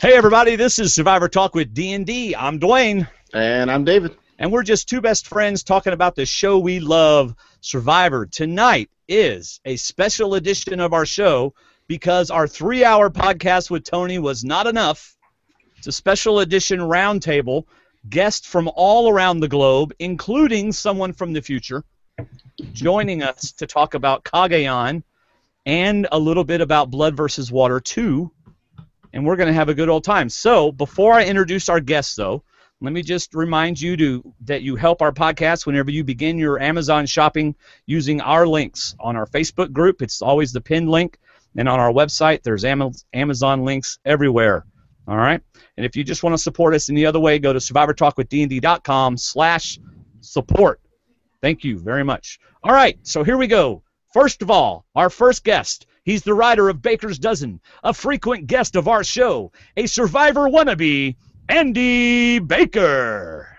Hey everybody, this is Survivor Talk with D&D. I'm Dwayne. And I'm David. And we're just two best friends talking about the show we love, Survivor. Tonight is a special edition of our show because our 3-hour podcast with Tony was not enough. It's a special edition roundtable, guests from all around the globe, including someone from the future, joining us to talk about Cagayan and a little bit about Blood vs. Water 2. And we're going to have a good old time. So before I introduce our guests, though, let me just remind you that you help our podcast whenever you begin your Amazon shopping using our links. On our Facebook group, it's always the pinned link. And on our website, there's Amazon links everywhere. All right? And if you just want to support us any other way, go to survivortalkwithdnd.com/support. Thank you very much. All right, so here we go. First of all, our first guest. He's the writer of Baker's Dozen, a frequent guest of our show, a Survivor wannabe, Andy Baker.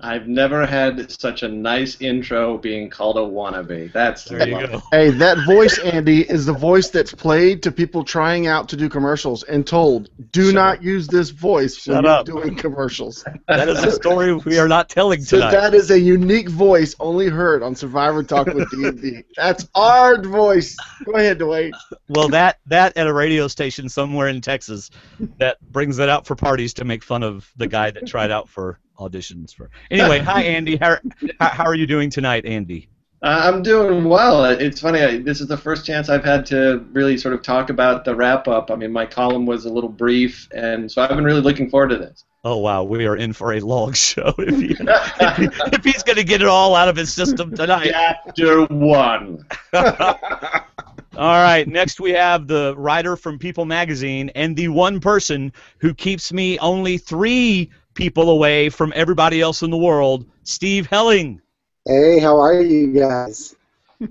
I've never had such a nice intro being called a wannabe. There you go. Hey, that voice, Andy, is the voice that's played to people trying out to do commercials and told, do not use this voice when you're doing commercials. That is a story we are not telling tonight. So that is a unique voice only heard on Survivor Talk with D&D. That's our voice. Go ahead, Dwayne. Well, that at a radio station somewhere in Texas that brings it out for parties to make fun of the guy that tried out for auditions for. Anyway, hi Andy. How are you doing tonight, Andy? I'm doing well. It's funny. This is the first chance I've had to really sort of talk about the wrap-up. I mean, my column was a little brief, and so I've been really looking forward to this. Oh wow, we are in for a long show if he's going to get it all out of his system tonight. Chapter 1. All right, next we have the writer from People Magazine and the one person who keeps me only 3 people away from everybody else in the world, Steve Helling. Hey, how are you guys?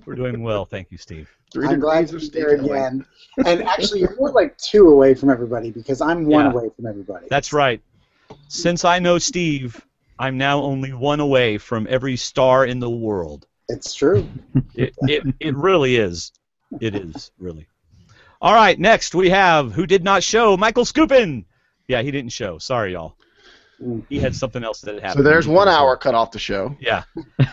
We're doing well, thank you, Steve. I'm glad to be there again. And actually, you're more like 2 away from everybody because I'm 1 away from everybody. That's right. Since I know Steve, I'm now only 1 away from every star in the world. It's true. It really is. It is, really. All right, next we have, who did not show, Michael Skupin. Yeah, he didn't show. Sorry, y'all. He had something else that had happened. So there's 1 hour cut off the show. Yeah.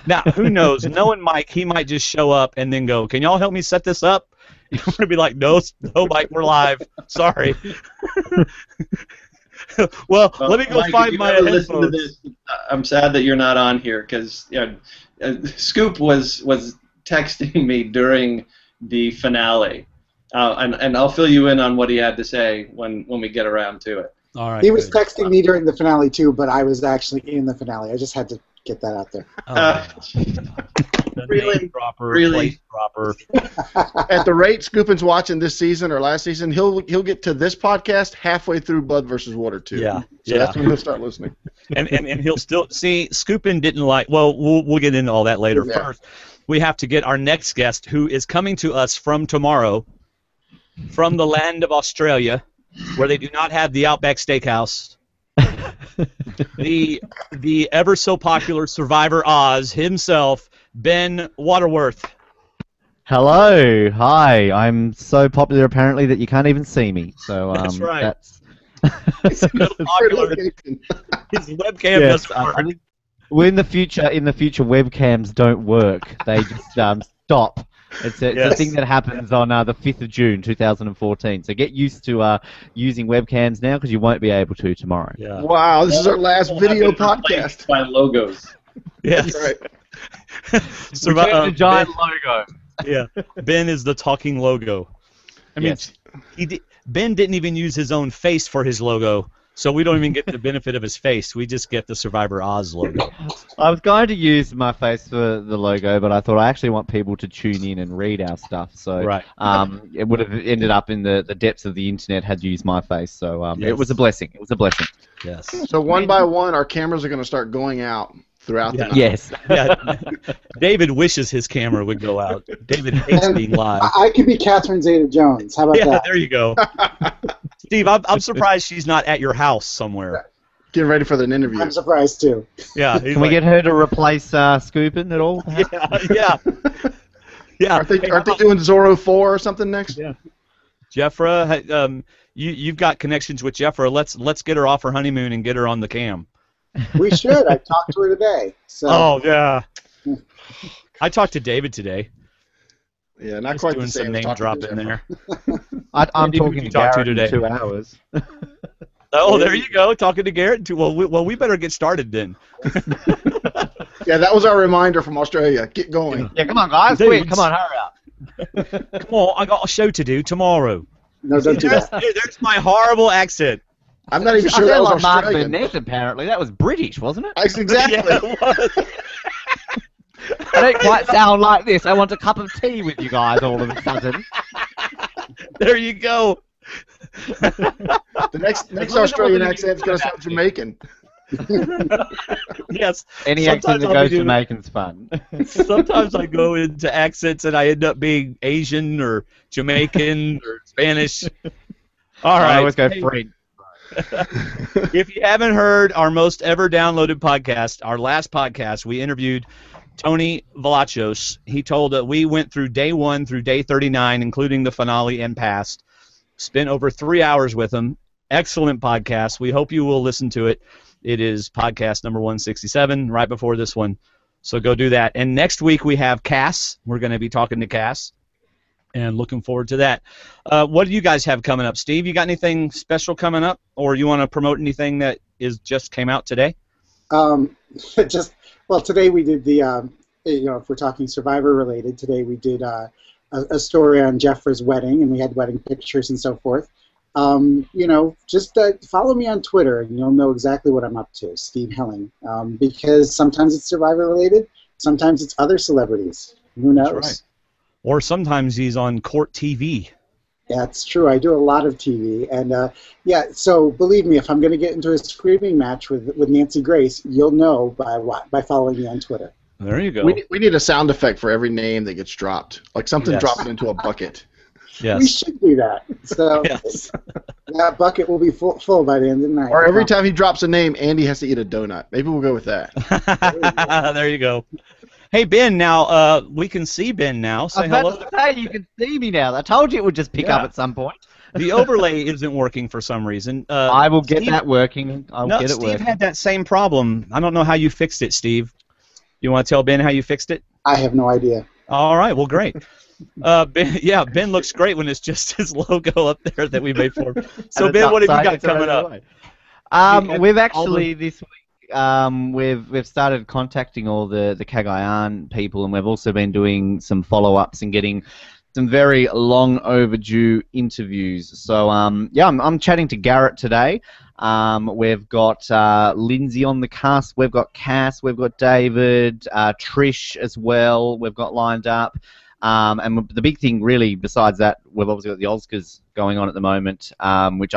Now, who knows? Knowing Mike, he might just show up and then go, can y'all help me set this up? You're going to be like, no, Mike, we're live. Sorry. well, let me go Mike, find my headphones. This, I'm sad that you're not on here because Scoop was texting me during the finale, and I'll fill you in on what he had to say when we get around to it. All right, he was texting me during the finale too, but I was actually in the finale. I just had to get that out there. Really? Place proper. At the rate Skupin's watching this season or last season, he'll get to this podcast halfway through Blood vs. Water 2. Yeah. So that's when he'll start listening. And he'll still see Skupin didn't like. Well, we'll get into all that later. Yeah. First, we have to get our next guest, who is coming to us from tomorrow, from the land of Australia, where they do not have the Outback Steakhouse. the ever so popular Survivor Oz himself, Ben Waterworth. Hello, hi. I'm so popular apparently that you can't even see me. So that's right. That's so popular. His webcam doesn't work. Well, in the future, webcams don't work. They just stop. It's a thing that happens on the 5th of June, 2014. So get used to using webcams now because you won't be able to tomorrow. Yeah. Wow, this is our last video podcast. By logos. Yes. That's right. The giant logo. Yeah. Ben is the talking logo. I mean, Ben didn't even use his own face for his logo. So we don't even get the benefit of his face. We just get the Survivor Oz logo. I was going to use my face for the logo, but I thought I actually want people to tune in and read our stuff. So it would have ended up in the depths of the internet had you used my face. So it was a blessing. It was a blessing. Yes. So one by one, our cameras are going to start going out throughout the night. Yes. Yeah. David wishes his camera would go out. David hates being live. I could be Catherine Zeta-Jones. How about that? Yeah, there you go. Steve, I'm surprised she's not at your house somewhere. Getting ready for an interview. I'm surprised too. Yeah. Can we get her to replace Skupin at all? Yeah. Aren't they doing Zorro 4 or something next? Yeah. Jeffra, you've got connections with Jeffra. Let's get her off her honeymoon and get her on the cam. We should. I talked to her today. So. Oh yeah. I talked to David today. Yeah, not Just quite doing the same. some name drop in there. I'm Andy, who talking did you to talk to Garrett in today? 2 hours. Oh, there you go. Talking to Garrett too. Well, we better get started then. Yeah, that was our reminder from Australia. Get going. Yeah, come on, guys. Dudes. Quick, come on, hurry up. Come on, I got a show to do tomorrow. No, don't do that. There's my horrible accent. I'm not even I sure that sound was like Mark Australian. Burnett, apparently. That was British, wasn't it? Exactly. Yeah, it was. I don't quite sound like this. I want a cup of tea with you guys all of a sudden. There you go. The next Australian accent's going to sound Jamaican. Yes. Any Sometimes accent that I'll be goes doing- Jamaican's fun. Sometimes I go into accents and I end up being Asian or Jamaican or Spanish. All right. I always go Hey, French. If you haven't heard our most ever downloaded podcast, our last podcast, we interviewed Tony Velachos. He told that we went through day 1 through day 39, including the finale and past. Spent over 3 hours with him. Excellent podcast. We hope you will listen to it. It is podcast number 167, right before this one. So go do that. And next week we have Cass. We're going to be talking to Cass. And looking forward to that. What do you guys have coming up? Steve, you got anything special coming up? Or you want to promote anything that just came out today? Today we did the, if we're talking Survivor related, today we did a story on Jeffra's wedding, and we had wedding pictures and so forth. Just follow me on Twitter, and you'll know exactly what I'm up to, Steve Helling, because sometimes it's Survivor related, sometimes it's other celebrities. Who knows? That's right. Or sometimes he's on Court TV. That's true. I do a lot of TV, and so believe me, if I'm going to get into a screaming match with Nancy Grace, you'll know by following me on Twitter. There you go. We need a sound effect for every name that gets dropped, like something dropping into a bucket. Yes. We should do that. So Yes. that bucket will be full by the end of the night. Or every time he drops a name, Andy has to eat a donut. Maybe we'll go with that. There you go. Hey, Ben, now we can see Ben now. Say I was about hello. to say, you can see me now. I told you it would just pick up at some point. The overlay isn't working for some reason. I will get Steve- that working. I'll get it Steve working. had that same problem. I don't know how you fixed it, Steve. You want to tell Ben how you fixed it? I have no idea. All right, well, great. Ben looks great when it's just his logo up there that we made for him. So, Ben, what have you got coming up? We've actually this week we've started contacting all the Cagayan people, and we've also been doing some follow-ups and getting some very long overdue interviews. So I'm chatting to Garrett today. We've got Lindsay on the cast. We've got Cass. We've got David, Trish as well. We've got lined up. And the big thing, really, besides that, we've obviously got the Oscars going on at the moment, which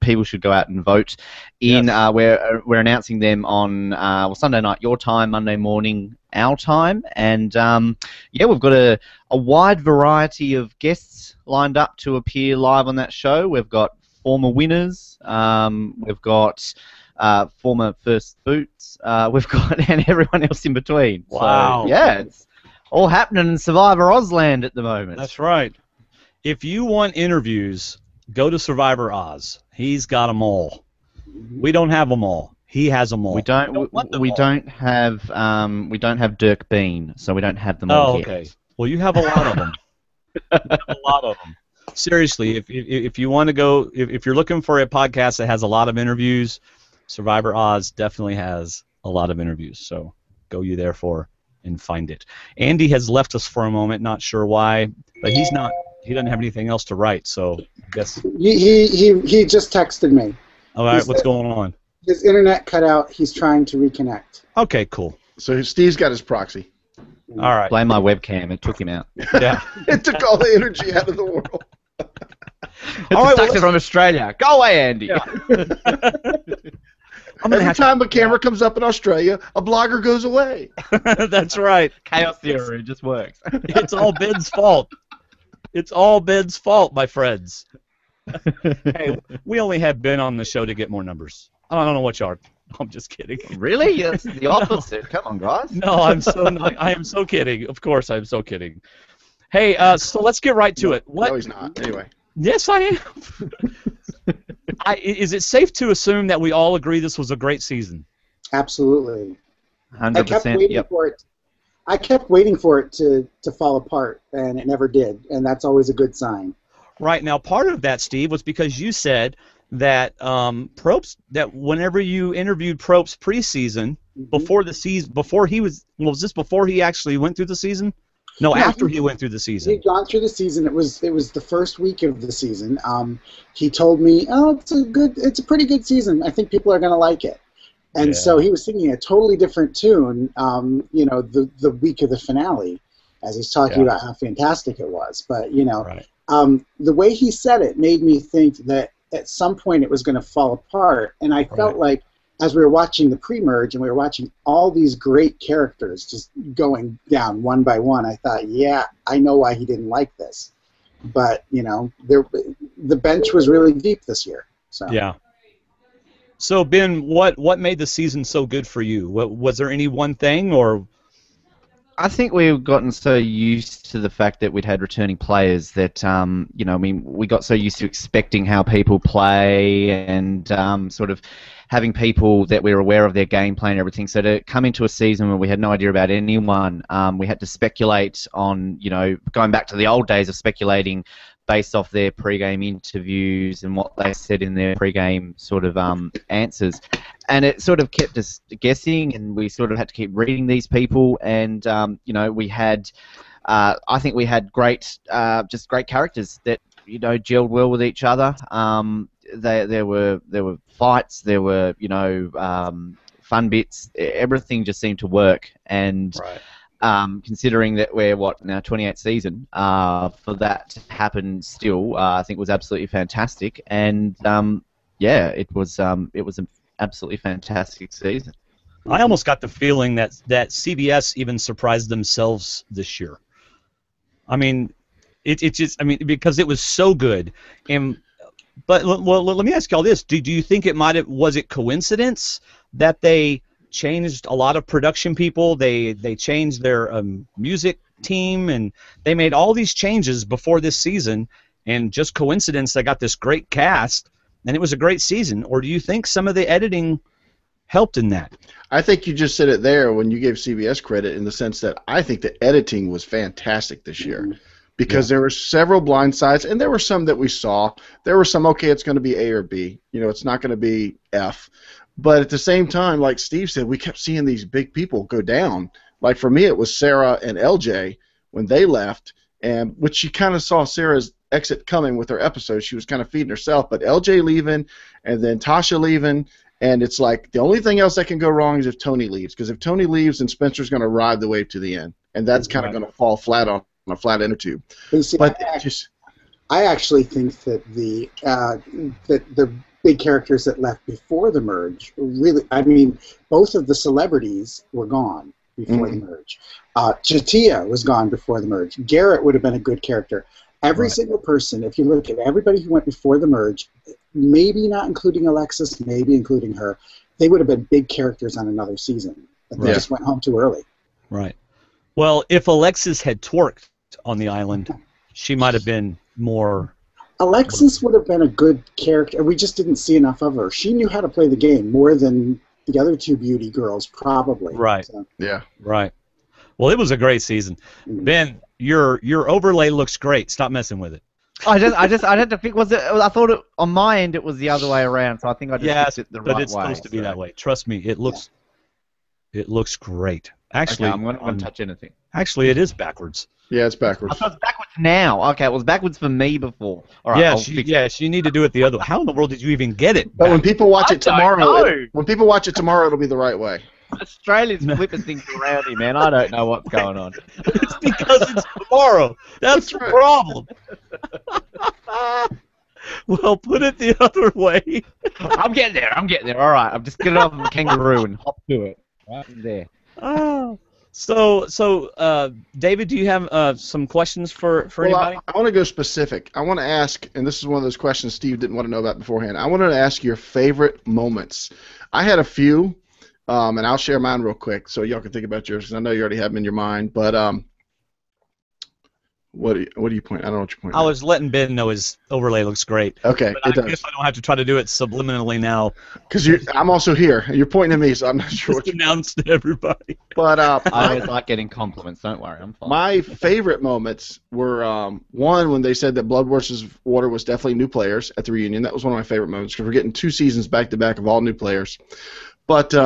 people should go out and vote in. Yes. We're announcing them on Sunday night your time, Monday morning our time, and we've got a wide variety of guests lined up to appear live on that show. We've got former winners, we've got former first boots, we've got and everyone else in between. Wow. So, yeah, it's all happening in Survivor Ozland at the moment. That's right. If you want interviews, go to Survivor Oz. He's got them all. We don't have them all. He has them all. We don't have Dirk Bean, so we don't have them all Oh, yet. okay. Well, you have a lot of them. A lot of them. Seriously, if you want to go, if you're looking for a podcast that has a lot of interviews, Survivor Oz definitely has a lot of interviews. So go you therefore and find it. Andy has left us for a moment, not sure why, but he doesn't have anything else to write, so I guess. He just texted me. All right, what's going on? His internet cut out. He's trying to reconnect. Okay, cool. So Steve's got his proxy. All right. Blame my webcam. It took him out. Yeah. It took all the energy out of the world. All right, from Australia. Go away, Andy. Yeah. Every time a camera comes up in Australia, a blogger goes away. That's right. Chaos theory just works. It's all Ben's fault. It's all Ben's fault, my friends. Hey, we only had Ben on the show to get more numbers. I don't know what you are. I'm just kidding. Really? That's the opposite. Come on, guys. No, I am so kidding. Of course, I'm so kidding. Hey, so let's get right to it. No, he's not. Anyway. Yes, I am. Is it safe to assume that we all agree this was a great season? Absolutely. 100%. I kept waiting for it. I kept waiting for it to fall apart, and it never did, and that's always a good sign. Right. Now, part of that, Steve, was because you said that Probst, that whenever you interviewed Probst preseason, before the season, before he was this before he actually went through the season? No, after he went through the season. He'd gone through the season. It was the first week of the season. He told me, "Oh, it's a pretty good season. I think people are going to like it." And so he was singing a totally different tune, the week of the finale, as he's talking about how fantastic it was. But the way he said it made me think that at some point it was going to fall apart, and I felt like as we were watching the pre-merge and we were watching all these great characters just going down one by one, I thought, yeah, I know why he didn't like this. But, the bench was really deep this year. So. Yeah. So, Ben, what made the season so good for you? Was there any one thing, or? I think we've gotten so used to the fact that we'd had returning players that, we got so used to expecting how people play and sort of having people that we were aware of their gameplay and everything. So to come into a season where we had no idea about anyone, we had to speculate on, going back to the old days of speculating based off their pre-game interviews and what they said in their pre-game sort of answers. And it sort of kept us guessing, and we sort of had to keep reading these people. And, we had, I think we had just great characters that, gelled well with each other. There were fights, there were, fun bits. Everything just seemed to work. And considering that we're now 28th season, for that to happen still, I think was absolutely fantastic. And it was an absolutely fantastic season. I almost got the feeling that CBS even surprised themselves this year. I mean, because it was so good. But let me ask y'all this: do you think was it coincidence that they changed a lot of production people? They changed their music team, and they made all these changes before this season, and just coincidence they got this great cast, and it was a great season? Or do you think some of the editing helped in that? I think you just said it there when you gave CBS credit, in the sense that I think the editing was fantastic this year. Because there were several blind sides, and there were some that we saw. There were some, okay, it's going to be A or B. It's not going to be F. But at the same time, like Steve said, we kept seeing these big people go down. Like for me, it was Sarah and LJ when they left, and which you kind of saw Sarah's exit coming with her episode. She was kind of feeding herself. But LJ leaving, and then Tasha leaving, and it's like the only thing else that can go wrong is if Tony leaves. Because if Tony leaves, then Spencer's going to ride the wave to the end. And that's kind of going to fall flat on a flat inner tube. I actually think that the big characters that left before the merge really, both of the celebrities were gone before the merge. Chatia was gone before the merge. Garrett would have been a good character. Every single person, if you look at everybody who went before the merge, maybe not including Alexis, maybe including her, they would have been big characters on another season. But they just went home too early. Right. Well, if Alexis had twerked on the island, she might have been more. Alexis would have been a good character. We just didn't see enough of her. She knew how to play the game more than the other two beauty girls, probably. Right. So. Yeah. Right. Well, it was a great season. Ben, your overlay looks great. Stop messing with it. I had to think. I thought on my end it was the other way around. So I think I just fixed it the right way. But it's supposed to be that way. Trust me, it looks great. Actually, okay, I'm not going to touch anything. Actually, it is backwards. Yeah, it's backwards. I thought it's backwards now. Okay, it was backwards for me before. All right, yes, you need to do it the other way. How in the world did you even get it? But when people watch it tomorrow, it'll be the right way. Australians flipping things around here, man. I don't know what's going on. It's because it's tomorrow. That's the problem. Well, put it the other way. I'm getting there. All right, I'm just getting off of the kangaroo and hop to it. Right there. Oh. So, David, do you have some questions for anybody? I want to go specific. I want to ask, and this is one of those questions Steve didn't want to know about beforehand. I wanted to ask your favorite moments. I had a few, and I'll share mine real quick so y'all can think about yours, because I know you already have them in your mind. But What do you point? I don't know what you're pointing. I was letting Ben know his overlay looks great. Okay, but I guess I don't have to try to do it subliminally now. Because I'm also here. You're pointing at me, so I'm not sure what you announced to everybody. But I always like getting compliments. Don't worry, I'm fine. My favorite moments were one when they said that Blood vs. Water was definitely new players at the reunion. That was one of my favorite moments because we're getting 2 seasons back to back of all new players. But 2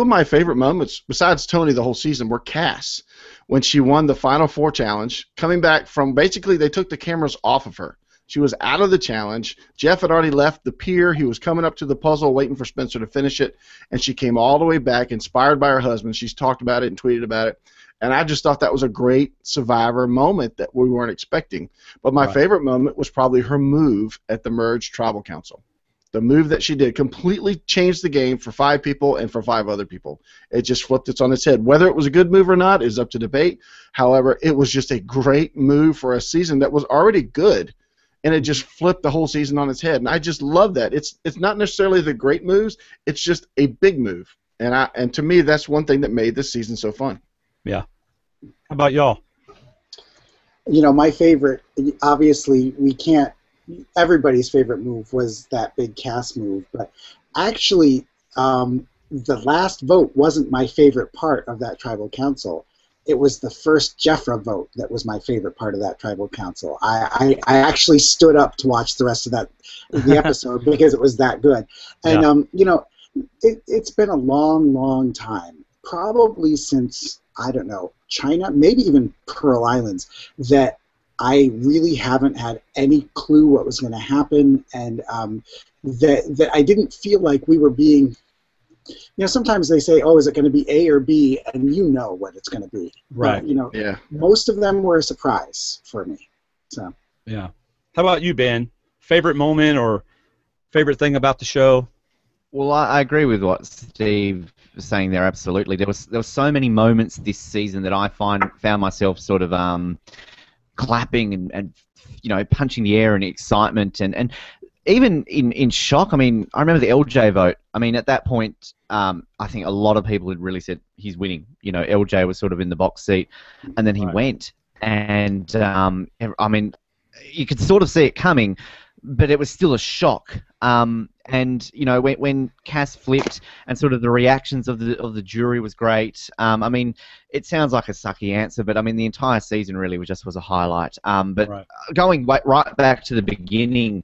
of my favorite moments, besides Tony the whole season, were Cass when she won the Final Four challenge, coming back from basically they took the cameras off of her. She was out of the challenge. Jeff had already left the pier. He was coming up to the puzzle waiting for Spencer to finish it, and she came all the way back, inspired by her husband. She's talked about it and tweeted about it, and I just thought that was a great Survivor moment that we weren't expecting. But my favorite moment was probably her move at the Merge Tribal Council. The move that she did completely changed the game for 5 people and for 5 other people. It just flipped it on its head. Whether it was a good move or not is up to debate. However, it was just a great move for a season that was already good, and it just flipped the whole season on its head. And I just love that. It's not necessarily the great moves. It's just a big move. And to me, that's one thing that made this season so fun. Yeah. How about y'all? You know, my favorite, obviously, everybody's favorite move was that big Cass move, but actually the last vote wasn't my favorite part of that tribal council. It was the first Jeffra vote that was my favorite part of that tribal council. I actually stood up to watch the rest of the episode because it was that good. And you know, it's been a long, long time, probably since, I don't know, China, maybe even Pearl Islands, that I really haven't had any clue what was going to happen, and that I didn't feel like we were being, you know, sometimes they say, oh, is it going to be A or B, and you know what it's going to be. Right. But, you know, most of them were a surprise for me. So. Yeah. How about you, Ben? Favorite moment or favorite thing about the show? Well, I agree with what Steve was saying there, absolutely. There was so many moments this season that I found myself sort of clapping and you know, punching the air in excitement and even in shock. I mean, I remember the LJ vote. I mean, at that point, I think a lot of people had really said he's winning. You know, LJ was sort of in the box seat, and then he went. And I mean, you could sort of see it coming, but it was still a shock. And you know, when Cass flipped and sort of the reactions of the jury was great. I mean, it sounds like a sucky answer, but I mean the entire season really was a highlight. But going right back to the beginning,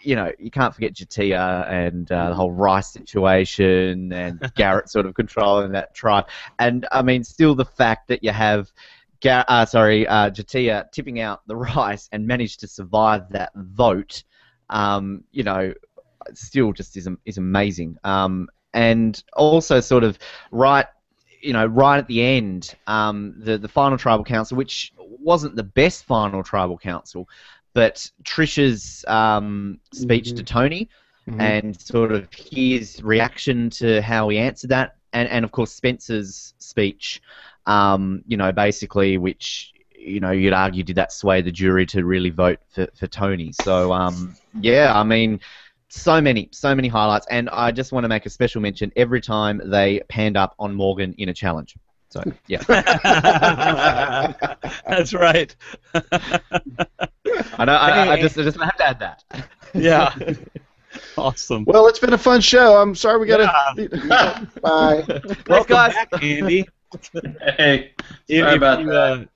you know, you can't forget Jatia and the whole Rice situation and Garrett sort of controlling that tribe. And I mean, still the fact that you have Jatia tipping out the Rice and managed to survive that vote. You know, still just is amazing. And also sort of right at the end, the final tribal council, which wasn't the best final tribal council, but Trish's speech to Tony and sort of his reaction to how he answered that, and of course Spencer's speech, you know, basically, which, you know, you'd argue did that sway the jury to really vote for Tony. So, yeah, I mean, so many highlights, and I just want to make a special mention every time they panned up on Morgan in a challenge. So, yeah. That's right. I know. I just have to add that. Yeah. Awesome. Well, it's been a fun show. I'm sorry we got to. Bye. Welcome back, Andy. Hey, sorry about that.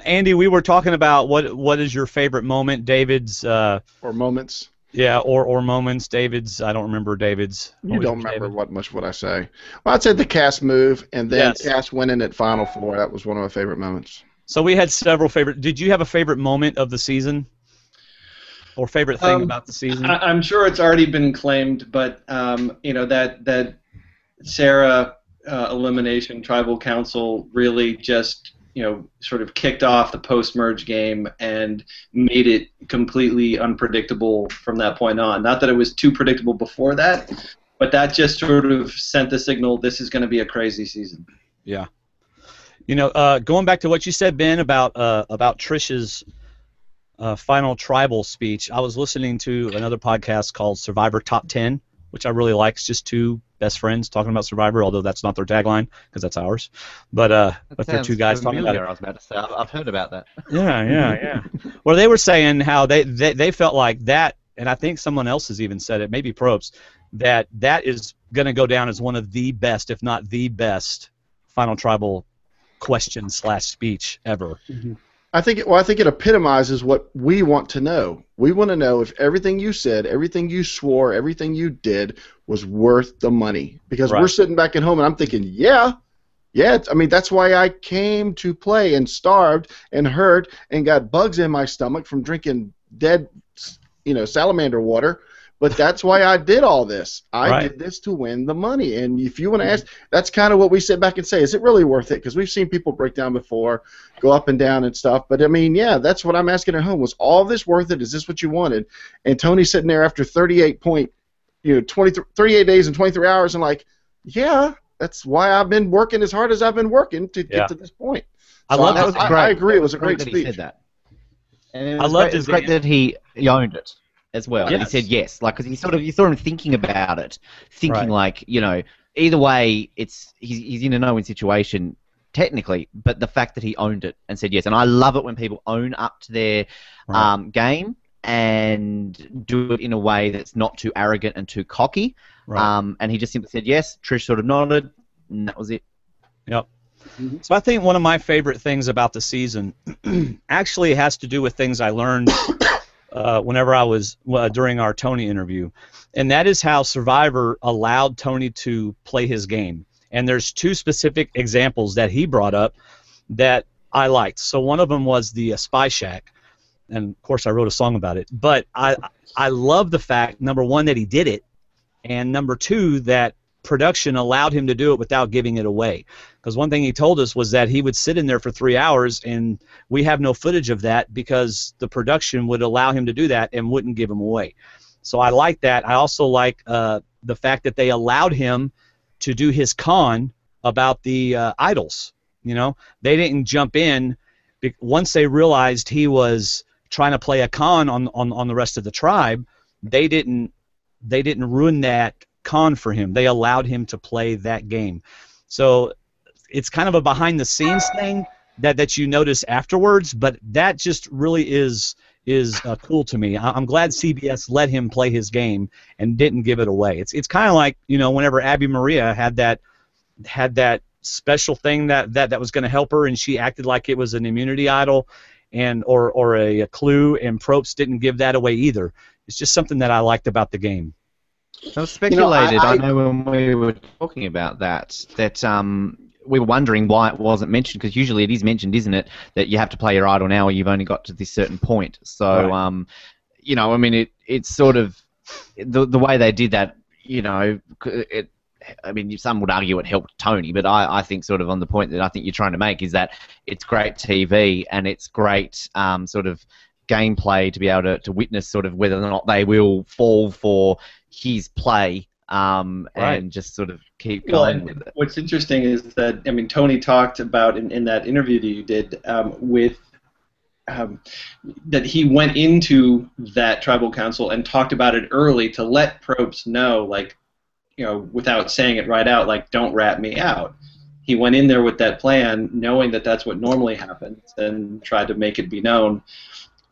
Andy, we were talking about what is your favorite moment, David's or moments. Yeah, or moments, David's. I don't remember David's. You don't remember what I say. Well, I'd say the Cass move, and then Cass winning at Final Four. That was one of my favorite moments. So we had several favorite. Did you have a favorite moment of the season, or favorite thing about the season? I'm sure it's already been claimed, but you know, that Sarah elimination tribal council really just, you know, sort of kicked off the post-merge game and made it completely unpredictable from that point on. Not that it was too predictable before that, but that just sort of sent the signal this is going to be a crazy season. Yeah. You know, going back to what you said, Ben, about Trish's final tribal speech, I was listening to another podcast called Survivor Top 10 which I really like. It's just two best friends talking about Survivor, although that's not their tagline because that's ours. But they're two guys talking about it. I was about to say, I've heard about that. Yeah. Well, they were saying how they felt like that, and I think someone else has even said it, maybe Probst, that is going to go down as one of the best, if not the best, Final Tribal question/speech ever. Mm-hmm. I think it epitomizes what we want to know. We want to know if everything you said, everything you swore, everything you did was worth the money. Because we're sitting back at home and I'm thinking, yeah. I mean, that's why I came to play and starved and hurt and got bugs in my stomach from drinking dead, salamander water. But that's why I did all this. I did this to win the money. And if you want to ask, that's kind of what we sit back and say, is it really worth it? Because we've seen people break down before, go up and down and stuff. But, I mean, yeah, that's what I'm asking at home. Was all this worth it? Is this what you wanted? And Tony's sitting there after 38 days and 23 hours and like, yeah, that's why I've been working as hard as I've been working to get to this point. So I agree. It was a great speech. He said that. And it was great that he owned it as well. Yes. And he said yes, because you saw him thinking about it, thinking either way, he's in a no-win situation technically, but the fact that he owned it and said yes, and I love it when people own up to their game and do it in a way that's not too arrogant and too cocky. Right. And he just simply said yes. Trish sort of nodded, and that was it. Yep. Mm-hmm. So I think one of my favorite things about the season actually has to do with things I learned whenever I was during our Tony interview, and that is how Survivor allowed Tony to play his game. And there's two specific examples that he brought up that I liked. So one of them was the Spy Shack, and of course I wrote a song about it. But I love the fact, number one, that he did it, and number two, that production allowed him to do it without giving it away. Because one thing he told us was that he would sit in there for 3 hours, and we have no footage of that because the production would allow him to do that and wouldn't give him away. So I like that. I also like the fact that they allowed him to do his con about the idols. They didn't jump in once they realized he was trying to play a con on the rest of the tribe. They didn't ruin that con for him. They allowed him to play that game. So it's kind of a behind-the-scenes thing that you notice afterwards, but that just really is cool to me. I'm glad CBS let him play his game and didn't give it away. It's kind of like whenever Abby Maria had that special thing that was going to help her, and she acted like it was an immunity idol or a clue, and Probst didn't give that away either. It's just something that I liked about the game. It was speculated. I know when we were talking about that we were wondering why it wasn't mentioned, because usually it is mentioned, isn't it, that you have to play your idol now or you've only got to this certain point. So, I mean, it's sort of the way they did that, I mean, some would argue it helped Tony, but I think sort of on the point that I think you're trying to make is that it's great TV and it's great sort of gameplay to be able to witness sort of whether or not they will fall for his play and just sort of keep going with it. What's interesting is that, I mean, Tony talked about in that interview that you did with that he went into that tribal council and talked about it early to let Probst know, like, without saying it right out, like, don't rat me out. He went in there with that plan, knowing that that's what normally happens, and tried to make it be known,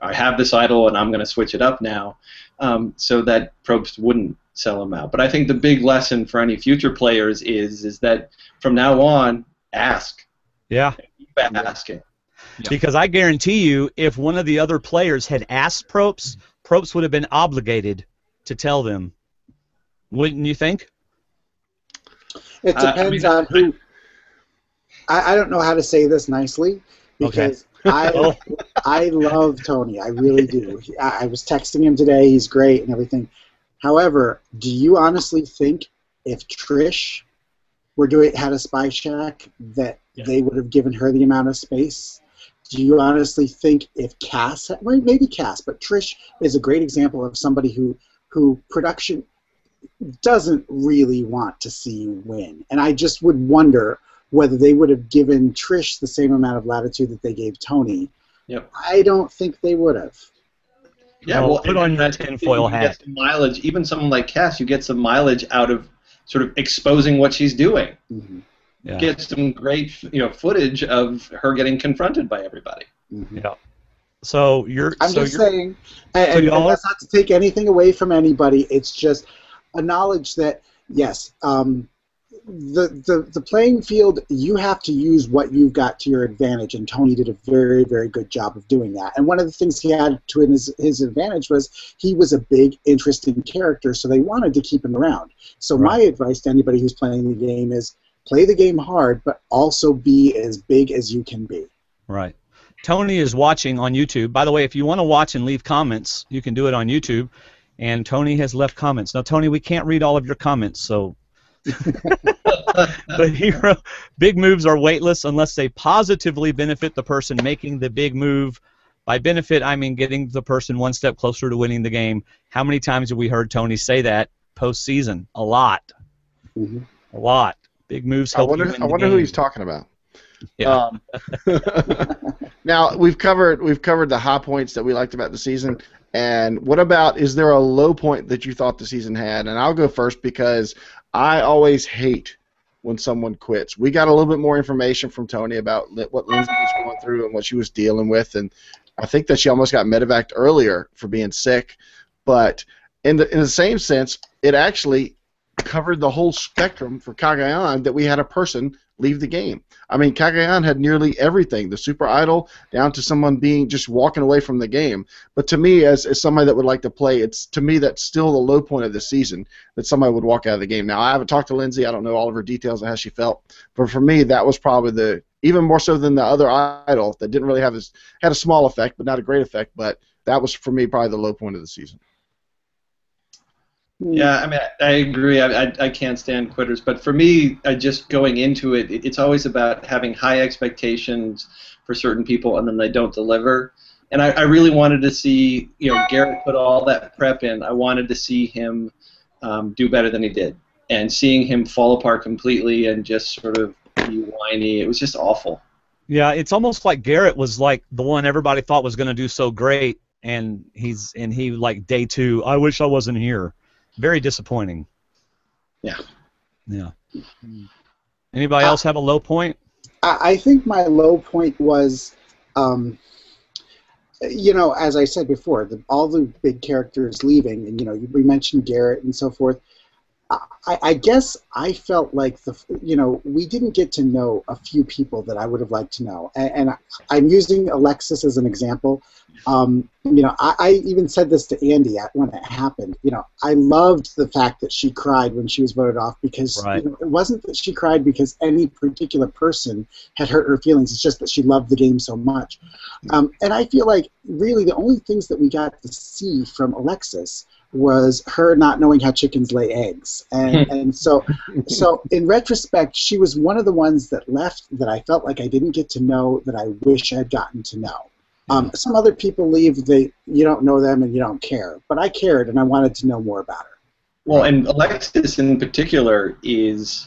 I have this idol and I'm going to switch it up now, so that Probst wouldn't sell him out. But I think the big lesson for any future players is that from now on, ask. Yeah. Keep asking. Because I guarantee you, if one of the other players had asked Probst would have been obligated to tell them. Wouldn't you think? It depends on who. I don't know how to say this nicely, because I love Tony. I really do. I was texting him today. He's great and everything. However, do you honestly think if Trish had a Spy Shack that they would have given her the amount of space? Do you honestly think if Cass, maybe Cass, but Trish is a great example of somebody who production doesn't really want to see win. And I just would wonder whether they would have given Trish the same amount of latitude that they gave Tony. Yep. I don't think they would have. Yeah, No, well, put on and your I think that tinfoil you get hat. some mileage. Even someone like Cass, you get some mileage out of sort of exposing what she's doing. Mm-hmm. Yeah. Get some great, footage of her getting confronted by everybody. Mm-hmm. Yeah. So I'm just saying, and, so and y'all that's not to take anything away from anybody. It's just a knowledge that yes, the playing field, you have to use what you've got to your advantage, and Tony did a very, very good job of doing that. And one of the things he had to his advantage was he was a big, interesting character, so they wanted to keep him around. So my advice to anybody who's playing the game is play the game hard, but also be as big as you can be. Right. Tony is watching on YouTube. By the way, if you want to watch and leave comments, you can do it on YouTube. And Tony has left comments. Now, Tony, we can't read all of your comments, so the hero big moves are weightless unless they positively benefit the person making the big move. By benefit, I mean getting the person one step closer to winning the game. How many times have we heard Tony say that postseason? A lot. Mm-hmm. A lot. Big moves help you win the game. I wonder who he's talking about. Yeah. Now we've covered the high points that we liked about the season, and what about, is there a low point that you thought the season had? And I'll go first because I always hate when someone quits. We got a little bit more information from Tony about what Lindsay was going through and what she was dealing with, and I think that she almost got medevaced earlier for being sick. But in the same sense, it actually covered the whole spectrum for Cagayan that we had a person leave the game. I mean, Cagayan had nearly everything, the super idol down to someone being just walking away from the game. But to me, as somebody that would like to play, to me that's still the low point of the season, that somebody would walk out of the game. Now, I haven't talked to Lindsay. I don't know all of her details of how she felt. But for me, that was probably even more so than the other idol that didn't really had a small effect, but not a great effect. But that was, for me, probably the low point of the season. Yeah, I mean, I agree. I can't stand quitters, but for me, just going into it, it's always about having high expectations for certain people, and then they don't deliver. And I really wanted to see, Garrett put all that prep in. I wanted to see him do better than he did, and seeing him fall apart completely and just sort of be whiny, it was just awful. Yeah, it's almost like Garrett was like the one everybody thought was going to do so great, and he like day 2. I wish I wasn't here. Very disappointing. Yeah. Yeah. Anybody else have a low point? I think my low point was, as I said before, all the big characters leaving, and we mentioned Garrett and so forth. I guess I felt like we didn't get to know a few people that I would have liked to know, and I'm using Alexis as an example. I even said this to Andy when it happened. I loved the fact that she cried when she was voted off because it wasn't that she cried because any particular person had hurt her feelings. It's just that she loved the game so much. And I feel like really the only things that we got to see from Alexis was her not knowing how chickens lay eggs, and so in retrospect, she was one of the ones that left that I felt like I didn't get to know that I wish I'd gotten to know. Some other people leave, you don't know them and you don't care, but I cared and I wanted to know more about her. Well, and Alexis in particular is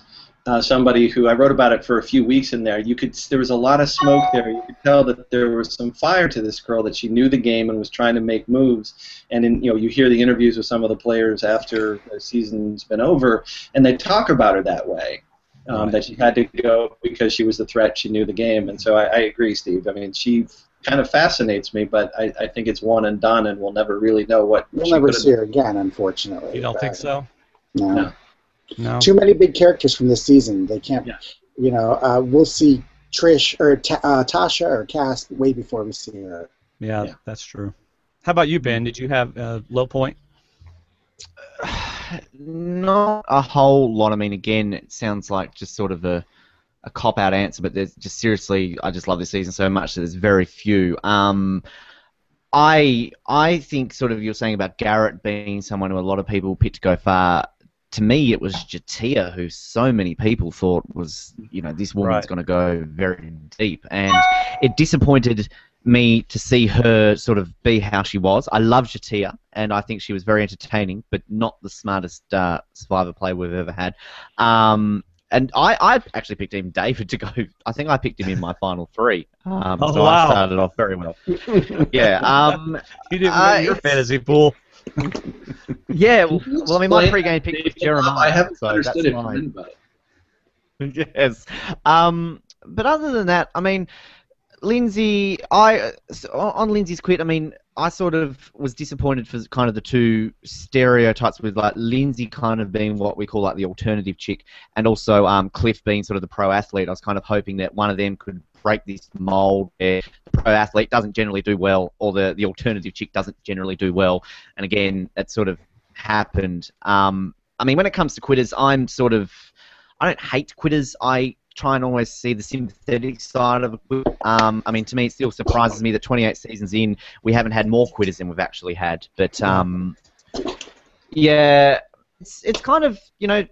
somebody who I wrote about it for a few weeks in there. There was a lot of smoke there. You could tell that there was some fire to this girl, that she knew the game and was trying to make moves. And you hear the interviews with some of the players after the season's been over, and they talk about her that way, that she had to go because she was the threat. She knew the game, and so I agree, Steve. I mean, she kind of fascinates me, but I think it's one and done, and we'll never really know what. We'll never see her again, unfortunately. You don't think so? No. No. Too many big characters from this season. They can't. Yeah. We'll see Trish or Tasha or Cass way before we see her. Yeah, that's true. How about you, Ben? Did you have a low point? Not a whole lot. I mean, again, it sounds like just sort of a cop-out answer, but there's just seriously, I just love this season so much that there's very few. I think sort of you're saying about Garrett being someone who a lot of people picked to go far. To me, it was Jatia, who so many people thought was, this woman's going to go very deep. And it disappointed me to see her sort of be how she was. I love Jatia, and I think she was very entertaining, but not the smartest Survivor player we've ever had. and I actually picked him, David, to go. I think I picked him in my final three. So wow. I started off very well. Yeah. You didn't win your fantasy pool. Yeah. Well, I mean, my pre-game pick was Jeremiah. I haven't so understood that's it. mine. But Yes. But other than that, I mean, Lindsay, on Lindsay's quit, I mean, I sort of was disappointed for kind of the two stereotypes with like Lindsay kind of being what we call like the alternative chick, and also Cliff being sort of the pro athlete. I was kind of hoping that one of them could break this mold where the pro athlete doesn't generally do well, or the alternative chick doesn't generally do well. And again, that sort of happened. I mean, when it comes to quitters, I don't hate quitters. I try and always see the sympathetic side of a quit. I mean, to me, it still surprises me that 28 seasons in, we haven't had more quitters than we've actually had. But yeah, it's kind of, you know,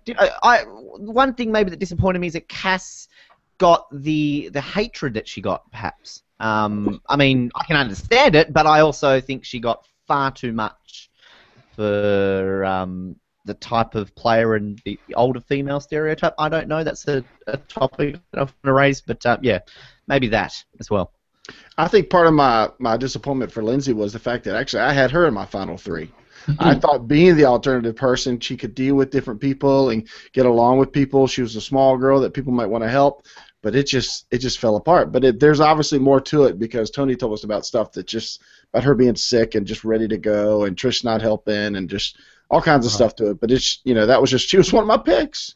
one thing maybe that disappointed me is that Cass got the hatred that she got, perhaps. I mean, I can understand it, but I also think she got far too much for the type of player and the older female stereotype. I don't know. That's a topic that I want to raise, but yeah, maybe that as well. I think part of my disappointment for Lindsay was the fact that actually I had her in my final three. I thought being the alternative person, she could deal with different people and get along with people. She was a small girl that people might want to help, but it just fell apart. But there's obviously more to it because Tony told us about stuff that just about her being sick and just ready to go, and Trish not helping, and just all kinds of stuff to it. But it's, you know, that was just, she was one of my picks.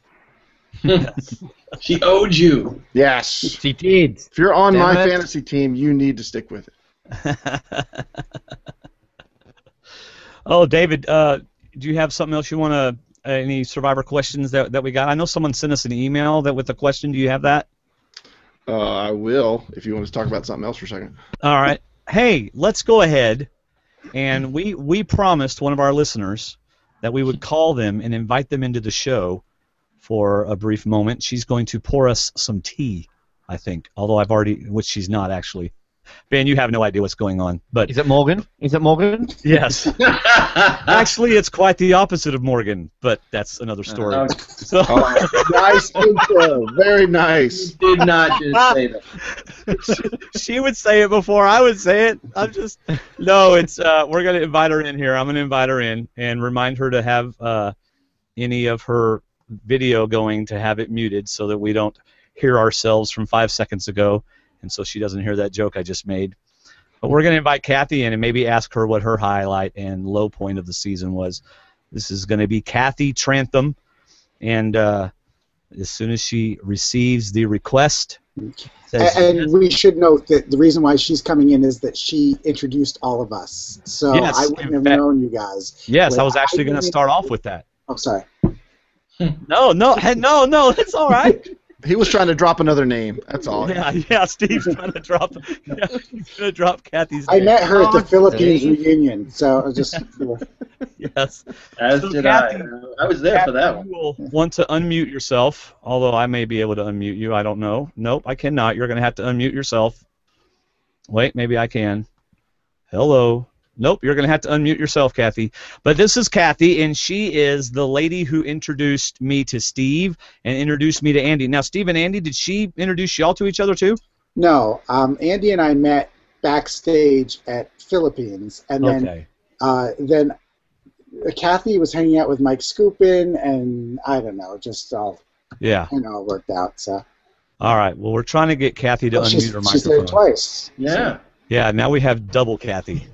She owed you. Yes. She did. If you're on my fantasy team, you need to stick with it. Oh, David, do you have something else you want to, any Survivor questions that we got? I know someone sent us an email with a question. Do you have that? I will, if you want to talk about something else for a second. All right. Hey, let's go ahead. And we promised one of our listeners that we would call them and invite them into the show for a brief moment. She's going to pour us some tea, I think, although I've already, which she's not actually. Ben, you have no idea what's going on. But Is it Morgan? Is it Morgan? Yes. Actually, it's quite the opposite of Morgan, but that's another story. So, Nice intro. Very nice. You did not just say that. she would say it before I would say it. No, it's we're going to invite her in here. I'm going to invite her in and remind her to have any of her video going, to have it muted so that we don't hear ourselves from 5 seconds ago, and so she doesn't hear that joke I just made. But we're going to invite Kathy in and maybe ask her what her highlight and low point of the season was. This is going to be Kathy Trantham, and as soon as she receives the request... And we should note that the reason why she's coming in is that she introduced all of us. So Yes, I wouldn't have known you guys. Yes, I was actually going to start off with that. Oh, sorry. No, that's all right. He was trying to drop another name. That's all. Yeah, Steve's trying to drop. Yeah, he's going to drop Kathy's I name. met her at the Philippines reunion, so I was just. Yes. As So did Kathy, I was there for that one. You will want to unmute yourself, although I may be able to unmute you. I don't know. Nope, I cannot. You're going to have to unmute yourself. Wait, maybe I can. Hello. Nope, you're going to have to unmute yourself, Kathy. But this is Kathy, and she is the lady who introduced me to Steve and introduced me to Andy. Now, Steve and Andy, did she introduce y'all to each other too? No, Andy and I met backstage at Philippines, and then Kathy was hanging out with Mike Skupin, and I don't know, just all all worked out. So. All right. Well, we're trying to get Kathy to unmute her microphone. She's there twice. Yeah. So. Yeah. Now we have double Kathy.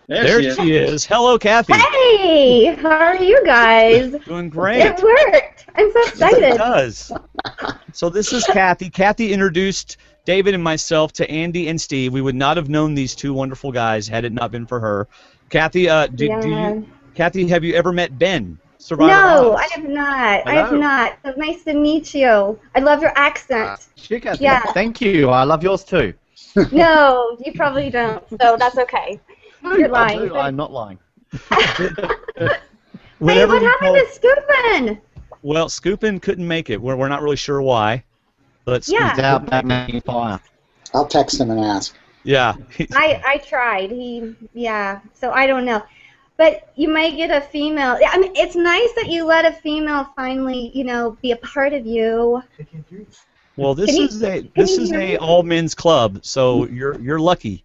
There she is. Hello, Kathy. Hey, how are you guys? Doing great. It worked. I'm so excited. It does. So this is Kathy. Kathy introduced David and myself to Andy and Steve. We would not have known these two wonderful guys had it not been for her. Kathy, Kathy, have you ever met Ben? No, I have not. Hello. I have not. So nice to meet you. I love your accent. Yeah. Thank you. I love yours too. No, you probably don't. So that's okay. You're lying. I'm not lying. Hey, what happened to Skupin? Well, Skupin couldn't make it. We're not really sure why. But he's out back making fire. I'll text him and ask. Yeah. I tried. So I don't know. But you might get a female. I mean, it's nice that you let a female finally, be a part of you. Well, this is a all men's club, so you're lucky.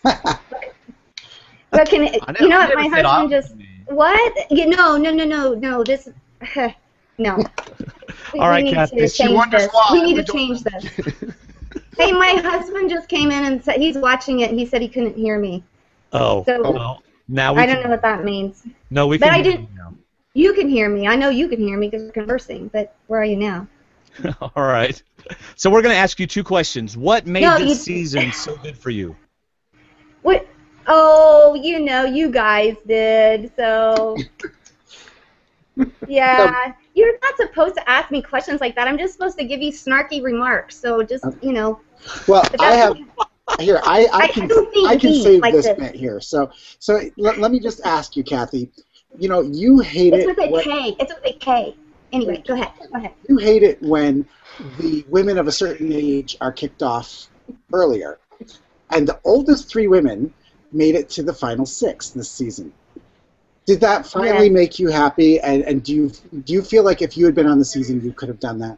But you know what? My husband just what? No. This no. All right, Kathy. We need to change this. Hey, my husband just came in and said he's watching it, and he said he couldn't hear me. Oh. So, well, now I don't know what that means. No, we but can. I didn't. You can hear me. I know you can hear me because we're conversing. But where are you now? All right. So we're going to ask you two questions. What made this season so good for you? What? Oh, you guys did. So, yeah. You're not supposed to ask me questions like that. I'm just supposed to give you snarky remarks. So just, Well, I have. Here, I can save like this bit here. So let me just ask you, Kathy. You hate it. It's with a K. It's with a K. Anyway, go ahead. You hate it when the women of a certain age are kicked off earlier, and the oldest 3 women made it to the final 6 this season. Did that finally make you happy? And do you feel like if you had been on the season, you could have done that?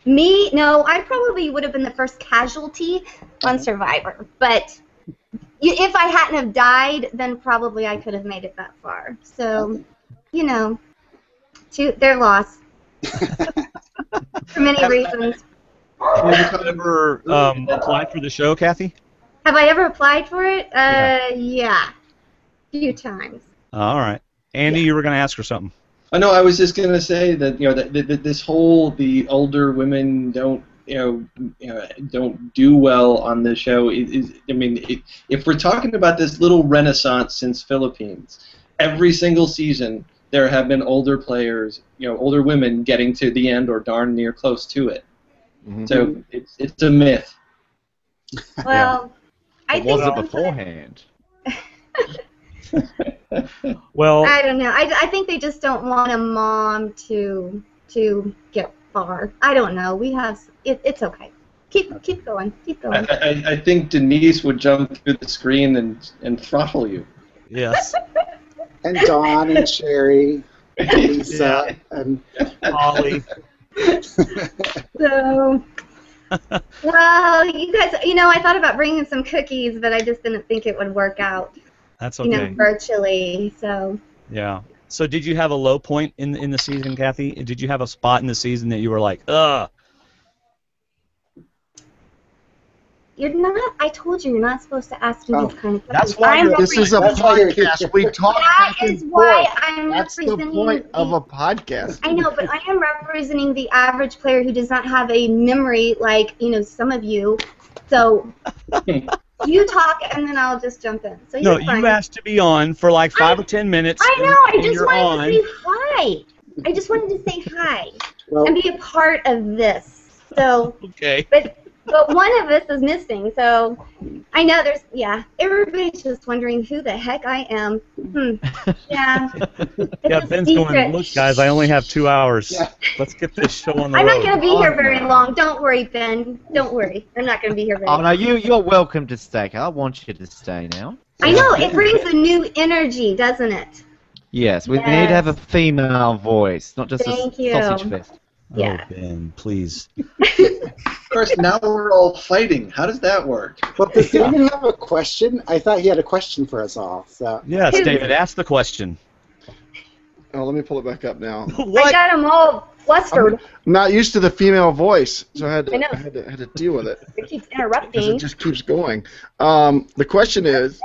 Me? No, I probably would have been the first casualty on Survivor. But if I hadn't have died, then probably I could have made it that far. So, to their loss. For many reasons. Have you ever applied for the show, Kathy? Have I ever applied for it? Yeah. A few times. All right. Andy, you were going to ask her something. Oh, no, I was just going to say that that this whole the older women don't don't do well on the show is I mean, if we're talking about this little renaissance since Philippines, every single season there have been older players, older women getting to the end or darn near close to it. Mm-hmm. So it's a myth. Well, I think was it beforehand? Well, I don't know. I think they just don't want a mom to get far. I don't know. We have it's okay. Keep going. Keep going. I think Denise would jump through the screen and throttle you. Yes. And Dawn and Sherry and Lisa and Holly. So, well, you guys, I thought about bringing some cookies, but I just didn't think it would work out. That's okay. Virtually, so. Yeah. So did you have a low point in the season, Kathy? Did you have a spot in the season that you were like, ugh? You're not. I told you, you're not supposed to ask me these kind of questions. That's why this is a podcast. We talk back and forth. That's the point of a podcast. I know, but I am representing the average player who does not have a memory like some of you. So you talk, and then I'll just jump in. So no, you asked to be on for like 5 or 10 minutes. I know. I just wanted to say hi. I just wanted to say hi and be a part of this. So. Okay. But one of us is missing, so I know everybody's just wondering who the heck I am. Yeah. Yeah, Ben's going, look, guys, I only have 2 hours. Yeah. Let's get this show on the road. I'm not going to be here very long. Don't worry, Ben. Don't worry. I'm not going to be here very long. Oh, no, you're welcome to stay. I want you to stay now. I know. It brings a new energy, doesn't it? Yes. We need to have a female voice, not just Thank a you. sausage fest. Yeah. Oh, Ben, please. Of course, now we're all fighting. How does that work? Well, does David have a question? I thought he had a question for us all. So. Yes, David, ask the question. Oh, let me pull it back up now. What? I got him all flustered. I'm not used to the female voice, so I had to deal with it. It keeps interrupting. Because it just keeps going. The question is,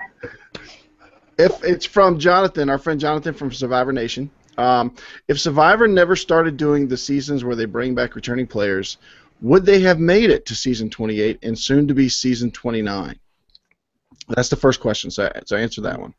if it's from Jonathan, our friend Jonathan from Survivor Nation. If Survivor never started doing the seasons where they bring back returning players, would they have made it to season 28 and soon to be season 29? That's the first question, so answer that one.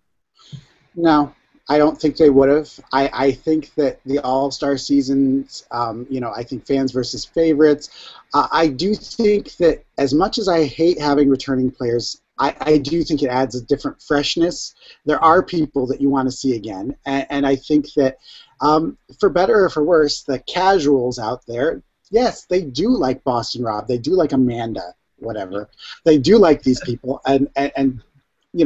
No, I don't think they would have. I think that the All-Star seasons, I think fans versus favorites. I do think that as much as I hate having returning players, I do think it adds a different freshness. There are people that you want to see again, and I think that for better or for worse, the casuals out there, yes, they do like Boston Rob, they do like Amanda, whatever. They do like these people, and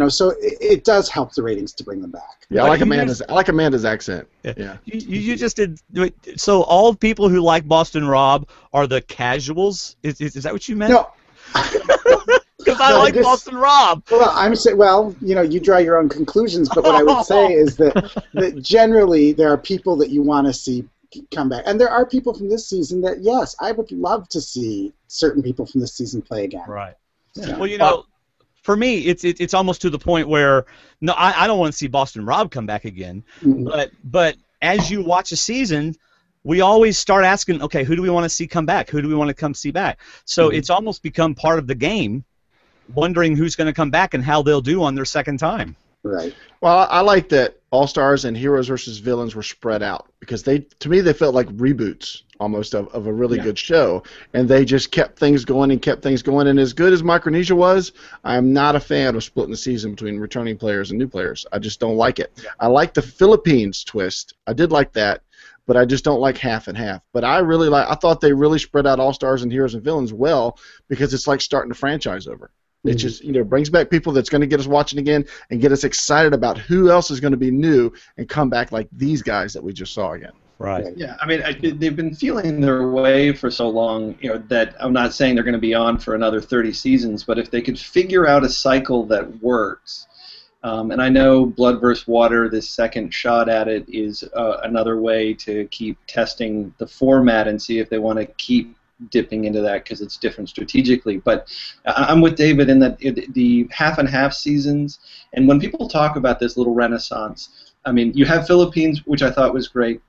So it does help the ratings to bring them back. Yeah, I like Amanda's accent. Yeah. You just did. So all people who like Boston Rob are the casuals. Is that what you meant? No. Because I like Boston Rob. Well, I'm saying, you draw your own conclusions, but what I would say is that generally there are people that you want to see come back, and there are people from this season that, yes, I would love to see certain people from this season play again. Right. Yeah. Well, for me, it's almost to the point where I don't want to see Boston Rob come back again. Mm-hmm. But as you watch a season, we always start asking, okay, who do we want to see come back? Who do we want to come see back? So it's almost become part of the game, wondering who's going to come back and how they'll do on their second time. Right. Well, I like that All-Stars and Heroes versus Villains were spread out because to me they felt like reboots almost of a really good show, and they just kept things going. And as good as Micronesia was, I'm not a fan of splitting the season between returning players and new players. I just don't like it. Yeah. I like the Philippines twist. I did like that, but I just don't like half and half. But I thought they really spread out All-Stars and Heroes and Villains well because it's like starting a franchise over. It just brings back people that's going to get us watching again and get us excited about who else is going to be new and come back like these guys that we just saw again. Right. Yeah, I mean, they've been feeling their way for so long, that I'm not saying they're going to be on for another 30 seasons, but if they could figure out a cycle that works, and I know Blood vs. Water, this second shot at it, is another way to keep testing the format and see if they want to keep dipping into that because it's different strategically. But I'm with David in that the half and half seasons, and when people talk about this little renaissance, I mean, you have Philippines, which I thought was great,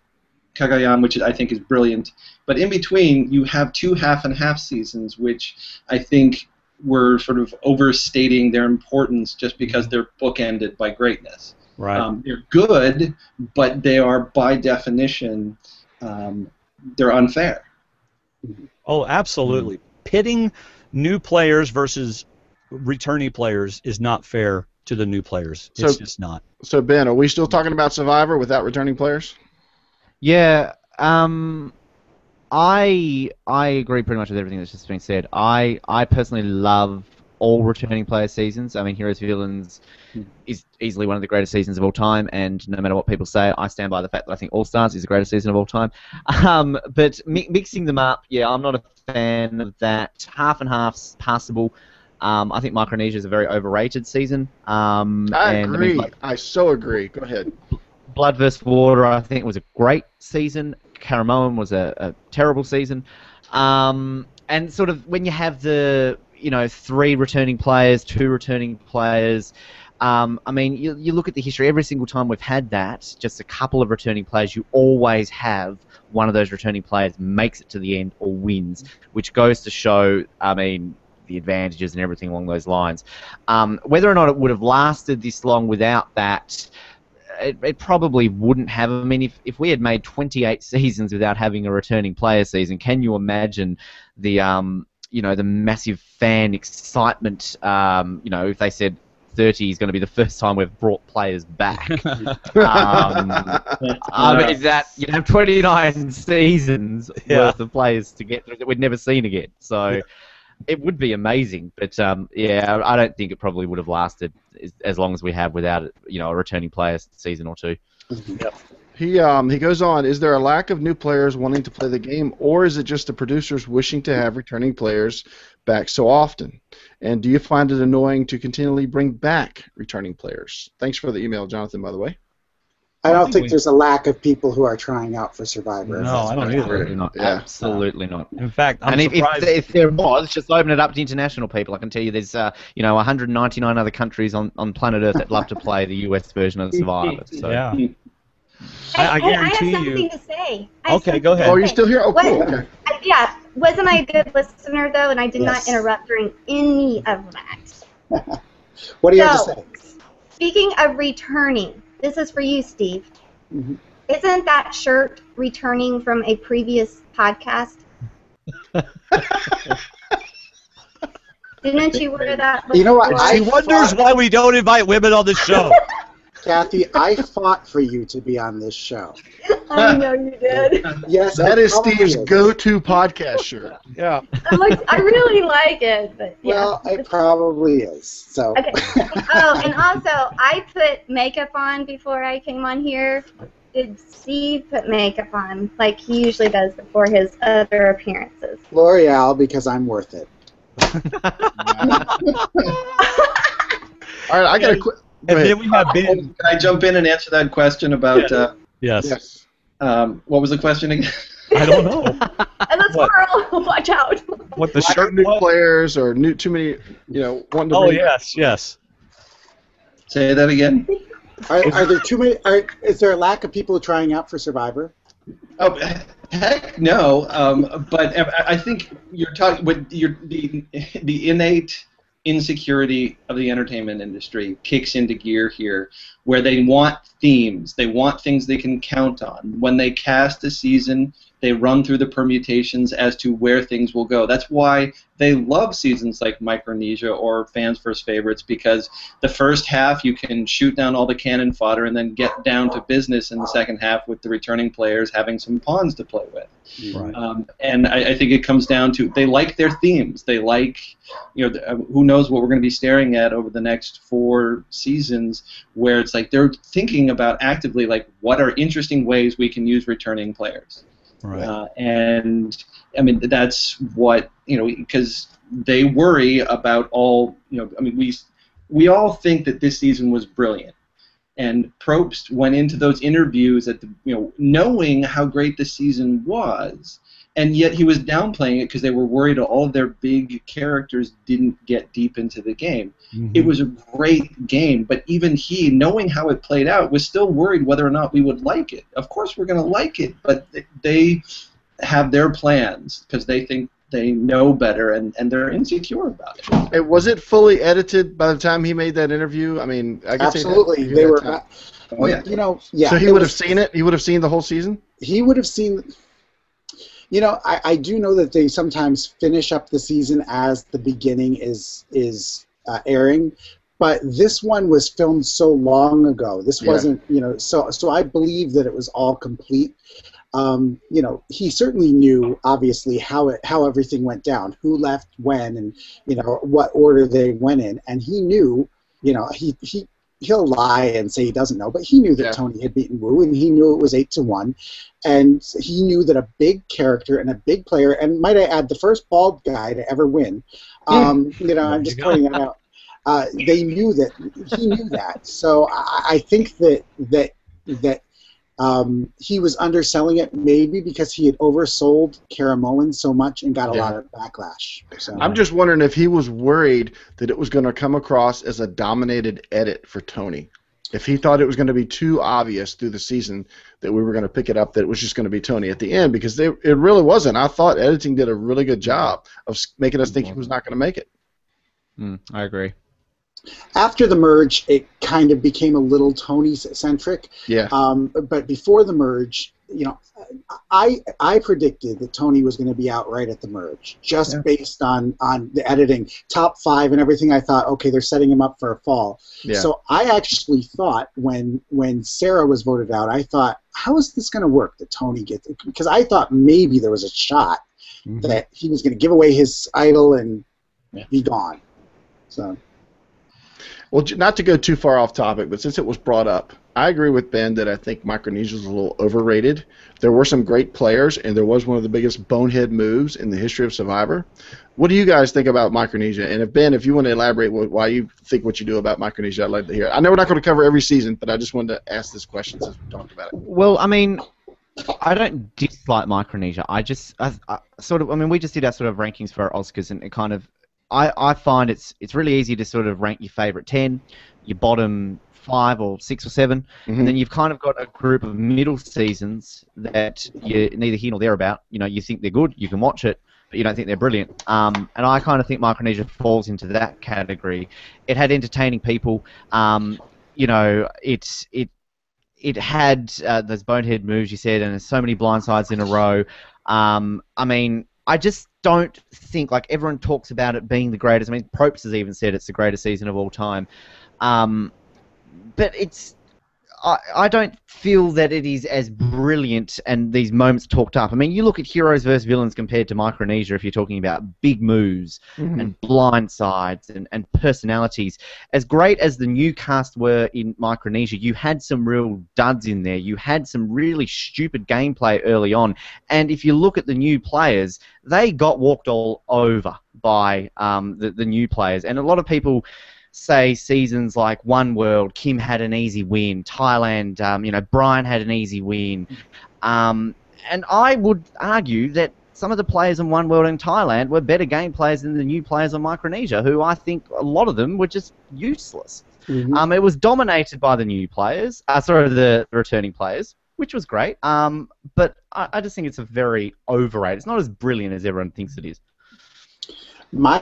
Cagayan, which I think is brilliant, but in between you have two half and half seasons, which I think were sort of overstating their importance just because they're bookended by greatness. Right. They're good, but they are by definition they're unfair. Oh, absolutely. Pitting new players versus returning players is not fair to the new players. It's just not. So, Ben, are we still talking about Survivor without returning players? Yeah. I agree pretty much with everything that's just been said. I personally love all returning player seasons. I mean, Heroes Villains is easily one of the greatest seasons of all time, and no matter what people say, I stand by the fact that I think All Stars is the greatest season of all time. But mixing them up, I'm not a fan of that. Half and half's passable. I think Micronesia is a very overrated season. I agree. I so agree. Go ahead. Blood vs. Water, I think, was a great season. Karamoan was a terrible season. And sort of when you have the 3 returning players, 2 returning players. I mean, you look at the history. Every single time we've had that, just a couple of returning players, you always have one of those returning players makes it to the end or wins, which goes to show, I mean, the advantages and everything along those lines. Whether or not it would have lasted this long without that, it probably wouldn't have. I mean, if we had made 28 seasons without having a returning player season, can you imagine the the massive fan excitement, if they said 30 is going to be the first time we've brought players back. I mean, that you'd have 29 seasons worth of players to get through that we'd never seen again. So it would be amazing, but I don't think it probably would have lasted as long as we have without a returning player season or 2. Yep. He goes on, is there a lack of new players wanting to play the game, or is it just the producers wishing to have returning players back so often? And do you find it annoying to continually bring back returning players? Thanks for the email, Jonathan, by the way. I don't think there's a lack of people who are trying out for Survivor. No, I don't either. Absolutely not. Yeah. Absolutely not. In fact, I'm surprised. If there was, just open it up to international people. I can tell you there's 199 other countries on planet Earth that love to play the US version of Survivor. So. Yeah. I guarantee I have something you. to say. Okay, go ahead. Oh, are you still here? Oh, cool. Okay. Wasn't I a good listener, though, and I did not interrupt during any of that? What do you have to say? Speaking of returning, this is for you, Steve. Mm-hmm. Isn't that shirt returning from a previous podcast? Didn't you order that? You know what? She wonders why we don't invite women on the show. Kathy, I fought for you to be on this show. I know you did. Yes, That it is probably Steve's is. go-to podcast shirt. Yeah. I really like it, but yeah. Well, it probably is. So. Okay. Oh, and also, I put makeup on before I came on here. Did Steve put makeup on, like he usually does before his other appearances? L'Oreal, because I'm worth it. All right, I got a quick. And then we have Ben. Can I jump in and answer that question about Yes. Yes. what was the question again? I don't know. And the squirrel, watch out. What the Lack shirt of new was? players or too many, wanting to Oh, bring- yes. Say that again. Are there too many? Is there a lack of people trying out for Survivor? Oh, heck no. But I think you're talking with the innate insecurity of the entertainment industry kicks into gear here, where they want themes, they want things they can count on. When they cast a season, they run through the permutations as to where things will go. That's why they love seasons like Micronesia or Fans First Favorites, because the first half you can shoot down all the cannon fodder and then get down to business in the second half with the returning players having some pawns to play with. Right. And I think it comes down to they like their themes. They like, who knows what we're going to be staring at over the next 4 seasons, where it's like they're thinking about actively, like, what are interesting ways we can use returning players. Right. And I mean that's what because they worry about all I mean we all think that this season was brilliant, and Probst went into those interviews at the knowing how great the season was, and yet he was downplaying it because they were worried all of their big characters didn't get deep into the game. Mhm. It was a great game, but even he, knowing how it played out, was still worried whether or not we would like it. Of course we're going to like it, but they have their plans because they think they know better, and they're insecure about it. Hey, was it fully edited by the time he made that interview? I mean, I guess Absolutely, they were. Oh, yeah. Yeah. So he would have seen it. He would have seen the whole season. He would have seen. I do know that they sometimes finish up the season as the beginning is airing, but this one was filmed so long ago. This wasn't, so I believe that it was all complete. He certainly knew, obviously, how everything went down, who left when, and what order they went in, and he knew, he'll lie and say he doesn't know, but he knew that Tony had beaten Wu, and he knew it was 8-1, and he knew that a big character and a big player, and might I add, the first bald guy to ever win. I'm just pointing that out. They knew that he knew that, so I think that he was underselling it, maybe because he had oversold Karamoan so much and got a lot of backlash. So. I'm just wondering if he was worried that it was going to come across as a dominated edit for Tony. If he thought it was going to be too obvious through the season that we were going to pick it up, that it was just going to be Tony at the end, because it really wasn't. I thought editing did a really good job of making us think he was not going to make it. I agree. After the merge, it kind of became a little Tony-centric. Yeah. But before the merge, I predicted that Tony was going to be out right at the merge, just based on the editing, top 5 and everything. I thought, okay, they're setting him up for a fall. Yeah. So I actually thought when Sarah was voted out, I thought, how is this going to work that Tony gets? Because I thought maybe there was a shot that he was going to give away his idol and be gone. So. Well, not to go too far off topic, but since it was brought up, I agree with Ben that I think Micronesia is a little overrated. There were some great players, and there was one of the biggest bonehead moves in the history of Survivor. What do you guys think about Micronesia? And if you want to elaborate why you think what you do about Micronesia, I'd like to hear it. I know we're not going to cover every season, but I just wanted to ask this question since we talked about it. Well, I mean, I don't dislike Micronesia. I we just did our sort of rankings for our Oscars, and it kind of, I find it's really easy to sort of rank your favorite 10, your bottom 5 or 6 or 7, and then you've kind of got a group of middle seasons that you're neither here nor there about. You think they're good, you can watch it, but you don't think they're brilliant. And I kind of think Micronesia falls into that category. It had entertaining people. It had those bonehead moves you said, and there's so many blindsides in a row. I mean, I just don't think, like, everyone talks about it being the greatest. I mean, Probst has even said it's the greatest season of all time. But I don't feel that it is as brilliant and these moments talked up. I mean, you look at heroes versus villains compared to Micronesia if you're talking about big moves and blindsides and personalities. As great as the new cast were in Micronesia, you had some real duds in there. You had some really stupid gameplay early on. And if you look at the new players, they got walked all over by the new players. And a lot of people say seasons like One World, Kim had an easy win, Thailand, Brian had an easy win. And I would argue that some of the players in One World in Thailand were better game players than the new players on Micronesia, who I think a lot of them were just useless. It was dominated by the new players, the returning players, which was great. But I just think it's a very overrated. It's not as brilliant as everyone thinks it is. I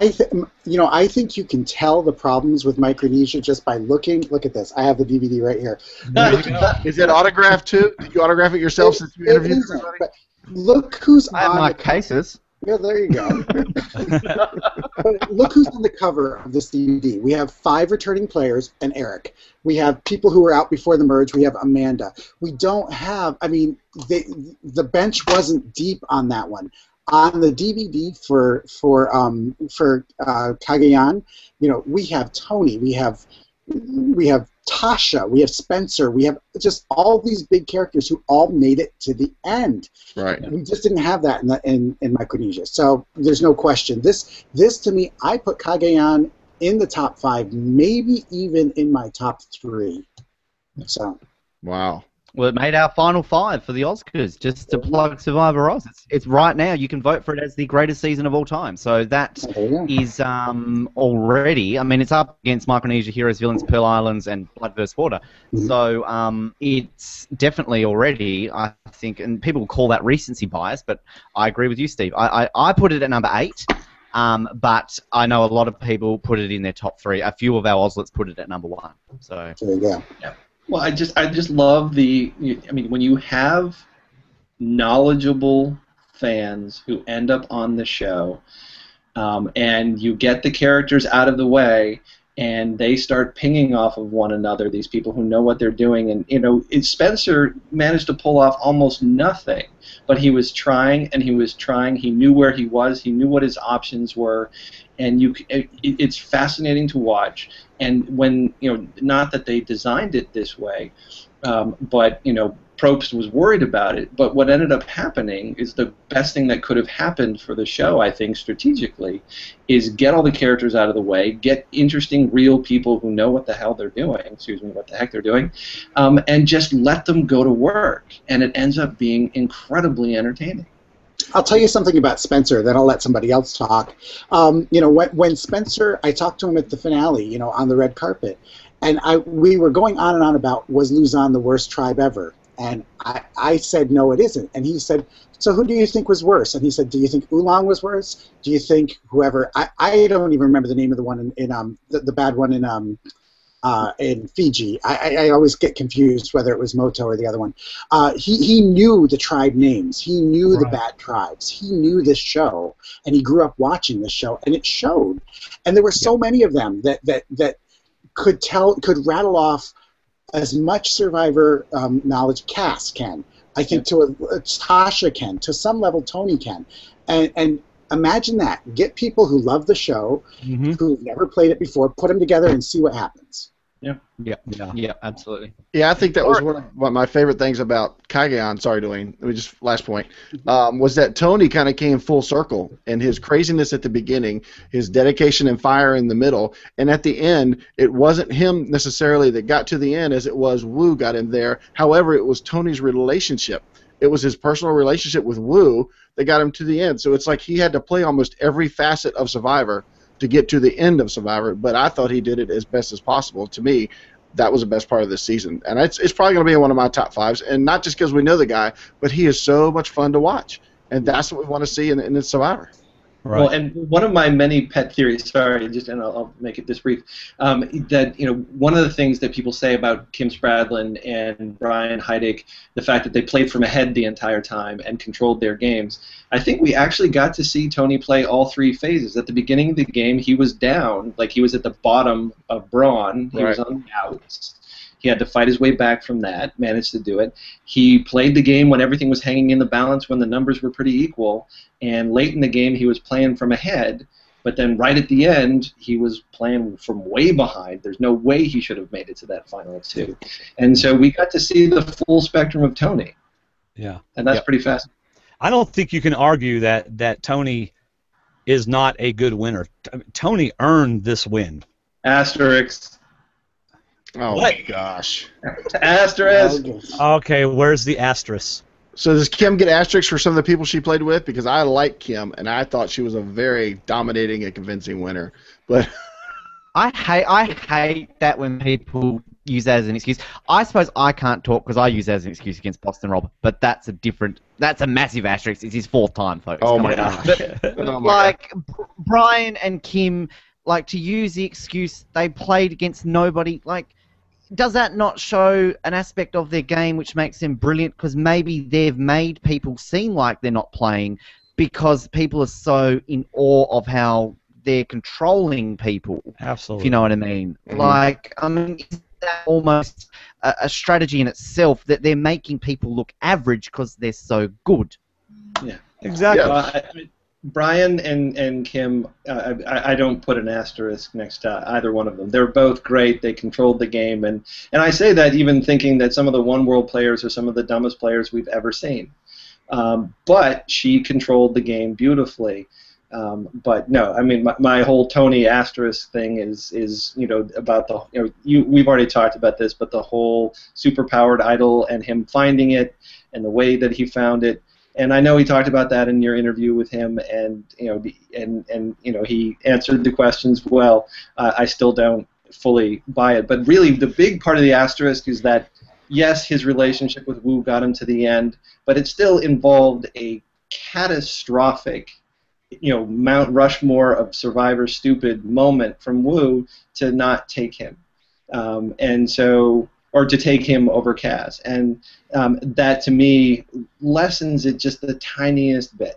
think you can tell the problems with Micronesia just by looking. Look at this. I have the DVD right here. Is it autographed too? Did you autograph it yourself since you interviewed everybody? But look who's I have on my it. cases. Yeah, there you go. But look who's on the cover of this DVD. We have 5 returning players and Eric. We have people who were out before the merge. We have Amanda. We don't have. I mean, the bench wasn't deep on that one. On the DVD for Cagayan, we have Tony, we have Tasha, we have Spencer, we have just all these big characters who all made it to the end. Right. We just didn't have that in Micronesia. So there's no question. This to me, I put Cagayan in the top 5, maybe even in my top 3. So. Wow. Well, it made our final 5 for the Oscars, just to plug Survivor Oz. It's right now. You can vote for it as the greatest season of all time. So that is already, I mean, it's up against Micronesia, Heroes, Villains, Pearl Islands, and Blood vs. Water. So it's definitely already, I think, and people call that recency bias, but I agree with you, Steve. I put it at number 8. But I know a lot of people put it in their top 3. A few of our Oslets put it at number 1. So there you go. Yeah. Well, I just love when you have knowledgeable fans who end up on the show, and you get the characters out of the way, and they start pinging off of one another, these people who know what they're doing, and Spencer managed to pull off almost nothing, but he was trying, and he was trying. He knew where he was. He knew what his options were, and it's fascinating to watch. And when, not that they designed it this way, but, Probst was worried about it. But what ended up happening is the best thing that could have happened for the show, I think, strategically, is get all the characters out of the way, get interesting, real people who know what the hell they're doing, what the heck they're doing, and just let them go to work. And it ends up being incredibly entertaining. I'll tell you something about Spencer, then I'll let somebody else talk. When Spencer, I talked to him at the finale, on the red carpet, and we were going on and on about, was Luzon the worst tribe ever? And I said, no, it isn't. And he said, so who do you think was worse? And he said, do you think Oolong was worse? Do you think whoever, I don't even remember the name of the one in the bad one in Fiji. I always get confused whether it was Moto or the other one. He knew the tribe names. He knew the bad tribes. He knew this show, and he grew up watching this show, and it showed. And there were so many of them that could rattle off as much Survivor knowledge Cass can. I think Tasha can. To some level, Tony can. And imagine that. Get people who love the show, who've never played it before, put them together and see what happens. Yeah, absolutely. Yeah, I think that was one of my favorite things about Cagayan. Sorry, Dwayne. Let me just last point was that Tony kind of came full circle, and his craziness at the beginning, his dedication and fire in the middle, and at the end, it wasn't him necessarily that got to the end, as it was Wu got him there. However, it was Tony's relationship. It was his personal relationship with Wu that got him to the end. So it's like he had to play almost every facet of Survivor to get to the end of Survivor, but I thought he did it as best as possible. To me, that was the best part of this season, and it's probably going to be in one of my top 5s, and not just because we know the guy, but he is so much fun to watch, and that's what we want to see in Survivor. Right. Well, and one of my many pet theories, and I'll make it this brief, that one of the things that people say about Kim Spradlin and Brian Heidik, the fact that they played from ahead the entire time and controlled their games, I think we actually got to see Tony play all 3 phases. At the beginning of the game, he was down, like he was at the bottom of Brawn, he was on the outs. He had to fight his way back from that, managed to do it. He played the game when everything was hanging in the balance, when the numbers were pretty equal, and late in the game he was playing from ahead, but then right at the end he was playing from way behind. There's no way he should have made it to that final two. And so we got to see the full spectrum of Tony. Yeah. And that's pretty fascinating. I don't think you can argue that Tony is not a good winner. Tony earned this win. Asterisk. Oh my gosh. Asterisk. Okay, where's the asterisk? So does Kim get asterisks for some of the people she played with? Because I like Kim, and I thought she was a very dominating and convincing winner. But I hate that when people use that as an excuse. I suppose I can't talk because I use that as an excuse against Boston Rob, but that's a massive asterisk. It's his fourth time, folks. Oh Come my on. gosh. But, like, Brian and Kim, like, to use the excuse they played against nobody, like, does that not show an aspect of their game which makes them brilliant? Because maybe they've made people seem like they're not playing because people are so in awe of how they're controlling people. Absolutely. If you know what I mean. Mm-hmm. Like, I mean, is that almost a strategy in itself that they're making people look average because they're so good? Yeah. Exactly. Yeah. Brian and Kim, I don't put an asterisk next to either one of them. They're both great. They controlled the game, and I say that even thinking that some of the One World players are some of the dumbest players we've ever seen. But she controlled the game beautifully. But no, I mean my whole Tony asterisk thing is about the we've already talked about this, but the whole superpowered idol and him finding it and the way that he found it. And I know he talked about that in your interview with him, and he answered the questions well. I still don't fully buy it, but really the big part of the asterisk is that yes, his relationship with Wu got him to the end, but it still involved a catastrophic, Mount Rushmore of Survivor stupid moment from Wu to not take him, or to take him over Kaz, and that to me lessens it just the tiniest bit.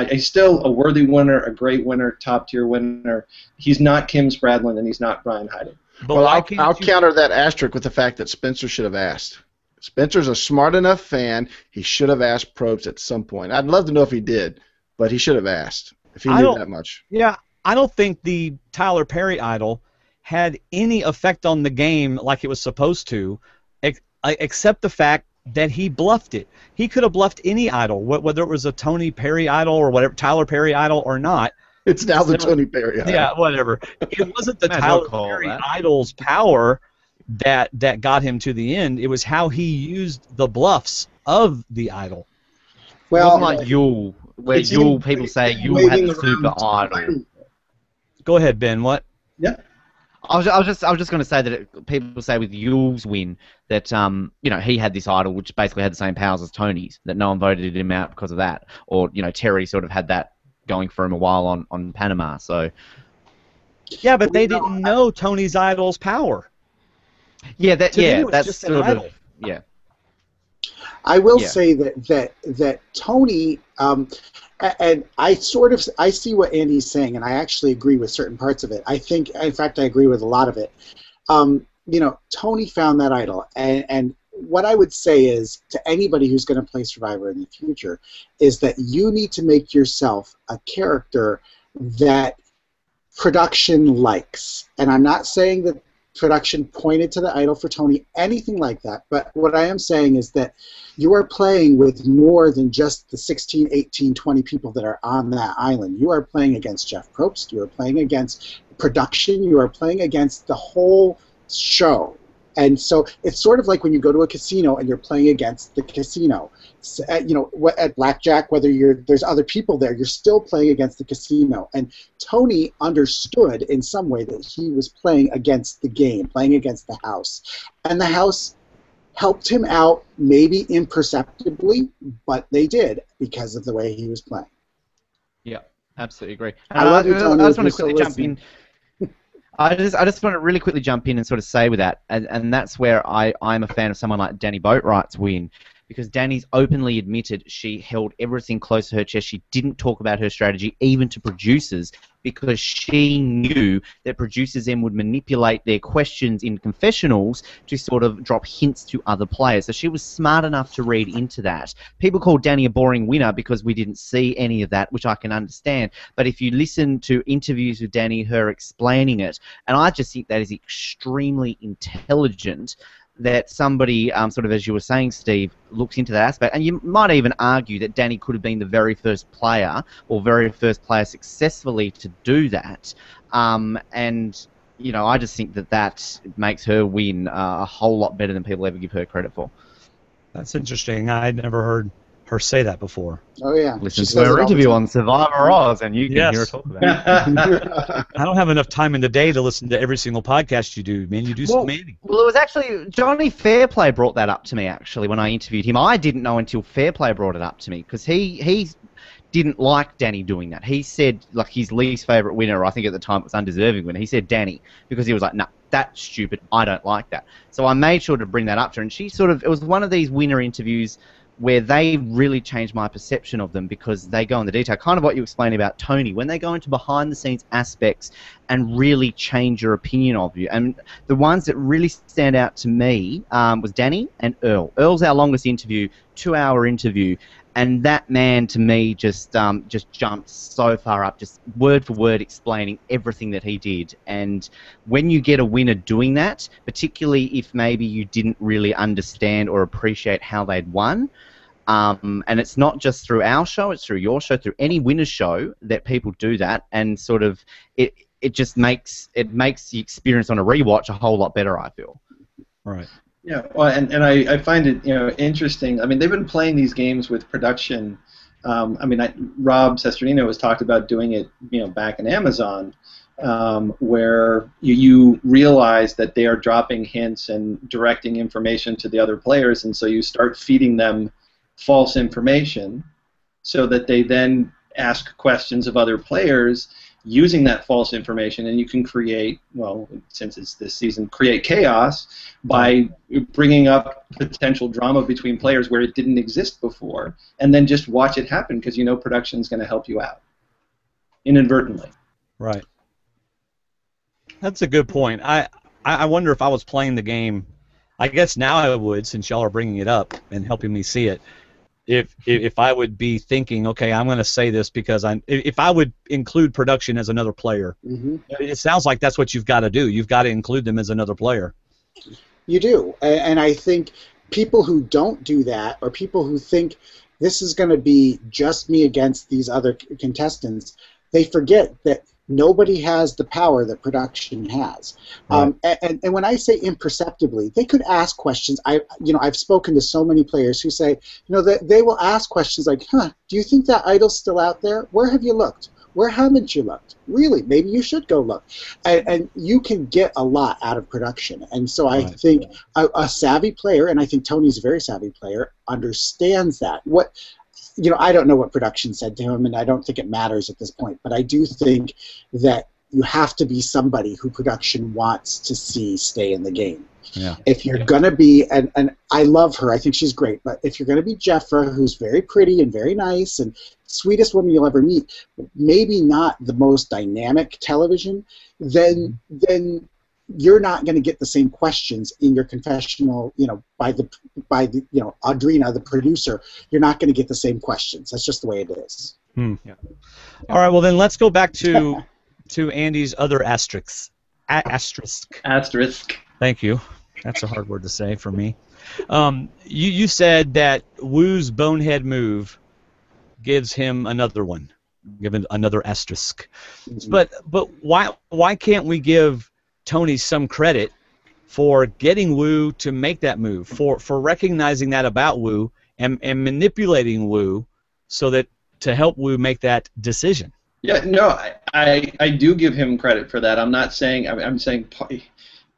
He's still a worthy winner, a great winner, top tier winner. He's not Kim Spradlin and he's not Brian Hyden. But well, I'll counter that asterisk with the fact that Spencer should have asked. Spencer's a smart enough fan. He should have asked Probst at some point. I'd love to know if he did, but he should have asked if he knew that much. Yeah, I don't think the Tyler Perry idol had any effect on the game like it was supposed to, except the fact that he bluffed it. He could have bluffed any idol, whether it was a Tony Perry idol or whatever, Tyler Perry idol or not. It's now the Tony Perry idol. Yeah, whatever. It wasn't the Tyler Perry idol's power that got him to the end. It was how he used the bluffs of the idol. Well, it wasn't like Yule, where Yule, people say Yule had the super idol. Go ahead, Ben. What? Yeah. I was just going to say that people say with Yule's win that he had this idol which basically had the same powers as Tony's, that no one voted him out because of that, or Terry sort of had that going for him a while on Panama. So yeah, but they didn't know Tony's idol's power. Yeah, that's sort of yeah. I will say that Tony, and I see what Andy's saying, and I actually agree with certain parts of it. I think, in fact, I agree with a lot of it. Tony found that idol, and what I would say is to anybody who's going to play Survivor in the future is that you need to make yourself a character that production likes. And I'm not saying that production pointed to the idol for Tony, anything like that. But what I am saying is that you are playing with more than just the 16, 18, 20 people that are on that island. You are playing against Jeff Probst. You are playing against production. You are playing against the whole show. And so it's sort of like when you go to a casino and you're playing against the casino. So, at blackjack, whether there's other people there, you're still playing against the casino. And Tony understood in some way that he was playing against the game, playing against the house. And the house helped him out, maybe imperceptibly, but they did because of the way he was playing. Yeah, absolutely agree. I love you, Tony. I just want to quickly jump in. I just want to really quickly jump in and sort of say with that, and that's where I'm a fan of someone like Danny Boatwright's win, because Danny's openly admitted she held everything close to her chest. She didn't talk about her strategy even to producers because she knew that producers then would manipulate their questions in confessionals to sort of drop hints to other players. So she was smart enough to read into that. People call Danny a boring winner because we didn't see any of that, which I can understand. But if you listen to interviews with Danny, her explaining it, and I just think that is extremely intelligent, that somebody, sort of as you were saying, Steve, looks into that aspect. And you might even argue that Danny could have been the very first player or very first player successfully to do that. And, you know, I just think that that makes her win a whole lot better than people ever give her credit for. That's interesting. I'd never heard her say that before. Oh, yeah. Listen to her interview on Survivor Oz, and you can hear her talk about it. I don't have enough time in the day to listen to every single podcast you do, man. You do so many. Well, it was actually Johnny Fairplay brought that up to me, actually, when I interviewed him. I didn't know until Fairplay brought it up to me, because he didn't like Danny doing that. He said, like, his least favourite winner, or I think at the time it was undeserving winner, he said Danny, because he was like, no, that's stupid, I don't like that. So I made sure to bring that up to her, and she sort of, it was one of these winner interviews where they really changed my perception of them because they go into detail, kind of what you explained about Tony, when they go into behind-the-scenes aspects and really change your opinion of you. And the ones that really stand out to me was Danny and Earl. Earl's our longest interview, 2-hour interview, and that man, to me, just jumped so far up, just word for word explaining everything that he did. And when you get a winner doing that, particularly if maybe you didn't really understand or appreciate how they'd won, and it's not just through our show, it's through your show, through any winner's show that people do that, and sort of it just makes the experience on a rewatch a whole lot better, I feel. Right. Yeah, well, and I find it, you know, interesting. I mean, they've been playing these games with production. I mean, Rob Sesternino has talked about doing it, you know, back in Amazon, where you realize that they are dropping hints and directing information to the other players, and so you start feeding them false information so that they then ask questions of other players using that false information, and you can create, well, since it's this season, create chaos by bringing up potential drama between players where it didn't exist before, and then just watch it happen because you know production's going to help you out inadvertently. Right. That's a good point. I wonder if I was playing the game, I guess now I would, since y'all are bringing it up and helping me see it, if I would be thinking, okay, I'm going to say this because if I would include production as another player, it sounds like that's what you've got to do. You've got to include them as another player. You do, and I think people who don't do that, or people who think this is going to be just me against these other contestants, they forget that nobody has the power that production has. Right. And when I say imperceptibly, they could ask questions. I've spoken to so many players who say, they will ask questions like, do you think that idol's still out there? Where have you looked? Where haven't you looked? Really, maybe you should go look. And you can get a lot out of production. And so I think a savvy player, and I think Tony's a very savvy player, understands that. I don't know what production said to him, and I don't think it matters at this point, but I do think that you have to be somebody who production wants to see stay in the game. Yeah. If you're going to be, and I love her, I think she's great, but if you're going to be Jeffra, who's very pretty and very nice and sweetest woman you'll ever meet, maybe not the most dynamic television, then you're not going to get the same questions in your confessional, by the Audrina, the producer. You're not going to get the same questions. That's just the way it is. Yeah. All right. Well, then let's go back to Andy's other asterisk. Asterisk. Thank you. That's a hard word to say for me. You said that Wu's bonehead move gives him another one, given another asterisk. But why can't we give Tony some credit for getting Wu to make that move, for recognizing that about Wu and manipulating Wu so that to help Wu make that decision? Yeah, no, I do give him credit for that. I'm not saying, I'm saying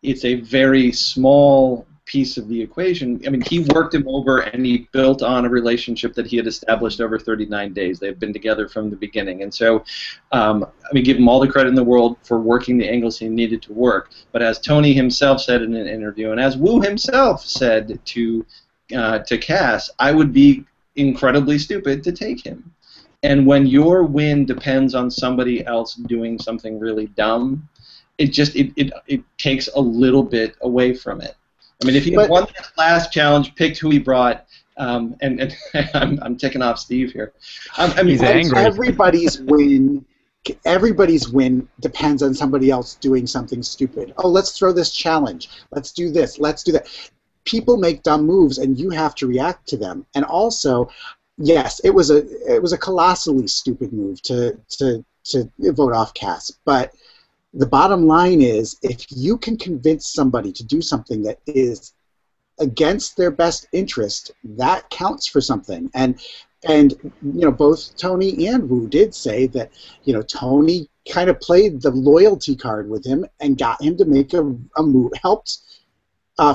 it's a very small piece of the equation. I mean, he worked him over and he built on a relationship that he had established over 39 days. They've been together from the beginning. And so, give him all the credit in the world for working the angles he needed to work. But as Tony himself said in an interview, and as Wu himself said to to Cass, I would be incredibly stupid to take him. And when your win depends on somebody else doing something really dumb, it takes a little bit away from it. I mean, if he had won that last challenge, picked who he brought, and I'm ticking off Steve here. I mean, he's angry. Everybody's win depends on somebody else doing something stupid. Oh, let's throw this challenge. Let's do this. Let's do that. People make dumb moves, and you have to react to them. And also, yes, it was a colossally stupid move to vote off Cass. But the bottom line is, if you can convince somebody to do something that is against their best interest, that counts for something. And both Tony and Wu did say that Tony kind of played the loyalty card with him and got him to make a move, helped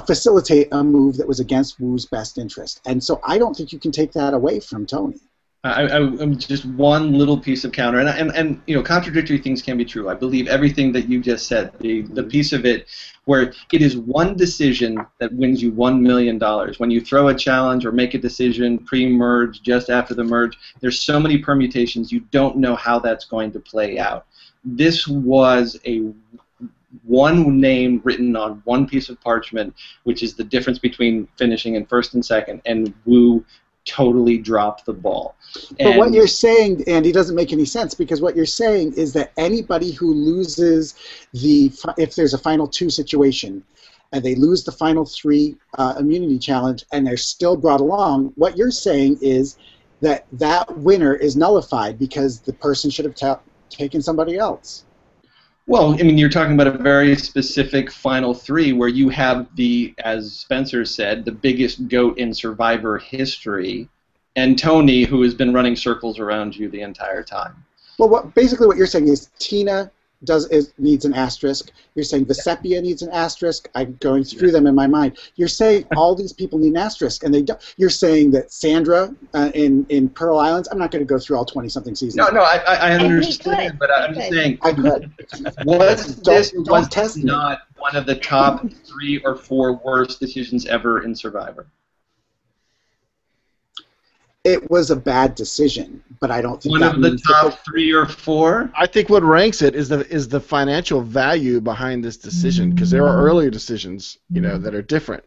facilitate a move that was against Wu's best interest. And so I don't think you can take that away from Tony. I'm just one little piece of counter, and contradictory things can be true. I believe everything that you just said. The piece of it where it is one decision that wins you $1 million. When you throw a challenge or make a decision pre-merge, just after the merge, there's so many permutations you don't know how that's going to play out. This was a one name written on one piece of parchment, which is the difference between finishing in first and second, and Wu totally dropped the ball. But what you're saying, Andy, doesn't make any sense, because what you're saying is that anybody who loses if there's a final 2 situation and they lose the final 3 immunity challenge and they're still brought along, what you're saying is that that winner is nullified because the person should have taken somebody else. Well, I mean, you're talking about a very specific final 3 where you have as Spencer said, the biggest GOAT in Survivor history, and Tony, who has been running circles around you the entire time. Well, basically what you're saying is Tina needs an asterisk. You're saying Vesepia needs an asterisk. I'm going through them in my mind. You're saying all these people need an asterisk, and they don't. You're saying that Sandra in Pearl Islands. I'm not going to go through all 20-something seasons. No, I understand, but I'm just saying. I could. This was not one of the top 3 or 4 worst decisions ever in Survivor. It was a bad decision, but I don't think one of the top 3 or 4. I think what ranks it is the financial value behind this decision, because there are earlier decisions, that are different.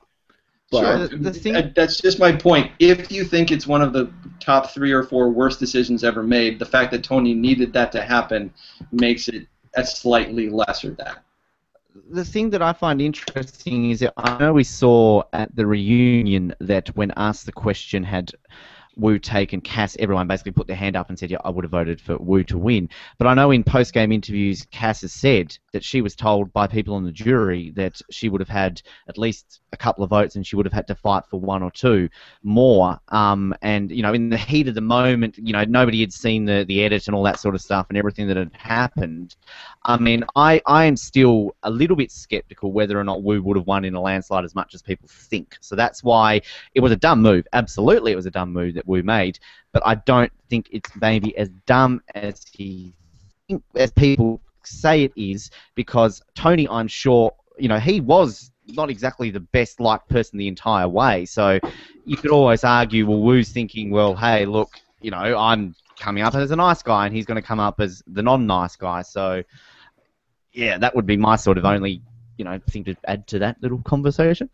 But sure, that's just my point. If you think it's one of the top 3 or 4 worst decisions ever made, the fact that Tony needed that to happen makes it a slightly lesser that. The thing that I find interesting is that I know we saw at the reunion that when asked the question, had Wu taken Cass, everyone basically put their hand up and said, yeah, I would have voted for Wu to win. But I know in post-game interviews, Cass has said that she was told by people on the jury that she would have had at least a couple of votes and she would have had to fight for 1 or 2 more. And, in the heat of the moment, nobody had seen the edit and all that sort of stuff and everything that had happened. I mean, I am still a little bit skeptical whether or not Wu would have won in a landslide as much as people think. So that's why it was a dumb move. Absolutely, it was a dumb move that Wu made. But I don't think it's maybe as dumb as people say it is, because Tony, I'm sure, he was not exactly the best liked person the entire way. So you could always argue, well, Wu's thinking, well, hey, look, I'm coming up as a nice guy, and he's going to come up as the non-nice guy. So yeah, that would be my sort of only, thing to add to that little conversation.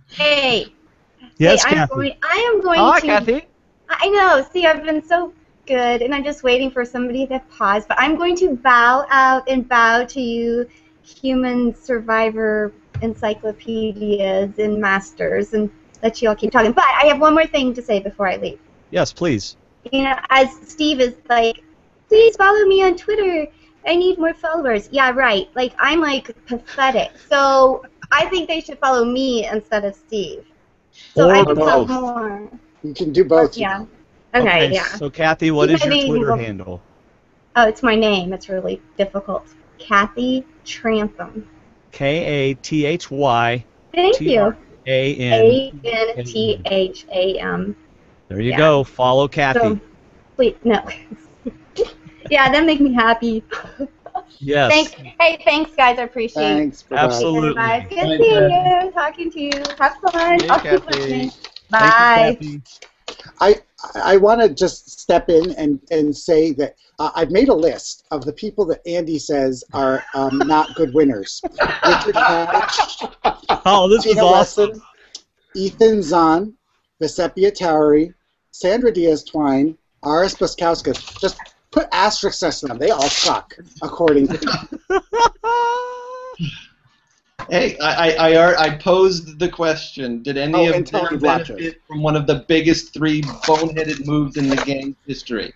Hey. Yes, hey, Kathy. I am going Hi, to. Kathy. I know. See, I've been so good, and I'm just waiting for somebody to pause. But I'm going to bow out and bow to you, human survivor encyclopedias and masters, and let you all keep talking. But I have one more thing to say before I leave. Yes, please. As Steve is like, please follow me on Twitter. I need more followers. Yeah, right. I'm pathetic. So I think they should follow me instead of Steve. So I can talk more. You can do both. Yeah. Okay, yeah. So, Kathy, what is your Twitter handle? Oh, it's my name. It's really difficult. Kathy Trantham. Kathy. Thank you. Antham. There you go. Follow Kathy. So, please, no. Yeah, that makes me happy. Yes. Thanks. Hey, thanks, guys. I appreciate it. Thanks. Bye-bye. Absolutely. Guys. Good Bye, seeing Kathy. you, talking to you. Have fun. Hey, I'll keep Kathy. listening. Thank Bye. you, Kathy. I want to just step in and say that I've made a list of the people that Andy says are not good winners. Richard Hatch, Oh, this is Tina awesome. Wesson, Ethan Zahn, Visepia Towery, Sandra Diaz-Twine, Aris Buskauskas. Just put asterisks next to them. They all suck, according to me. Hey, I posed the question. Did any and of them Tony Blatcher. benefit from one of the biggest 3 boneheaded moves in the game's history?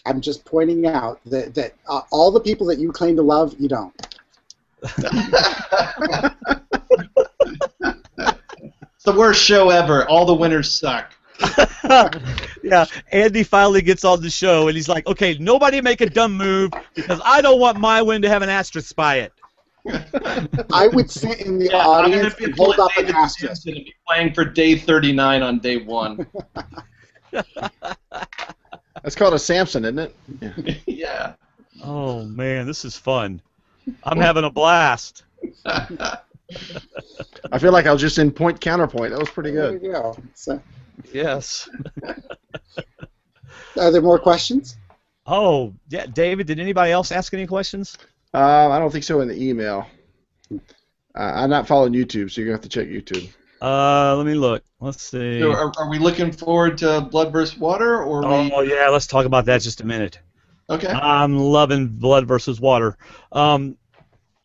I'm just pointing out that all the people that you claim to love, you don't. It's the worst show ever. All the winners suck. Yeah, Andy finally gets on the show, and he's like, okay, nobody make a dumb move because I don't want my win to have an asterisk by it. I would sit in the I'm audience gonna and hold up an David asterisk. Simpson and be playing for day 39 on day 1. That's called a Samson, isn't it? Yeah. Yeah. Oh, man, this is fun. I'm having a blast. I feel like I was just in point counterpoint. That was pretty There good. you go. So, Yes. are there more questions? Oh, yeah, David, did anybody else ask any questions? I don't think so in the email. I'm not following YouTube, so you're going to have to check YouTube. Let me look. Let's see. So are we looking forward to Blood vs. Water, or Oh, yeah, let's talk about that just a minute. Okay. I'm loving Blood versus Water. I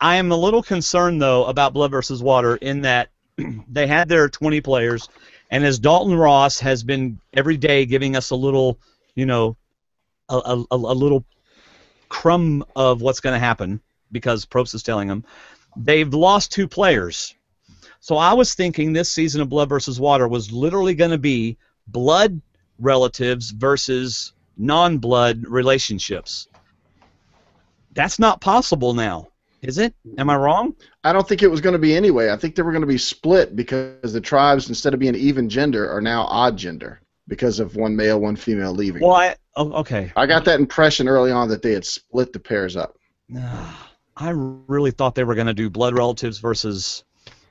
am a little concerned, though, about Blood versus Water in that they had their 20 players, and as Dalton Ross has been every day giving us a little, you know, a little crumb of what's going to happen because Probst is telling them, they've lost 2 players. So I was thinking this season of Blood versus Water was literally going to be blood relatives versus non-blood relationships. That's not possible now, is it? Am I wrong? I don't think it was going to be anyway. I think they were going to be split because the tribes, instead of being even gender, are now odd gender because of one male, one female leaving. Well, okay. I got that impression early on that they had split the pairs up. I really thought they were going to do blood relatives versus,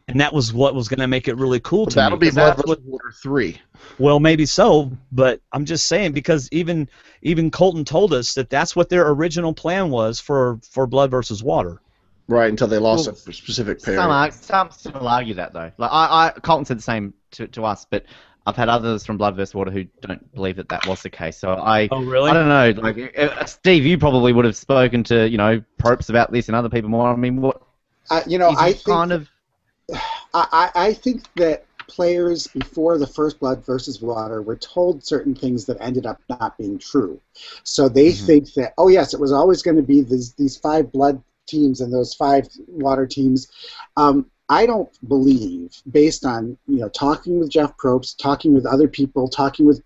and that was what was going to make it really cool But to me. that'll be 'cause Blood that's vs. Water 3. Well, maybe so, but I'm just saying because even Colton told us that that's what their original plan was for Blood versus Water. Right, until they lost Well, a specific pair. Some still argue that though. Like Colton said the same to us, but I've had others from Blood vs. Water who don't believe that was the case. So Oh, really? I don't know. Like Steve, you probably would have spoken to Probst about this and other people more. I mean, what? I think that players before the first Blood versus Water were told certain things that ended up not being true. So they think that, oh yes, it was always going to be these 5 blood teams and those 5 water teams. I don't believe, based on talking with Jeff Probst, talking with other people, talking with,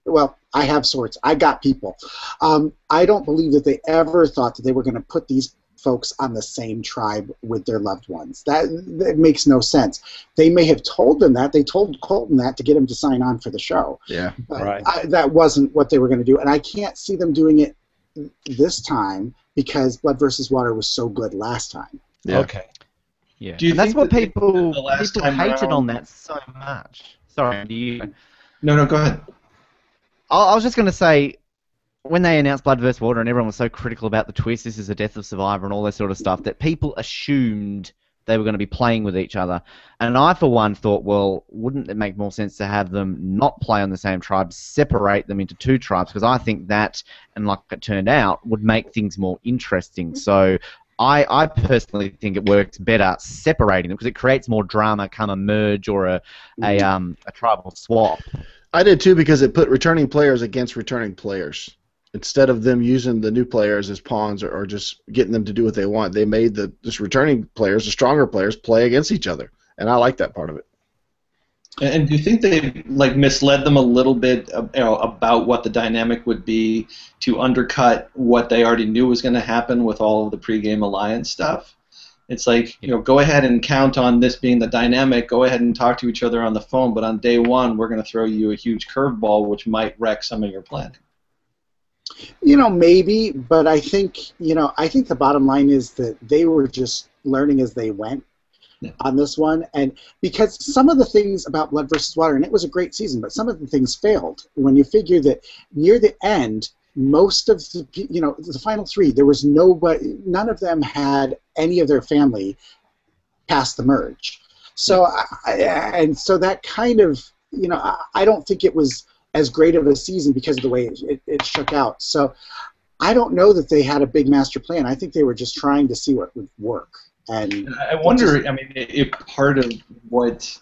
well, I have sorts. I got people. I don't believe that they ever thought that they were going to put these folks on the same tribe with their loved ones. That makes no sense. They may have told them that. They told Colton that to get him to sign on for the show. Yeah. But Right. that wasn't what they were going to do, and I can't see them doing it this time because Blood versus Water was so good last time. Yeah. Okay. Yeah. Do you And that's think what that they- people the last people time hated around- on that so much. Sorry, do you? No, go ahead. I was just going to say, when they announced Blood vs. Water and everyone was so critical about the twist, this is the death of Survivor and all that sort of stuff, that people assumed they were going to be playing with each other. And I, for one, thought, well, wouldn't it make more sense to have them not play on the same tribe, separate them into 2 tribes? Because I think that, and like it turned out, would make things more interesting. So I personally think it works better separating them because it creates more drama come a merge or a tribal swap. I did too because it put returning players against returning players. Instead of them using the new players as pawns or just getting them to do what they want, they made the just returning players, the stronger players, play against each other, and I like that part of it. And do you think they misled them a little bit about what the dynamic would be to undercut what they already knew was going to happen with all of the pregame alliance stuff? It's like, go ahead and count on this being the dynamic. Go ahead and talk to each other on the phone, but on day 1, we're going to throw you a huge curveball which might wreck some of your planning. Maybe, but I think the bottom line is that they were just learning as they went on this one, and because some of the things about Blood versus Water, and it was a great season, but some of the things failed. When you figure that near the end, most of the final three, there was none of them had any of their family past the merge. So so that kind of, I don't think it was as great of a season because of the way it shook out. So I don't know that they had a big master plan. I think they were just trying to see what would work. And I wonder, if part of what,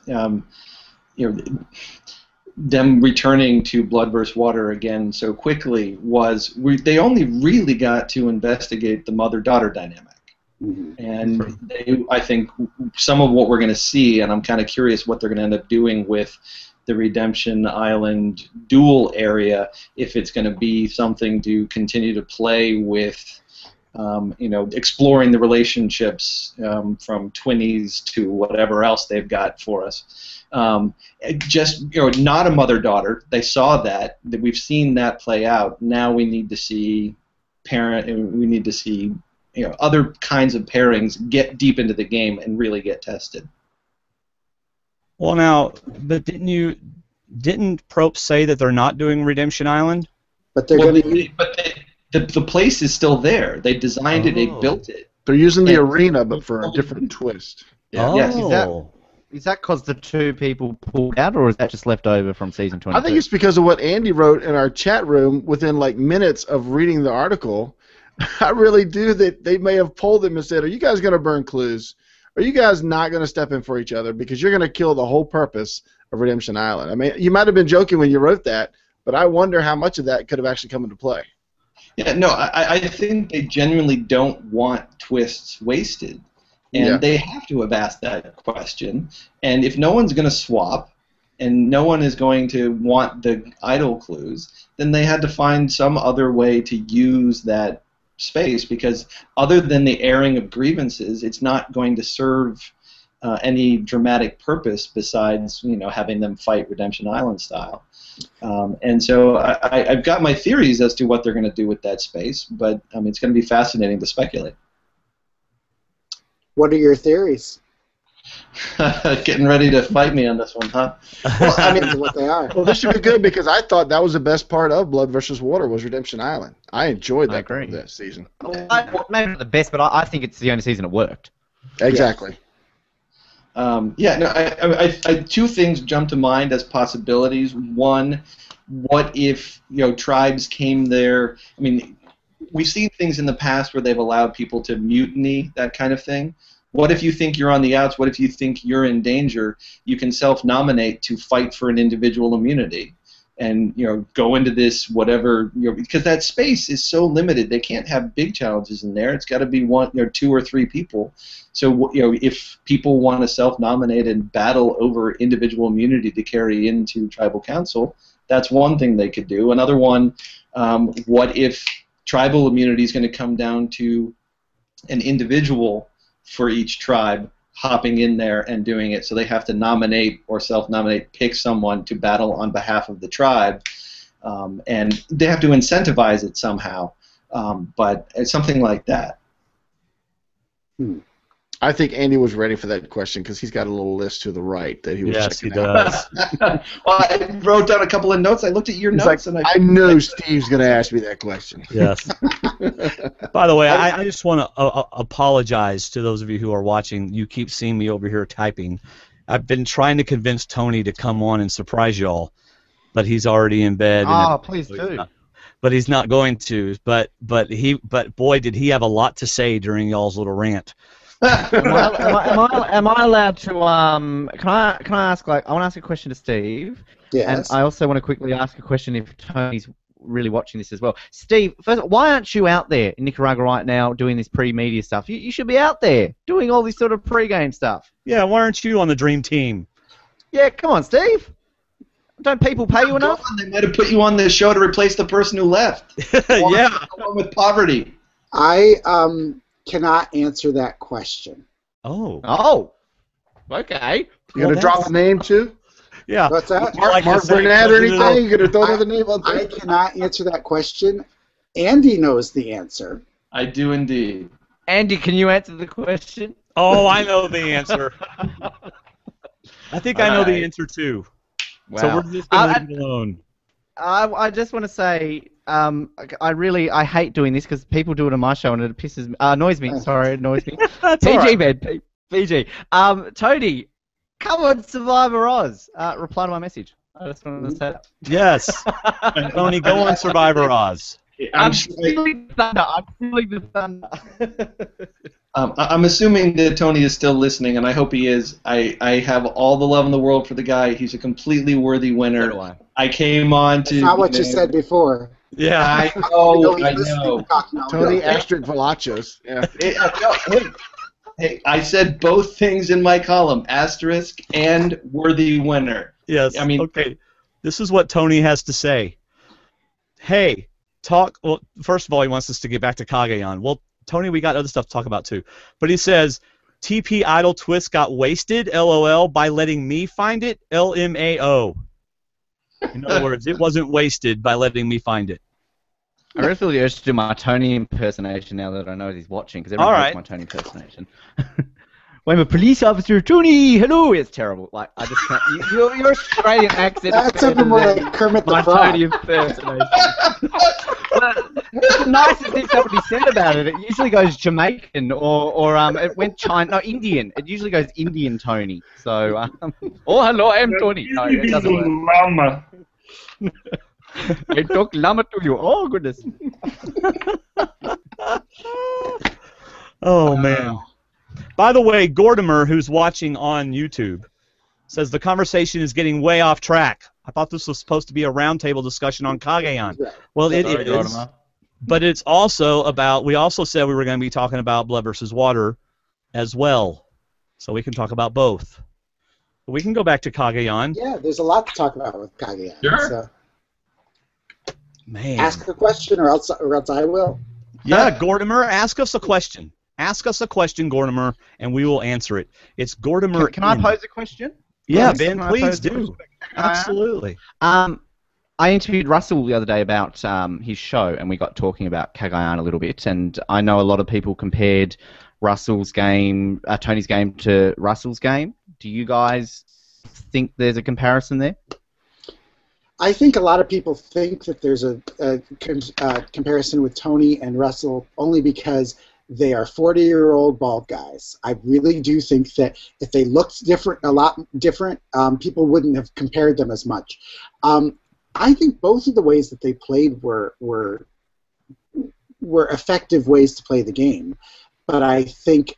them returning to Blood vs. Water again so quickly was they only really got to investigate the mother-daughter dynamic. Mm-hmm. And I think some of what we're going to see, and I'm kind of curious what they're going to end up doing with the Redemption Island dual area, if it's going to be something to continue to play with, exploring the relationships from twinnies to whatever else they've got for us. Not a mother-daughter. They saw that we've seen that play out. Now we need to see other kinds of pairings get deep into the game and really get tested. Well, now, but didn't Probe say that they're not doing Redemption Island? But they're going to. But the place is still there. They designed it. They built it. They're using the arena, but for a different twist. Yeah. Oh. Yes. Is that because the two people pulled out, or is that just left over from season 22? I think it's because of what Andy wrote in our chat room within minutes of reading the article. I really do that they may have polled them and said, "Are you guys going to burn clues? Are you guys not going to step in for each other because you're going to kill the whole purpose of Redemption Island?" I mean, you might have been joking when you wrote that, but I wonder how much of that could have actually come into play. Yeah, no, I think they genuinely don't want twists wasted, and they have to have asked that question. And if no one's going to swap, and no one is going to want the idle clues, then they had to find some other way to use that space, because other than the airing of grievances, it's not going to serve any dramatic purpose besides having them fight Redemption Island style. And so I've got my theories as to what they're going to do with that space, but it's going to be fascinating to speculate. What are your theories? Getting ready to fight me on this one, huh? Well, what they are. Well, this should be good because I thought that was the best part of Blood vs. Water was Redemption Island. I enjoyed that part of that season. Maybe not the best, but I think it's the only season it worked. Exactly. I two things jump to mind as possibilities. One, what if tribes came there? I mean, we've seen things in the past where they've allowed people to mutiny, that kind of thing. What if you think you're on the outs? What if you think you're in danger? You can self-nominate to fight for an individual immunity, and go into this whatever because that space is so limited. They can't have big challenges in there. It's got to be one, 2 or 3 people. So if people want to self-nominate and battle over individual immunity to carry into tribal council, that's one thing they could do. Another one, what if tribal immunity is going to come down to an individual for each tribe hopping in there and doing it, so they have to nominate or self-nominate, pick someone to battle on behalf of the tribe, and they have to incentivize it somehow, but it's something like that. I think Andy was ready for that question because he's got a little list to the right that he was checking does. out. Well, I wrote down a couple of notes. I looked at your notes, and I know Steve's going to ask me that question. Yes. By the way, I just want to apologize to those of you who are watching. You keep seeing me over here typing. I've been trying to convince Tony to come on and surprise y'all, but he's already in bed. Please do. But he's not going to. But boy, did he have a lot to say during y'all's little rant. Am I allowed to? Can I ask? I want to ask a question to Steve. Yes. And I also want to quickly ask a question if Tony's really watching this as well. Steve, first, why aren't you out there in Nicaragua right now doing this pre-media stuff? You should be out there doing all this sort of pre-game stuff. Yeah, why aren't you on the dream team? Yeah, come on, Steve. Don't people pay you enough? They might have put you on this show to replace the person who left. Yeah. Along with poverty. I cannot answer that question. Oh. Okay. You going to drop a name too? Yeah. What's that? Mark Burnett or anything? You going to throw another name on there? I cannot answer that question. Andy knows the answer. I do indeed. Andy, can you answer the question? Oh, I know the answer. I think I know the answer too. Wow. So we're just going to leave it alone. I just want to say, I hate doing this because people do it on my show and it annoys me. Sorry, it annoys me. That's PG, all right. man. PG. Tony, come on, Survivor Oz. Reply to my message. I just wanted to say that. Yes. Tony, go on Survivor Oz. I'm stealing the thunder. I'm stealing the thunder. I'm assuming that Tony is still listening, and I hope he is. I have all the love in the world for the guy. He's a completely worthy winner. So do I. I came on to. That's not what you said before. Yeah. I You know. he's I listening know. to Talking on Tony Bill. Asterisk Velachos. Yeah. Hey, I said both things in my column: asterisk and worthy winner. Yes. I mean, okay. This is what Tony has to say. Hey, well, first of all, he wants us to get back to Cagayan. Well, Tony, we got other stuff to talk about too. But he says, TP Idol Twist got wasted, LOL, by letting me find it, LMAO. In other words, it wasn't wasted by letting me find it. I really feel the urge to do my Tony impersonation now that I know he's watching, because everyone All hates right. my Tony impersonation. Well, I'm a police officer, Tony. Hello. It's terrible. Like I just can't. Your Australian accent. That's something more like Kermit the my Frog. Tony impersonation. Well, that's the nicest thing somebody said about it. It usually goes Jamaican or it went Indian. It usually goes Indian Tony. So oh hello, I'm Tony. No, it doesn't work. Mama. I talk llama to you. Oh goodness. Oh, man. By the way, Gordimer, who's watching on YouTube, says the conversation is getting way off track. I thought this was supposed to be a roundtable discussion on Cagayan. Well, it Sorry, is, Gordimer. but it's also about, we also said we were going to be talking about Blood versus Water as well. So we can talk about both. But we can go back to Cagayan. Yeah, there's a lot to talk about with Cagayan. Sure. So Man. ask a question or else I will. Yeah, Gordimer, ask us a question. Ask us a question, Gordimer, and we will answer it. It's Gordimer. Can I pose a question? Yeah, Yes, Ben, can I please pose a do. question? Absolutely. I interviewed Russell the other day about his show, and we got talking about Cagayan a little bit. And I know a lot of people compared Russell's game, Tony's game, to Russell's game. Do you guys think there's a comparison there? I think a lot of people think that there's a comparison with Tony and Russell only because they are 40-year-old bald guys. I really do think that if they looked different, a lot different, people wouldn't have compared them as much. I think both of the ways that they played were effective ways to play the game, but I think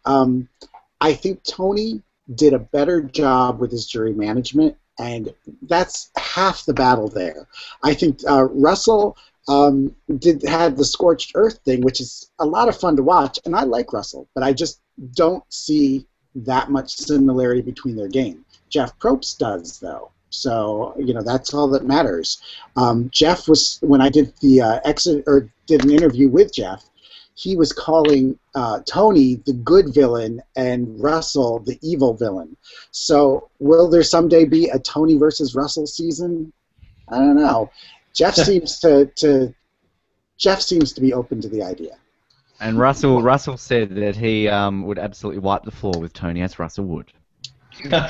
Tony did a better job with his jury management, and that's half the battle there. I think Russell had the scorched earth thing, which is a lot of fun to watch, and I like Russell, but I just don't see that much similarity between their game. Jeff Probst does, though, so that's all that matters. Jeff was, when I did the did an interview with Jeff, he was calling Tony the good villain and Russell the evil villain. So will there someday be a Tony versus Russell season? I don't know. Jeff seems to be open to the idea. And Russell said that he would absolutely wipe the floor with Tony, as Russell would. There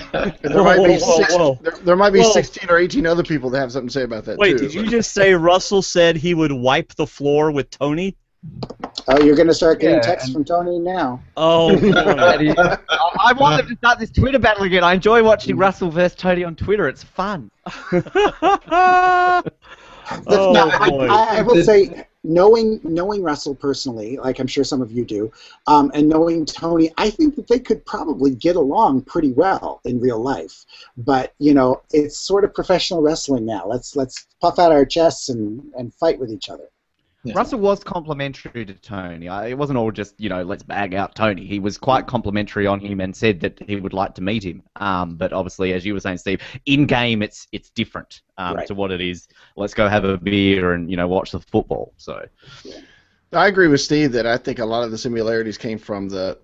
might be Whoa. 16 or 18 other people that have something to say about that Wait, too. did you just say Russell said he would wipe the floor with Tony? Oh, you're going to start getting Yeah, texts from Tony now. Oh, boy. I want them to start this Twitter battle again. I enjoy watching Russell versus Tony on Twitter. It's fun. Oh, Now, boy. I will say, knowing Russell personally, like I'm sure some of you do, and knowing Tony, I think that they could probably get along pretty well in real life. But it's sort of professional wrestling now. Let's puff out our chests and fight with each other. Yeah. Russell was complimentary to Tony. It wasn't all just, let's bag out Tony. He was quite complimentary on him and said that he would like to meet him. But obviously, as you were saying, Steve, in-game it's different Right. to what it is. Let's go have a beer and, watch the football. So I agree with Steve that I think a lot of the similarities came from the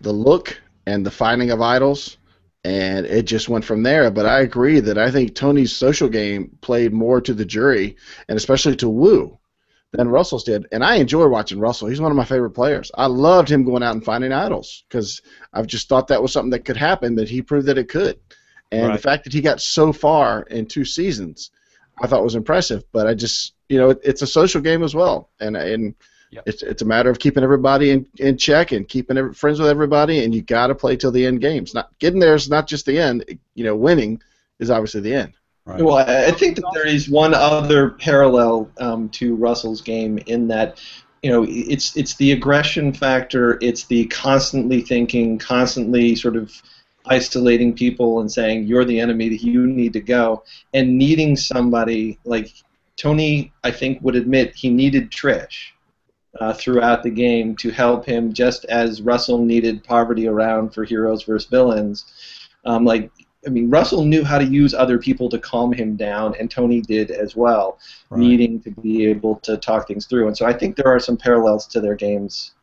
look and the finding of idols, and it just went from there. But I agree that I think Tony's social game played more to the jury, and especially to Wu. than Russell's did. And I enjoy watching Russell. He's one of my favorite players. I loved him going out and finding idols because I've just thought that was something that could happen, but he proved that it could. And the fact that he got so far in 2 seasons, I thought was impressive. But I just, it's a social game as well. And it's a matter of keeping everybody in check and keeping friends with everybody, and you got to play till the end games. Not getting there is not just the end. Winning is obviously the end. Right. Well, I think that there is one other parallel to Russell's game in that, it's the aggression factor, it's the constantly thinking, constantly sort of isolating people and saying you're the enemy, you need to go, and needing somebody like Tony. I think would admit he needed Trish throughout the game to help him, just as Russell needed Parvati around for heroes versus villains. Russell knew how to use other people to calm him down, and Tony did as well, needing to be able to talk things through. And so I think there are some parallels to their games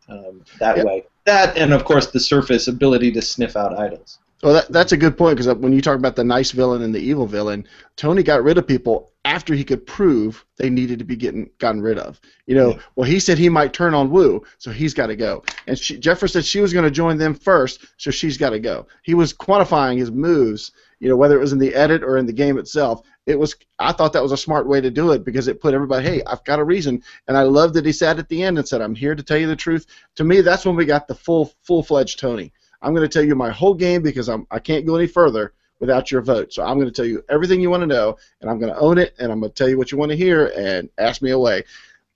that way. That, and of course, the surface ability to sniff out idols. Well, that's a good point, because when you talk about the nice villain and the evil villain, Tony got rid of people after he could prove they needed to be gotten rid of. Well, he said he might turn on Wu, so he's got to go. And Jeffra said she was going to join them first, so she's got to go. He was quantifying his moves, whether it was in the edit or in the game itself. I thought that was a smart way to do it, because it put everybody, hey, I've got a reason. And I love that he sat at the end and said, I'm here to tell you the truth. To me, that's when we got the full-fledged Tony. I'm going to tell you my whole game, because I can't go any further without your vote. So I'm going to tell you everything you want to know, and I'm going to own it, and I'm going to tell you what you want to hear, and ask me away.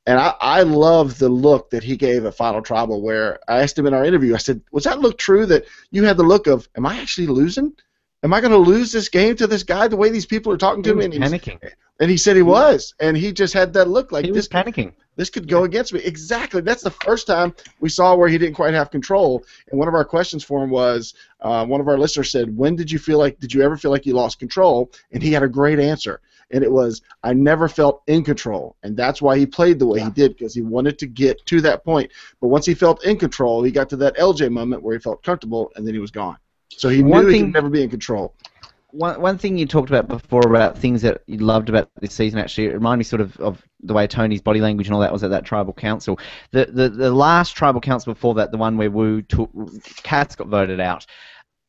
And I love the look that he gave at Final Tribal, where I asked him in our interview, I said, was that look true, that you had the look of, am I actually losing? Am I going to lose this game to this guy, the way these people are talking to me? And panicking. And he said he was, and he just had that look like he was panicking. This could go against me. Exactly. That's the first time we saw where he didn't quite have control. And one of our questions for him was, one of our listeners said, did you ever feel like you lost control? And he had a great answer. And it was, I never felt in control. And that's why he played the way he did, because he wanted to get to that point. But once he felt in control, he got to that LJ moment where he felt comfortable, and then he was gone. So he knew he could never be in control. One thing you talked about before about things that you loved about this season, actually, it reminded me sort of the way Tony's body language and all that was at that tribal council. The last tribal council before that, the one where Cass got voted out,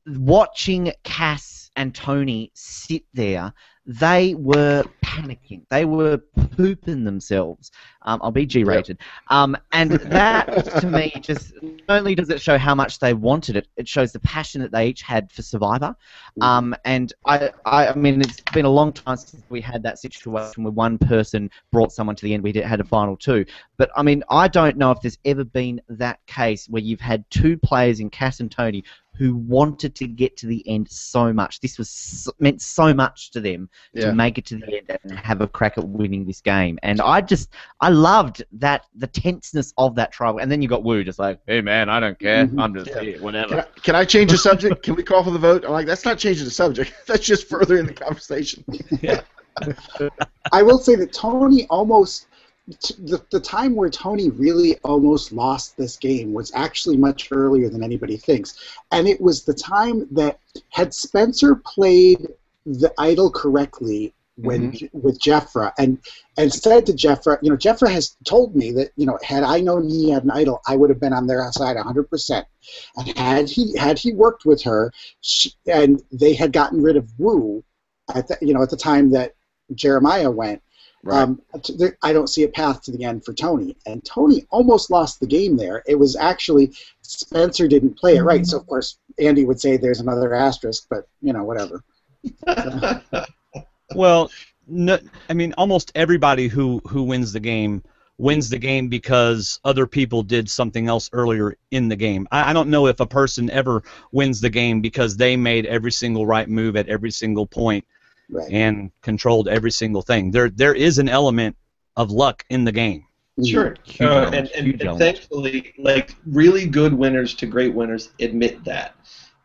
watching Cass and Tony sit there, they were panicking. They were pooping themselves. I'll be G-rated. And that, to me, just not only does it show how much they wanted it, it shows the passion that they each had for Survivor. And I mean, it's been a long time since we had that situation where one person brought someone to the end. We had a final 2. But, I mean, I don't know if there's ever been that case where you've had 2 players in Cass and Tony who wanted to get to the end so much. This was meant so much to them to make it to the end and have a crack at winning this game. And I loved the tenseness of that tribal. And then you got Wu just like, hey man, I don't care. I'm just here, whatever. Can I change the subject? Can we call for the vote? I'm like, that's not changing the subject. That's just furthering the conversation. I will say that Tony almost... The time where Tony really almost lost this game was actually much earlier than anybody thinks. And it was the time that, had Spencer played the idol correctly with Jeffra and said to Jeffra, Jeffra has told me that, had I known he had an idol, I would have been on their side 100%. And had he worked with her, and they had gotten rid of Wu at the time that Jeremiah went, right. I don't see a path to the end for Tony. And Tony almost lost the game there. It was actually Spencer didn't play it right. So, of course, Andy would say there's another asterisk, but, whatever. Well, no, I mean, almost everybody who wins the game because other people did something else earlier in the game. I don't know if a person ever wins the game because they made every single right move at every single point. Right. And controlled every single thing. There is an element of luck in the game. Sure. And thankfully, like, really good winners to great winners admit that.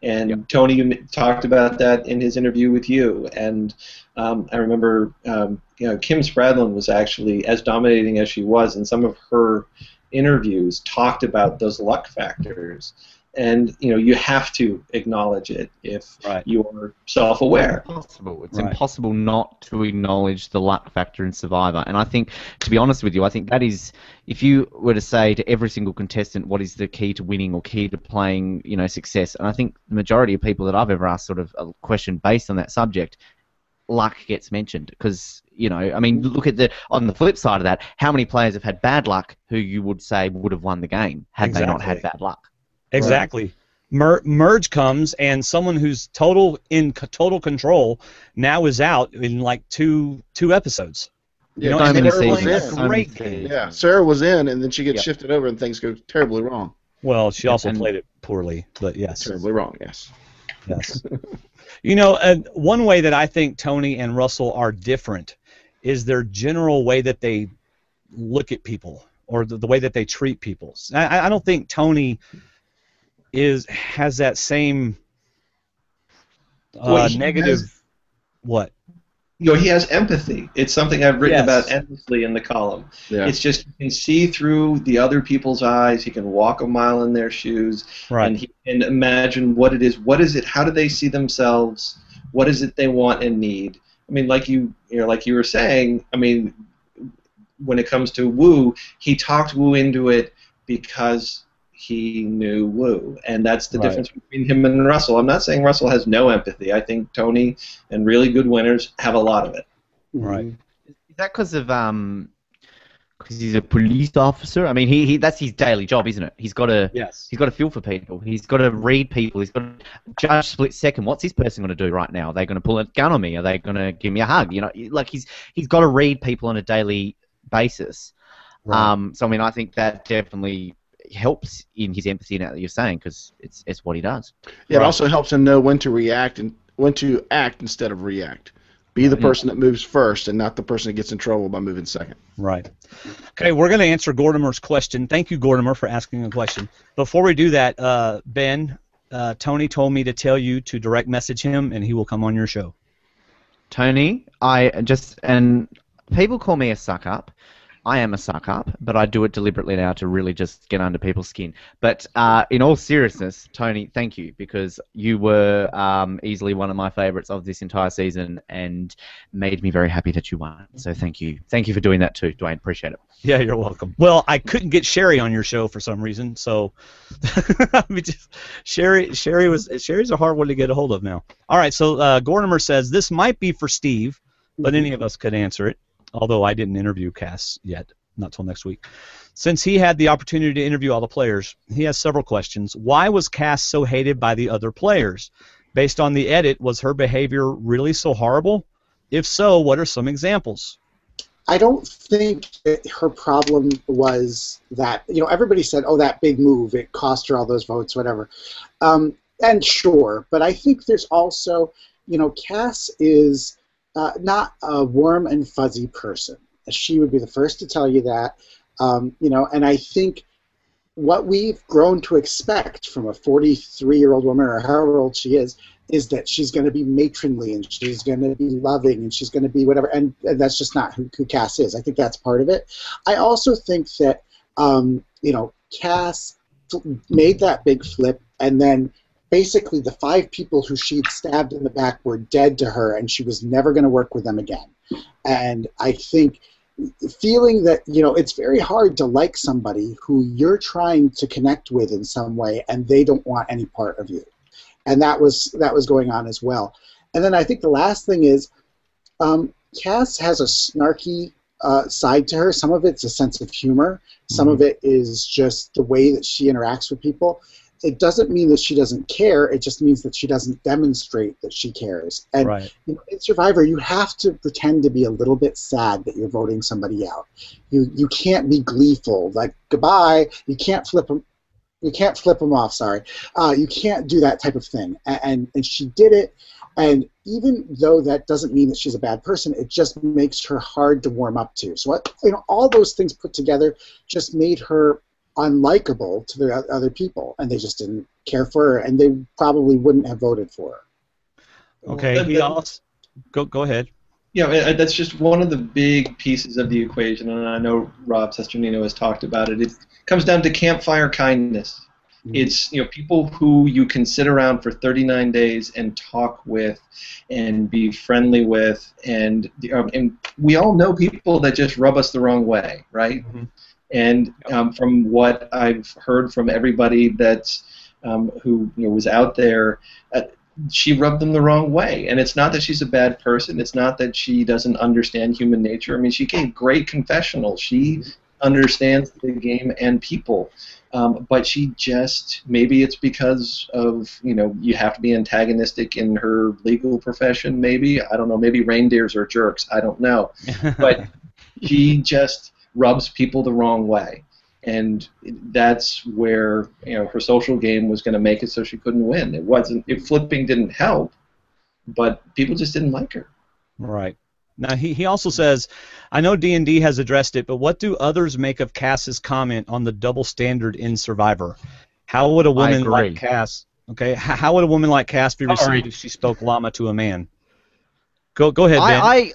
And Tony talked about that in his interview with you. And I remember, Kim Spradlin was actually, as dominating as she was, in some of her interviews, talked about those luck factors. and you have to acknowledge it if you're self-aware. It's impossible not to acknowledge the luck factor in Survivor. And I think, to be honest with you, I think that is, if you were to say to every single contestant what is the key to winning or key to playing, success, and I think the majority of people that I've ever asked sort of a question based on that subject, luck gets mentioned. Because, look at on the flip side of that, how many players have had bad luck who you would say would have won the game had they not had bad luck? Exactly. Merge comes, and someone who's in total control now is out in like two episodes. Yeah, and Sarah they're was playing in. a great game. Yeah, Sarah was in, and then she gets shifted over, and things go terribly wrong. Well, she also played it poorly, but yes. Terribly wrong, yes. Yes. And one way that I think Tony and Russell are different is their general way that they look at people, or the way that they treat people. I don't think Tony has that same negative. What? He has empathy. It's something I've written about endlessly in the column. Yeah. It's just he can see through the other people's eyes. He can walk a mile in their shoes, and he can imagine what it is. What is it? How do they see themselves? What is it they want and need? I mean, like you were saying. I mean, when it comes to Wu, he talked Wu into it because he knew Wu, and that's the difference between him and Russell. I'm not saying Russell has no empathy. I think Tony and really good winners have a lot of it. Right. Is that because he's a police officer? I mean, that's his daily job, isn't it? He's got to feel for people. He's got to read people. He's got to judge split second. What's this person going to do right now? Are they going to pull a gun on me? Are they going to give me a hug? Like he's got to read people on a daily basis. Right. So I mean, I think that definitely helps in his empathy now that you're saying, because it's what he does. Yeah, it also helps him know when to react and when to act instead of react. Be the person that moves first and not the person that gets in trouble by moving second. Right. Okay, we're going to answer Gordimer's question. Thank you, Gordimer, for asking a question. Before we do that, Ben, Tony told me to tell you to direct message him, and he will come on your show. Tony, and people call me a suck-up. I am a suck-up, but I do it deliberately now to really just get under people's skin. But in all seriousness, Tony, thank you, because you were easily one of my favourites of this entire season and made me very happy that you won. So thank you. Thank you for doing that too, Dwayne. Appreciate it. Yeah, you're welcome. Well, I couldn't get Sherry on your show for some reason, so Sherry's a hard one to get a hold of now. All right, so Gordimer says, this might be for Steve, but any of us could answer it. Although I didn't interview Cass yet, not till next week. Since he had the opportunity to interview all the players, he has several questions. Why was Cass so hated by the other players? Based on the edit, was her behavior really so horrible? If so, what are some examples? I don't think that her problem was that, everybody said, oh, that big move, it cost her all those votes, whatever. And sure, but I think there's also, Cass is not a warm and fuzzy person. She would be the first to tell you that, and I think what we've grown to expect from a 43-year-old woman, or however old she is that she's going to be matronly, and she's going to be loving, and she's going to be whatever, and that's just not who Cass is. I think that's part of it. I also think that, Cass made that big flip, and then basically the 5 people who she'd stabbed in the back were dead to her, and she was never going to work with them again. And I think feeling that, it's very hard to like somebody who you're trying to connect with in some way, and they don't want any part of you. And that was going on as well. And then I think the last thing is, Cass has a snarky side to her. Some of it's a sense of humor. Some of it is just the way that she interacts with people. It doesn't mean that she doesn't care. It just means that she doesn't demonstrate that she cares. And in Survivor, you have to pretend to be a little bit sad that you're voting somebody out. You can't be gleeful, like goodbye. You can't flip them. You can't flip them off. Sorry, you can't do that type of thing. And she did it. And even though that doesn't mean that she's a bad person, it just makes her hard to warm up to. So all those things put together just made her unlikable to the other people, and they just didn't care for her, and they probably wouldn't have voted for her. Okay, go ahead. Yeah, that's just one of the big pieces of the equation, and I know Rob Sesternino has talked about it. It comes down to campfire kindness. It's people who you can sit around for 39 days and talk with, and be friendly with, and we all know people that just rub us the wrong way, right? Mm-hmm. And from what I've heard from everybody that's who was out there, she rubbed them the wrong way. And it's not that she's a bad person. It's not that she doesn't understand human nature. I mean, she gave great confessionals. She understands the game and people. But she just, maybe it's because of, you have to be antagonistic in her legal profession, maybe. I don't know. Maybe reindeers are jerks. I don't know. But she just rubs people the wrong way. And that's where her social game was going to make it so she couldn't win. It wasn't. If flipping didn't help, but people just didn't like her. Right. Now he also says, I know D&D has addressed it, but what do others make of Cass's comment on the double standard in Survivor? How would a woman like Cass? Okay. How would a woman like Cass be received if she spoke llama to a man? Go ahead, Ben.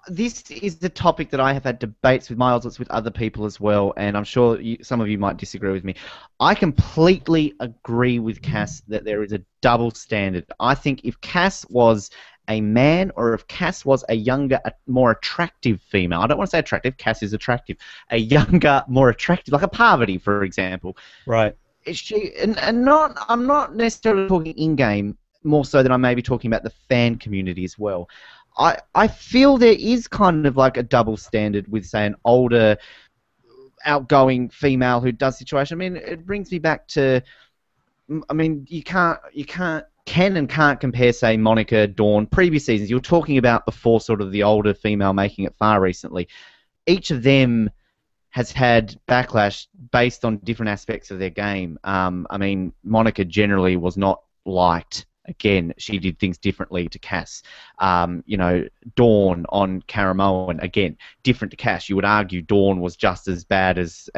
This is the topic that I have had debates with Miles, with other people as well, and I'm sure some of you might disagree with me. I completely agree with Cass that there is a double standard. I think if Cass was a man, or if Cass was a younger, more attractive female, I don't want to say attractive, Cass is attractive, a younger, more attractive, like a Parvati, for example. Right. I'm not necessarily talking in-game, more so than I may be talking about the fan community as well. I feel there is kind of like a double standard with, say, an older, outgoing female who does situation. I mean, it brings me back to, I mean, you can't compare, say, Monica, Dawn, previous seasons. You were talking about before sort of the older female making it far recently. Each of them has had backlash based on different aspects of their game. I mean, Monica generally was not liked. Again, she did things differently to Cass. Dawn on Caramoan, again, different to Cass. You would argue Dawn was just as bad as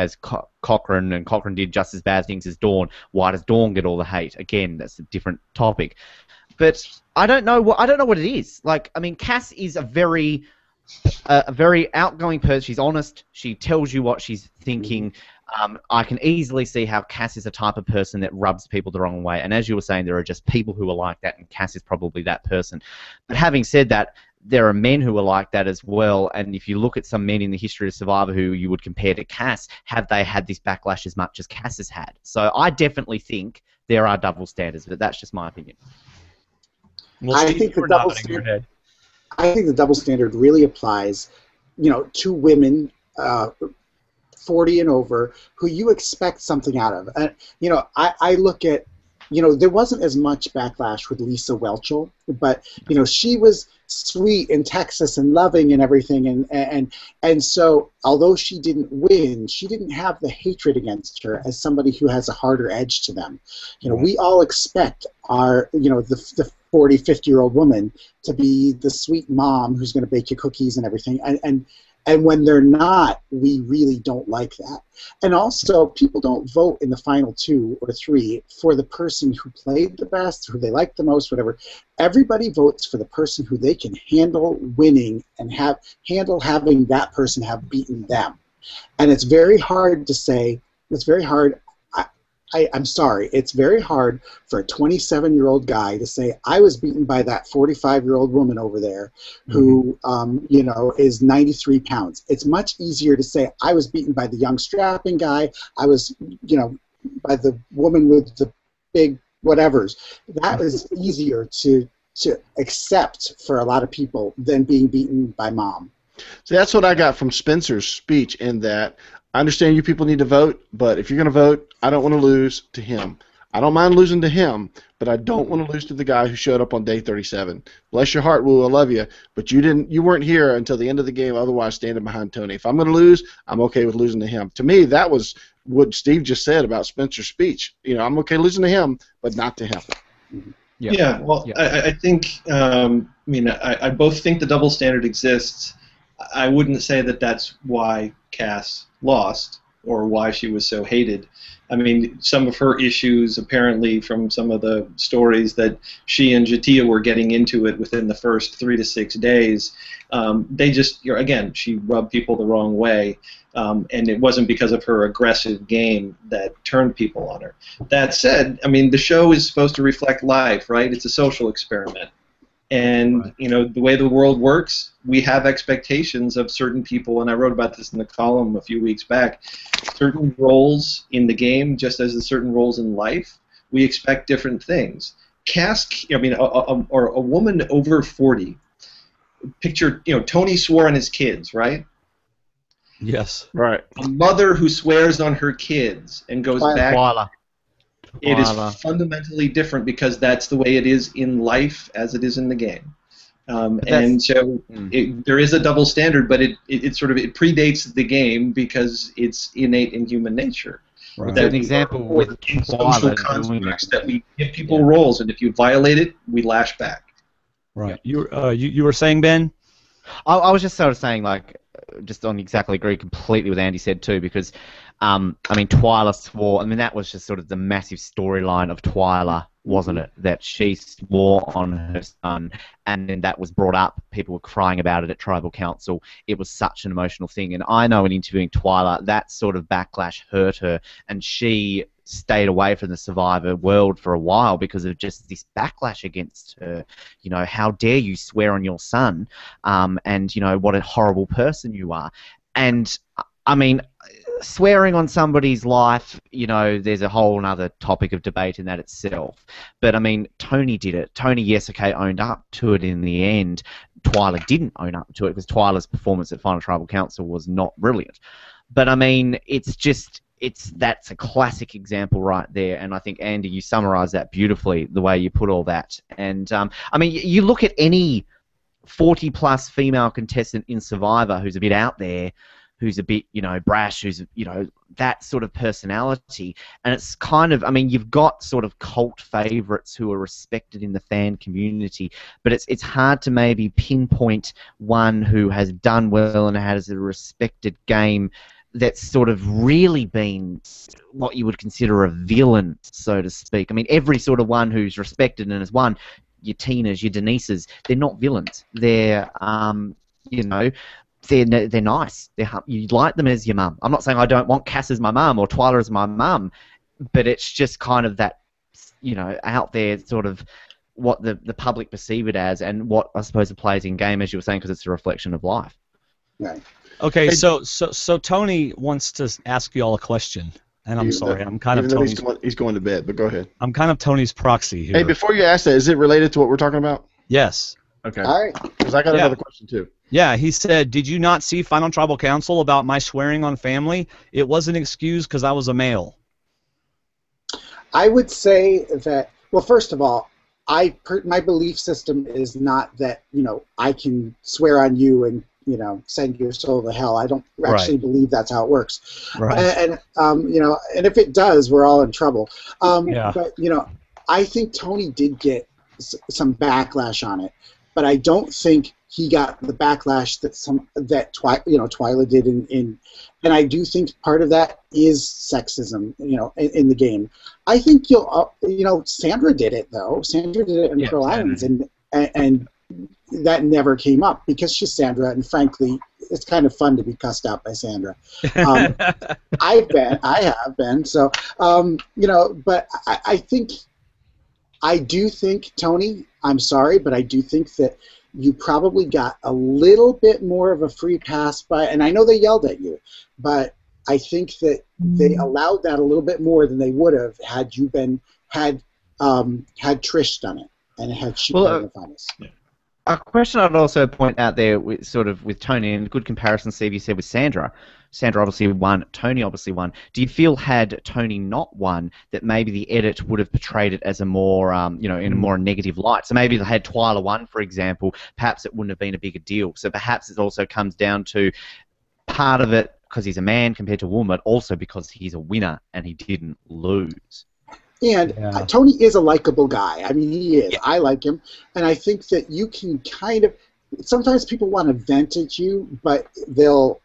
Cochrane, and Cochrane did just as bad things as Dawn. Why does Dawn get all the hate? Again, that's a different topic. But I don't know what it is. Like, I mean, Cass is a very outgoing person. She's honest. She tells you what she's thinking. I can easily see how Cass is the type of person that rubs people the wrong way. And as you were saying, there are just people who are like that, and Cass is probably that person. But having said that, there are men who are like that as well. And if you look at some men in the history of Survivor who you would compare to Cass, have they had this backlash as much as Cass has had? So I definitely think there are double standards, but that's just my opinion. Well, I think the double standard really applies, to women 40 and over who you expect something out of. And I look at, there wasn't as much backlash with Lisa Welchel, but she was sweet in Texas and loving and everything, and so although she didn't win, she didn't have the hatred against her as somebody who has a harder edge to them. We all expect our the 40, 50-year-old woman to be the sweet mom who's going to bake you cookies and everything, and when they're not, we really don't like that. And also, people don't vote in the final 2 or 3 for the person who played the best, who they like the most, whatever. Everybody votes for the person who they can handle winning and handle having that person have beaten them. And it's very hard to say, I'm sorry, it's very hard for a 27-year-old guy to say, I was beaten by that 45-year-old woman over there who, is 93 pounds. It's much easier to say, I was beaten by the young strapping guy, I was, by the woman with the big whatevers. That is easier to accept for a lot of people than being beaten by mom. So that's what I got from Spencer's speech, in that I understand you people need to vote, but if you're going to vote, I don't want to lose to him. I don't mind losing to him, but I don't want to lose to the guy who showed up on day 37. Bless your heart, Woo, I love you, but you weren't here until the end of the game, otherwise standing behind Tony. If I'm going to lose, I'm okay with losing to him. To me, that was what Steve just said about Spencer's speech. I'm okay losing to him, but not to him. Yeah, well, I think, I both think the double standard exists. I wouldn't say that that's why Cass lost. or why she was so hated. I mean, some of her issues, apparently from some of the stories that she and Jatia were getting into it within the first 3 to 6 days, they just, again, she rubbed people the wrong way, and it wasn't because of her aggressive game that turned people on her. That said, I mean, the show is supposed to reflect life, right? It's a social experiment. And, the way the world works, we have expectations of certain people, and I wrote about this in the column a few weeks back. Certain roles in the game, just as the certain roles in life, we expect different things. A woman over 40, picture, Tony swore on his kids, right? Yes. Right. A mother who swears on her kids and goes back. Twyla. It is fundamentally different because that's the way it is in life as it is in the game. And so there is a double standard, but it predates the game because it's innate in human nature. Right. That's an example with social constructs that we give people roles, and if you violate it, we lash back. Right. You were saying, Ben? I was just sort of saying, just on exactly agree completely with Andy said too, because Twyla swore. That was just sort of the massive storyline of Twyla, wasn't it? That she swore on her son, and then that was brought up. People were crying about it at Tribal Council. It was such an emotional thing, and I know in interviewing Twyla, that sort of backlash hurt her, and she stayed away from the Survivor world for a while because of just this backlash against her. How dare you swear on your son, and what a horrible person you are. And swearing on somebody's life, there's a whole other topic of debate in that itself. But, Tony did it. Tony, yes, okay, owned up to it in the end. Twyla didn't own up to it because Twyla's performance at Final Tribal Council was not brilliant. But, that's a classic example right there. And I think, Andy, you summarised that beautifully, the way you put all that. And, you look at any 40-plus female contestant in Survivor who's a bit out there, who's a bit, brash, who's, that sort of personality. And it's kind of, you've got sort of cult favourites who are respected in the fan community, but it's hard to maybe pinpoint one who has done well and has a respected game that's sort of really been what you would consider a villain, so to speak. Every sort of one who's respected and has won, your Tinas, your Denises, they're not villains. They're, they're nice. You like them as your mum. I'm not saying I don't want Cass as my mum or Twyla as my mum, but it's just kind of that, out there sort of what the public perceive it as, and what I suppose it plays in game, as you were saying, because it's a reflection of life. Right. Okay, so Tony wants to ask you all a question, and I'm sorry, I'm kind of Tony's. He's going to bed, but go ahead. I'm kind of Tony's proxy here. Hey, before you ask that, is it related to what we're talking about? Yes. Okay. All right. Because I got another question too. Yeah, he said, "Did you not see Final Tribal Council about my swearing on family? It was an excuse because I was a male." I would say that. Well, first of all, my belief system is not that I can swear on you and send your soul to hell. I don't actually believe that's how it works. Right. And and if it does, we're all in trouble. Yeah. But I think Tony did get some backlash on it, but I don't think he got the backlash that Twyla did and I do think part of that is sexism, in the game. I think Sandra did it though. Sandra did it in Pearl Islands, and that never came up because she's Sandra, and frankly, it's kind of fun to be cussed out by Sandra. I have been. So, but I do think, Tony, I'm sorry, but I do think that you probably got a little bit more of a free pass and I know they yelled at you, but I think that they allowed that a little bit more than they would have had had Trish done it and had she been in the finals. A question I'd also point out there with Tony, and a good comparison, Steve, you said with Sandra. Sandra obviously won, Tony obviously won. Do you feel had Tony not won that maybe the edit would have portrayed it as a more, in a more negative light? So maybe if they had Twyla won, for example, perhaps it wouldn't have been a bigger deal. So perhaps it also comes down to part of it because he's a man compared to a woman, but also because he's a winner and he didn't lose. And Tony is a likable guy. He is. Yeah. I like him. And I think that you can kind of... Sometimes people want to vent at you, but they'll...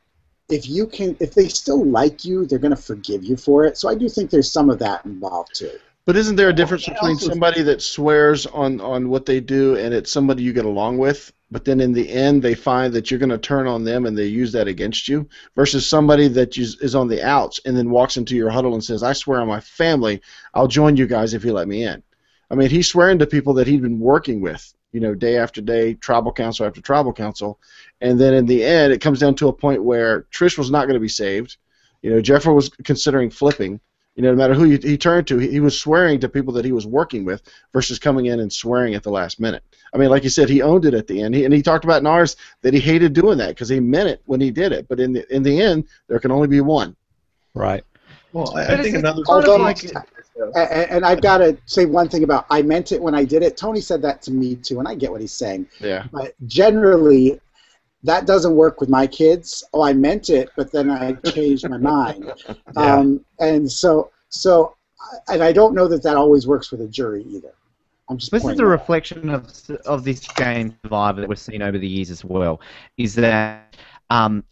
if they still like you, they're going to forgive you for it. So I do think there's some of that involved too. But isn't there a difference between somebody that swears on what they do and it's somebody you get along with, but then in the end they find that you're going to turn on them and they use that against you, versus somebody that is on the outs and then walks into your huddle and says, I swear on my family, I'll join you guys if you let me in. I mean, he's swearing to people that he'd been working with, day after day, tribal council after tribal council, and then in the end it comes down to a point where Trish was not going to be saved. Jeffrey was considering flipping. No matter who he turned to, he was swearing to people that he was working with versus coming in and swearing at the last minute. I mean, like you said, he owned it at the end. He talked about in ours that he hated doing that because he meant it when he did it. But in the end, there can only be one. Right. Well, I think another. And I've got to say one thing about I meant it when I did it. Tony said that to me too, and I get what he's saying. Yeah. But generally, that doesn't work with my kids. Oh, I meant it, but then I changed my mind. Yeah. And I don't know that always works with a jury either. I'm just this is a pointing out. reflection of this game Survivor that we've seen over the years as well. Is that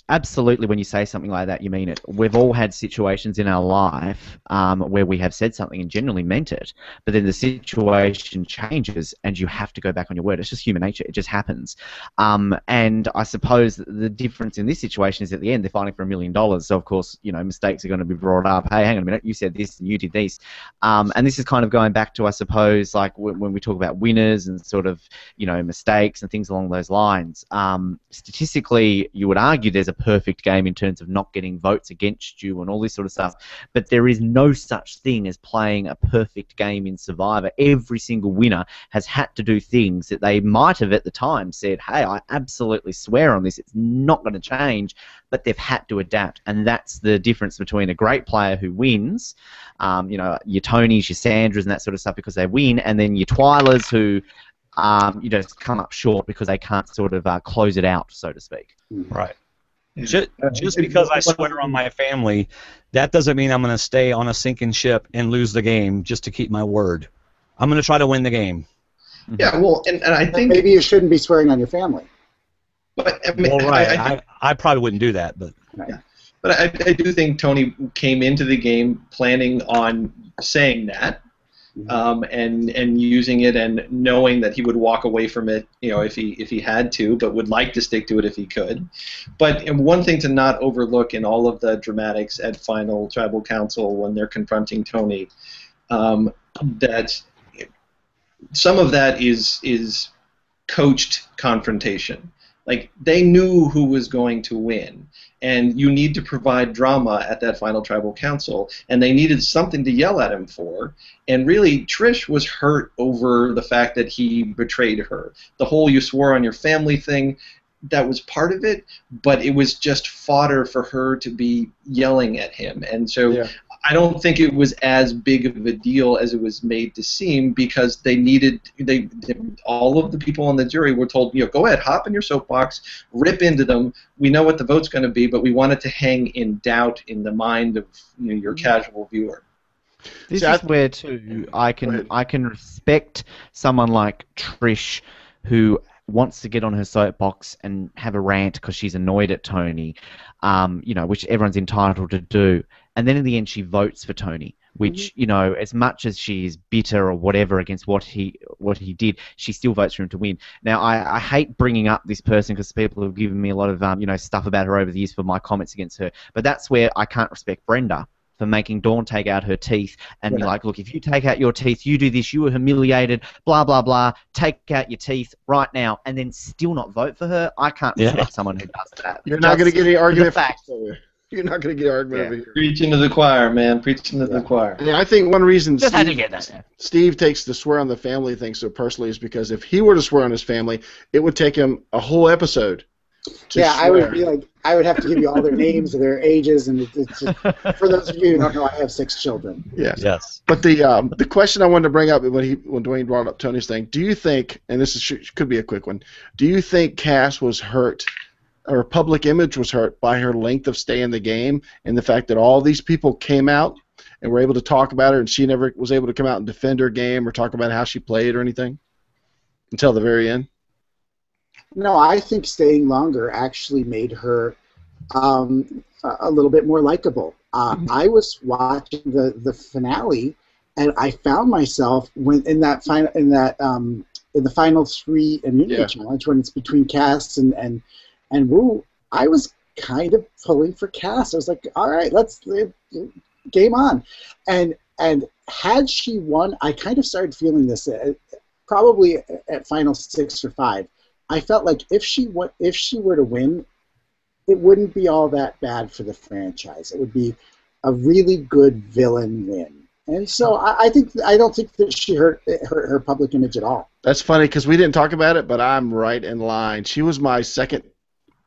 absolutely when you say something like that, you mean it. We've all had situations in our life where we have said something and generally meant it, but then the situation changes and you have to go back on your word. It's just human nature. It just happens. And I suppose the difference in this situation is at the end they're fighting for $1 million. So of course, mistakes are going to be brought up. Hey, hang on a minute, you said this and you did this. And this is kind of going back to, I suppose, like when we talk about winners and sort of, mistakes and things along those lines. Statistically, you would argue there's a perfect game in terms of not getting votes against you and all this sort of stuff, but there is no such thing as playing a perfect game in Survivor. Every single winner has had to do things that they might have at the time said, hey, I absolutely swear on this, it's not going to change, but they've had to adapt, and that's the difference between a great player who wins, your Tonys, your Sandras and that sort of stuff because they win, and then your Twilers who just come up short because they can't sort of close it out, so to speak. Right. Just because I swear on my family, that doesn't mean I'm going to stay on a sinking ship and lose the game just to keep my word. I'm going to try to win the game. Yeah, well, and I think maybe you shouldn't be swearing on your family. But I mean, well, right. I probably wouldn't do that, but Right. Yeah. But I do think Tony came into the game planning on saying that, and using it and knowing that he would walk away from it, if he had to, but would like to stick to it if he could. But one thing to not overlook in all of the dramatics at Final Tribal Council when they're confronting Tony, that some of that is coached confrontation. Like, they knew who was going to win, and you need to provide drama at that Final Tribal Council, and they needed something to yell at him for, and really, Trish was hurt over the fact that he betrayed her. The whole you swore on your family thing, that was part of it, but it was just fodder for her to be yelling at him, and so Yeah. I don't think it was as big of a deal as it was made to seem, because all of the people on the jury were told, go ahead, hop in your soapbox, rip into them. We know what the vote's going to be, but we want it to hang in doubt in the mind of your casual viewer. This is where too I can respect someone like Trish who wants to get on her soapbox and have a rant because she's annoyed at Tony, which everyone's entitled to do. And then in the end, she votes for Tony, which, as much as she's bitter or whatever against what he did, she still votes for him to win. Now, I hate bringing up this person because people have given me a lot of, stuff about her over the years for my comments against her. But that's where I can't respect Brenda for making Dawn take out her teeth and be like, look, if you take out your teeth, you do this, you were humiliated, blah, blah, blah, take out your teeth right now, and then still not vote for her. I can't respect someone who does that. You're not going to get any argument. Fact. You're not going to get an argument over here. Preaching to the choir, man. Preaching to the choir. Yeah, I think one reason Just had to get that. Steve takes the swear on the family thing so personally is because if he were to swear on his family, it would take him a whole episode to Yeah, swear. I would be like, I would have to give you all their names and their ages, and it's for those of you who don't know, I have 6 children. Yes. But the question I wanted to bring up when Dwayne brought up Tony's thing, do you think, and this could be a quick one, do you think Cass was hurt, or public image was hurt by her length of stay in the game, and the fact that all these people came out and were able to talk about her, and she never was able to come out and defend her game or talk about how she played or anything until the very end? No, I think staying longer actually made her a little bit more likable. I was watching the finale, and I found myself in the final 3 immunity challenge when it's between Cass and Wu. I was kind of pulling for Cass. I was like, all right, let's game on. And had she won, I kind of started feeling this probably at final 6 or 5. I felt like if she were to win, it wouldn't be all that bad for the franchise. It would be a really good villain win. And so I don't think that she hurt her public image at all. That's funny because we didn't talk about it, but I'm right in line. She was my second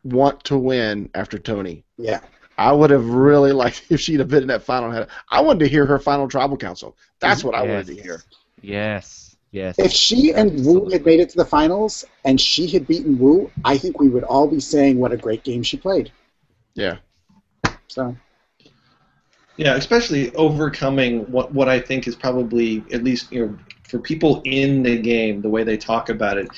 want to win after Tony. Yeah. I would have really liked if she'd have been in that final. I wanted to hear her final tribal council. That's what I wanted to hear. Yes. If she and Wu had made it to the finals and she had beaten Wu, I think we would all be saying what a great game she played. Yeah. So. Yeah, especially overcoming what I think is probably, at least for people in the game, the way they talk about it,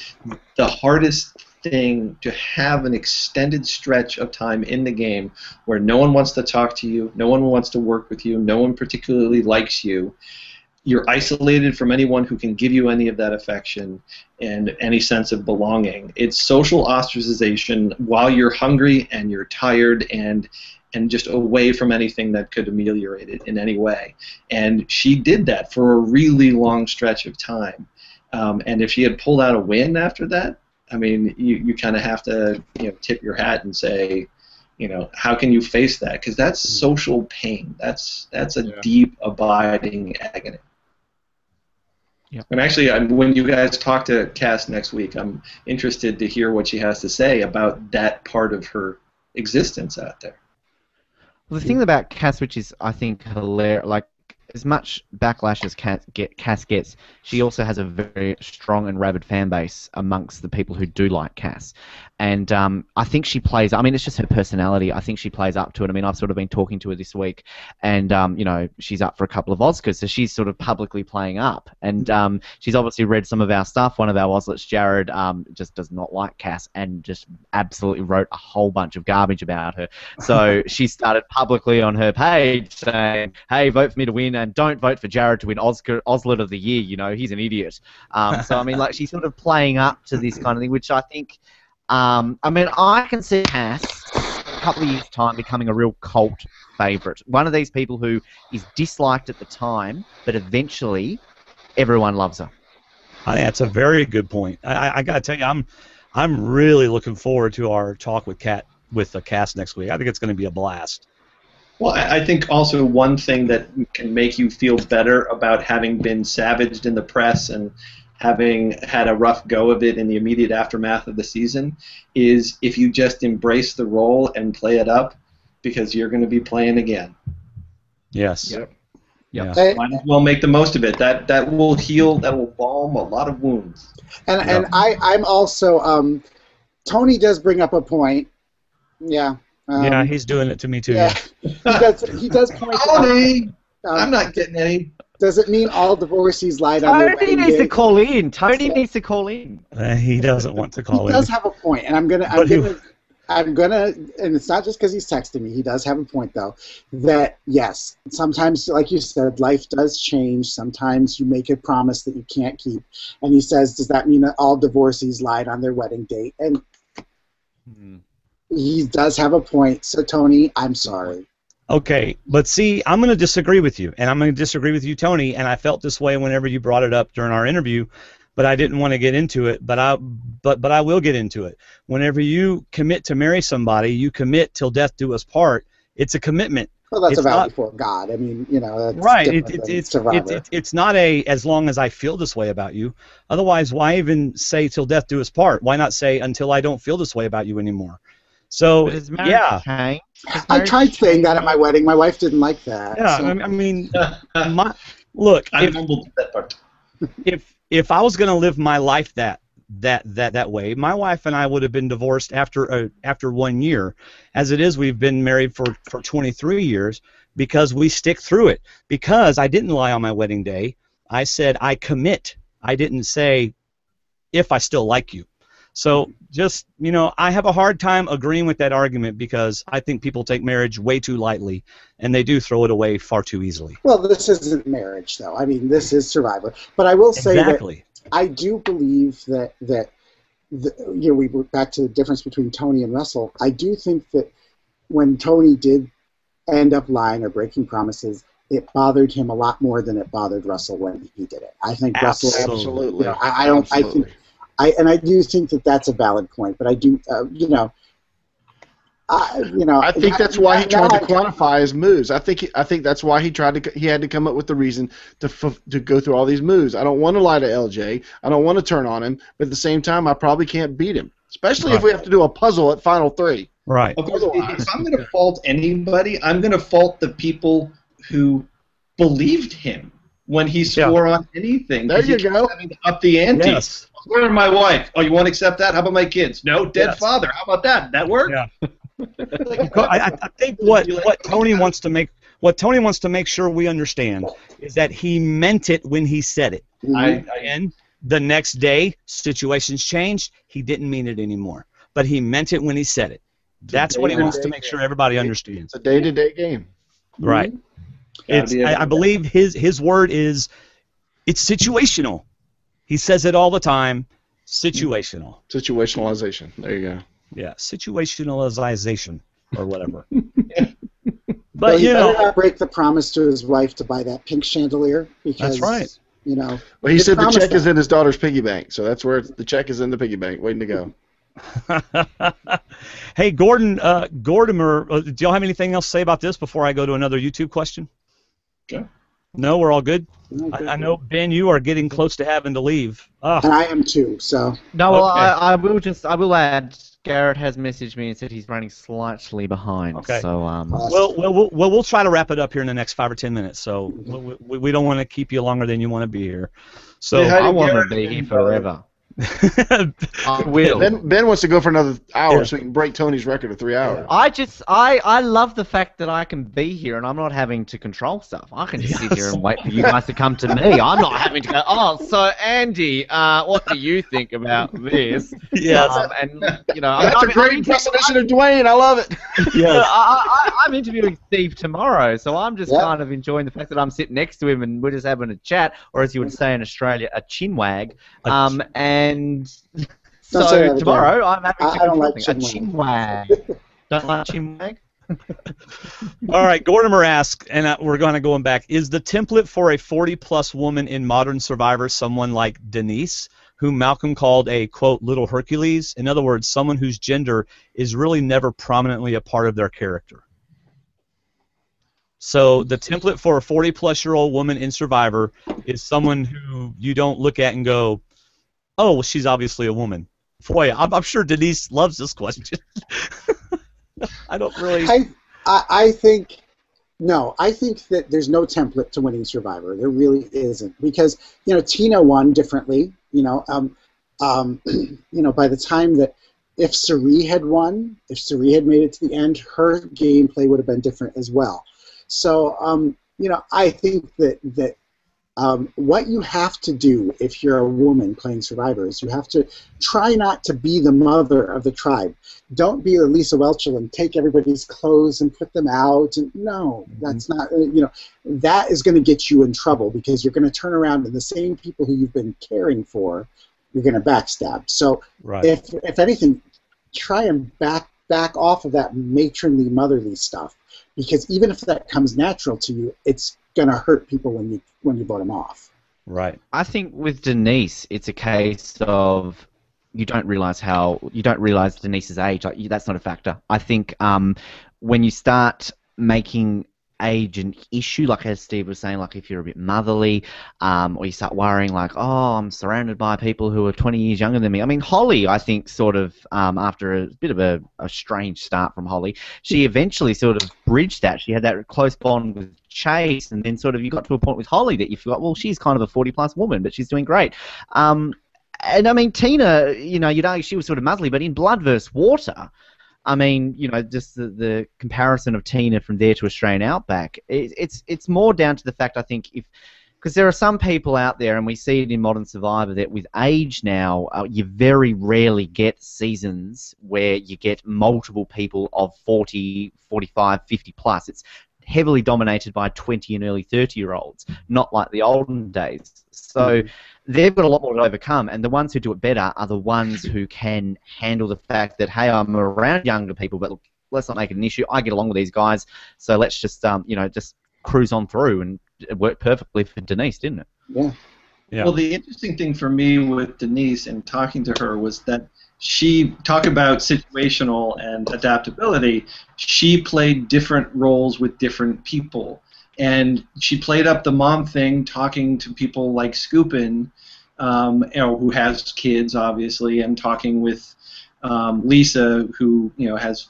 the hardest thing to have an extended stretch of time in the game where no one wants to talk to you, no one wants to work with you, no one particularly likes you. You're isolated from anyone who can give you any of that affection and any sense of belonging. It's social ostracization while you're hungry and you're tired and just away from anything that could ameliorate it in any way. And she did that for a really long stretch of time. And if she had pulled out a win after that, I mean, you kind of have to tip your hat and say, how can you face that? Because that's social pain. That's a deep, abiding agony. Yep. And actually, when you guys talk to Cass next week, I'm interested to hear what she has to say about that part of her existence out there. Well, the thing about Cass, which is, I think, hilarious, like, as much backlash as Cass gets, she also has a very strong and rabid fan base amongst the people who do like Cass. And I think she plays, I mean, it's just her personality. I think she plays up to it. I mean, I've sort of been talking to her this week, and, she's up for a couple of Oscars, so she's sort of publicly playing up. And she's obviously read some of our stuff. One of our Oslets, Jared, just does not like Cass and just absolutely wrote a whole bunch of garbage about her. So she started publicly on her page saying, hey, vote for me to win, and don't vote for Jared to win Oslet of the Year, he's an idiot. So, I mean, like, she's sort of playing up to this kind of thing, which I think, I can see Cass in a couple of years' time becoming a real cult favourite. One of these people who is disliked at the time, but eventually everyone loves her. I think that's a very good point. I got to tell you, I'm really looking forward to our talk with the cast next week. I think it's going to be a blast. Well, I think also one thing that can make you feel better about having been savaged in the press and having had a rough go of it in the immediate aftermath of the season is if you just embrace the role and play it up, because you're going to be playing again. Yes. Yep. Yes. Might as well make the most of it. That will heal, that will balm a lot of wounds. And I'm also, Tony does bring up a point. Yeah. Yeah, he's doing it to me too. Yeah. He does point Tony! I'm not getting any. Does it mean all divorcees lied on their Tony wedding needs day? to call in. Tony needs to call in. He doesn't want to call in. He does have a point, and I'm gonna, and it's not just because he's texting me. He does have a point, though, that yes, sometimes, like you said, life does change. Sometimes you make a promise that you can't keep. And he says, does that mean that all divorcees lied on their wedding date? And he does have a point. So, Tony, I'm sorry. Okay, but see, I'm going to disagree with you, and I'm going to disagree with you, Tony, and I felt this way whenever you brought it up during our interview, but I didn't want to get into it, but I will get into it. Whenever you commit to marry somebody, you commit till death do us part. It's a commitment. Well, that's a vow before God. I mean, that's right. It's not as long as I feel this way about you. Otherwise, why even say till death do us part? Why not say until I don't feel this way about you anymore? So, yeah. I tried saying that at my wedding. My wife didn't like that. Yeah, so. I mean, look. I'm humbled at that part. If I was going to live my life that way, my wife and I would have been divorced after 1 year. As it is, we've been married for 23 years because we stick through it. Because I didn't lie on my wedding day. I said I commit. I didn't say if I still like you. So just, I have a hard time agreeing with that argument because I think people take marriage way too lightly, and they do throw it away far too easily. Well, this isn't marriage, though. I mean, this is Survivor. But I will say that I do believe that we were back to the difference between Tony and Russell. I do think that when Tony did end up lying or breaking promises, it bothered him a lot more than it bothered Russell when he did it. I think Russell absolutely. I do think that that's a valid point, but I do, I think that's why he tried to quantify his moves. I think that's why he had to come up with the reason to go through all these moves. I don't want to lie to LJ. I don't want to turn on him, but at the same time, I probably can't beat him, especially if we have to do a puzzle at Final 3. Right. Of course, if I'm going to fault anybody, I'm going to fault the people who believed him when he swore on anything. There you go. Having to up the ante. Yes. Where my wife? Oh, you won't accept that? How about my kids? No, dead father. How about that? That work? Yeah. I think what Tony wants to make sure we understand is that he meant it when he said it. And the next day, situations changed. He didn't mean it anymore, but he meant it when he said it. That's what he wants to make sure everybody understands. It's a day-to-day game. Right. I believe his word is, it's situational. He says it all the time. Situational. Situationalization. There you go. Yeah, situationalization or whatever. But he better not break the promise to his wife to buy that pink chandelier, because that's right. Well, he said the check is in his daughter's piggy bank, so that's where the check is in the piggy bank, waiting to go. Hey, Gordimer, do y'all have anything else to say about this before I go to another YouTube question? Sure. No, we're all good? I know, Ben, you are getting close to having to leave. And I am too, so. No, well, okay. I will add, Garrett has messaged me and said he's running slightly behind. Okay. So, we'll try to wrap it up here in the next 5 or 10 minutes, so we don't want to keep you longer than you want to be here. So I want to be here forever. I will. Ben wants to go for another hour so he can break Tony's record of 3 hours. I love the fact that I can be here and I'm not having to control stuff. I can just sit here and wait for you guys to come to me. I'm not having to go, oh, so Andy, what do you think about this? Yes. That's a great impersonation of Dwayne. I love it. Yes. I'm interviewing Steve tomorrow, so I'm just kind of enjoying the fact that I'm sitting next to him and we're just having a chat, or as you would say in Australia, a chinwag. And so tomorrow I'm having I don't like a chinwag. Don't like chinwag? All right, Gordimer asks, and we're going back, is the template for a 40-plus woman in modern Survivor someone like Denise, whom Malcolm called a, quote, little Hercules? In other words, someone whose gender is really never prominently a part of their character. So the template for a 40-plus-year-old woman in Survivor is someone who you don't look at and go, oh, well, she's obviously a woman. Boy, I'm sure Denise loves this question. I don't really. I think that there's no template to winning Survivor. There really isn't, because Tina won differently. By the time that if Cirie had won, if Cirie had made it to the end, her gameplay would have been different as well. So I think that. What you have to do if you're a woman playing Survivor is you have to try not to be the mother of the tribe. Don't be Lisa Welchel and take everybody's clothes and put them out. And no, that's not, that is going to get you in trouble, because you're going to turn around and the same people who you've been caring for, you're going to backstab. So if anything, try and back off of that matronly, motherly stuff, because even if that comes natural to you, it's going to hurt people when you vote them off. Right. I think with Denise, it's a case of you don't realize Denise's age. That's not a factor. I think when you start making age an issue, like as Steve was saying, like if you're a bit motherly, or you start worrying like, oh, I'm surrounded by people who are 20 years younger than me. I mean, Holly, I think sort of after a bit of a strange start from Holly, she eventually sort of bridged that. She had that close bond with Chase, and then sort of you got to a point with Holly that you forgot, well, she's kind of a 40-plus woman, but she's doing great. And I mean, Tina, you'd argue she was sort of motherly, but in Blood vs. Water, I mean, just the comparison of Tina from there to Australian Outback, it's more down to the fact, I think, because there are some people out there, and we see it in Modern Survivor, that with age now, you very rarely get seasons where you get multiple people of 40, 45, 50 plus. It's heavily dominated by 20 and early 30-year-olds, not like the olden days. So they've got a lot more to overcome, and the ones who do it better are the ones who can handle the fact that, hey, I'm around younger people, but look, let's not make it an issue. I get along with these guys, so let's just, just cruise on through, and it worked perfectly for Denise, didn't it? Yeah. Well, the interesting thing for me with Denise and talking to her was that she, talk about situational and adaptability, she played different roles with different people. And she played up the mom thing, talking to people like Skupin, who has kids, obviously, and talking with Lisa, who has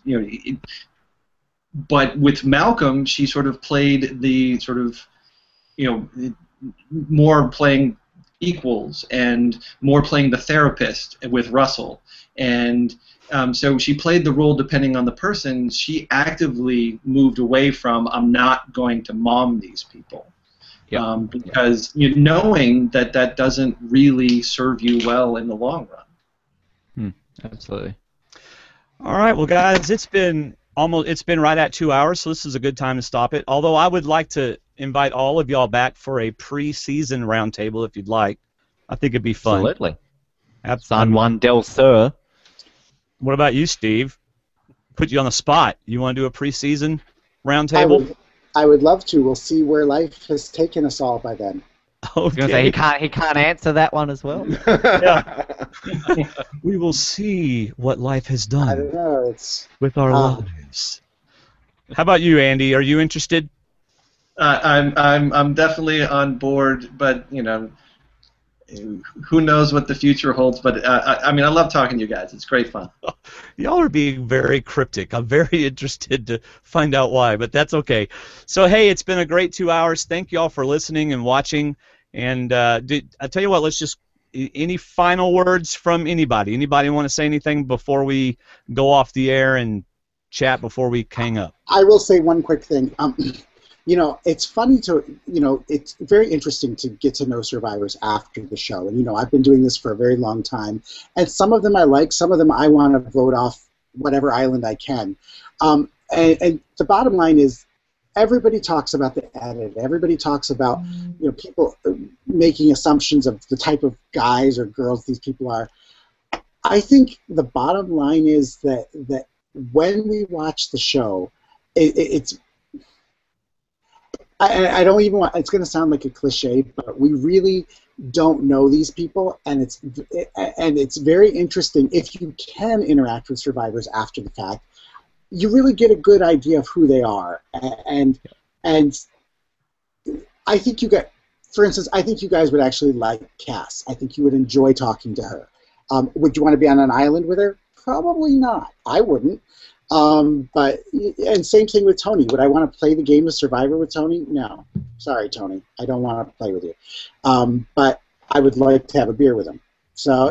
but with Malcolm, she sort of played the sort of more playing equals and more playing the therapist with Russell, and so she played the role depending on the person. She actively moved away from, I'm not going to mom these people. Because knowing that doesn't really serve you well in the long run. Absolutely. All right, well, guys, it's been right at 2 hours, so this is a good time to stop it. Although I would like to invite all of y'all back for a pre-season roundtable if you'd like. I think it'd be fun. Absolutely. San Juan del Sur. What about you, Steve? Put you on the spot. You want to do a pre-season roundtable? I would love to. We'll see where life has taken us all by then. Okay. I was going to say, he can't answer that one as well. Yeah. We will see what life has done. I don't know. With our lives. How about you, Andy? Are you interested? I'm definitely on board, but who knows what the future holds. But I love talking to you guys. It's great fun. Y'all are being very cryptic. I'm very interested to find out why, but that's okay. So hey, it's been a great 2 hours. Thank y'all for listening and watching. And I tell you what, let's just, any final words from anybody? Anybody want to say anything before we go off the air and chat before we hang up? I will say one quick thing. It's funny to, it's very interesting to get to know survivors after the show. And, I've been doing this for a very long time. And some of them I like, some of them I want to vote off whatever island I can. And the bottom line is, everybody talks about the edit. Everybody talks about, people making assumptions of the type of guys or girls these people are. I think the bottom line is that when we watch the show, it's I don't even want, it's going to sound like a cliche, but we really don't know these people, and it's very interesting. If you can interact with survivors after the fact, you really get a good idea of who they are. And I think for instance, I think you guys would actually like Cass. I think you would enjoy talking to her. Would you want to be on an island with her? Probably not. I wouldn't. And same thing with Tony. Would I want to play the game of Survivor with Tony? No. Sorry, Tony. I don't want to play with you. But I would like to have a beer with him. So,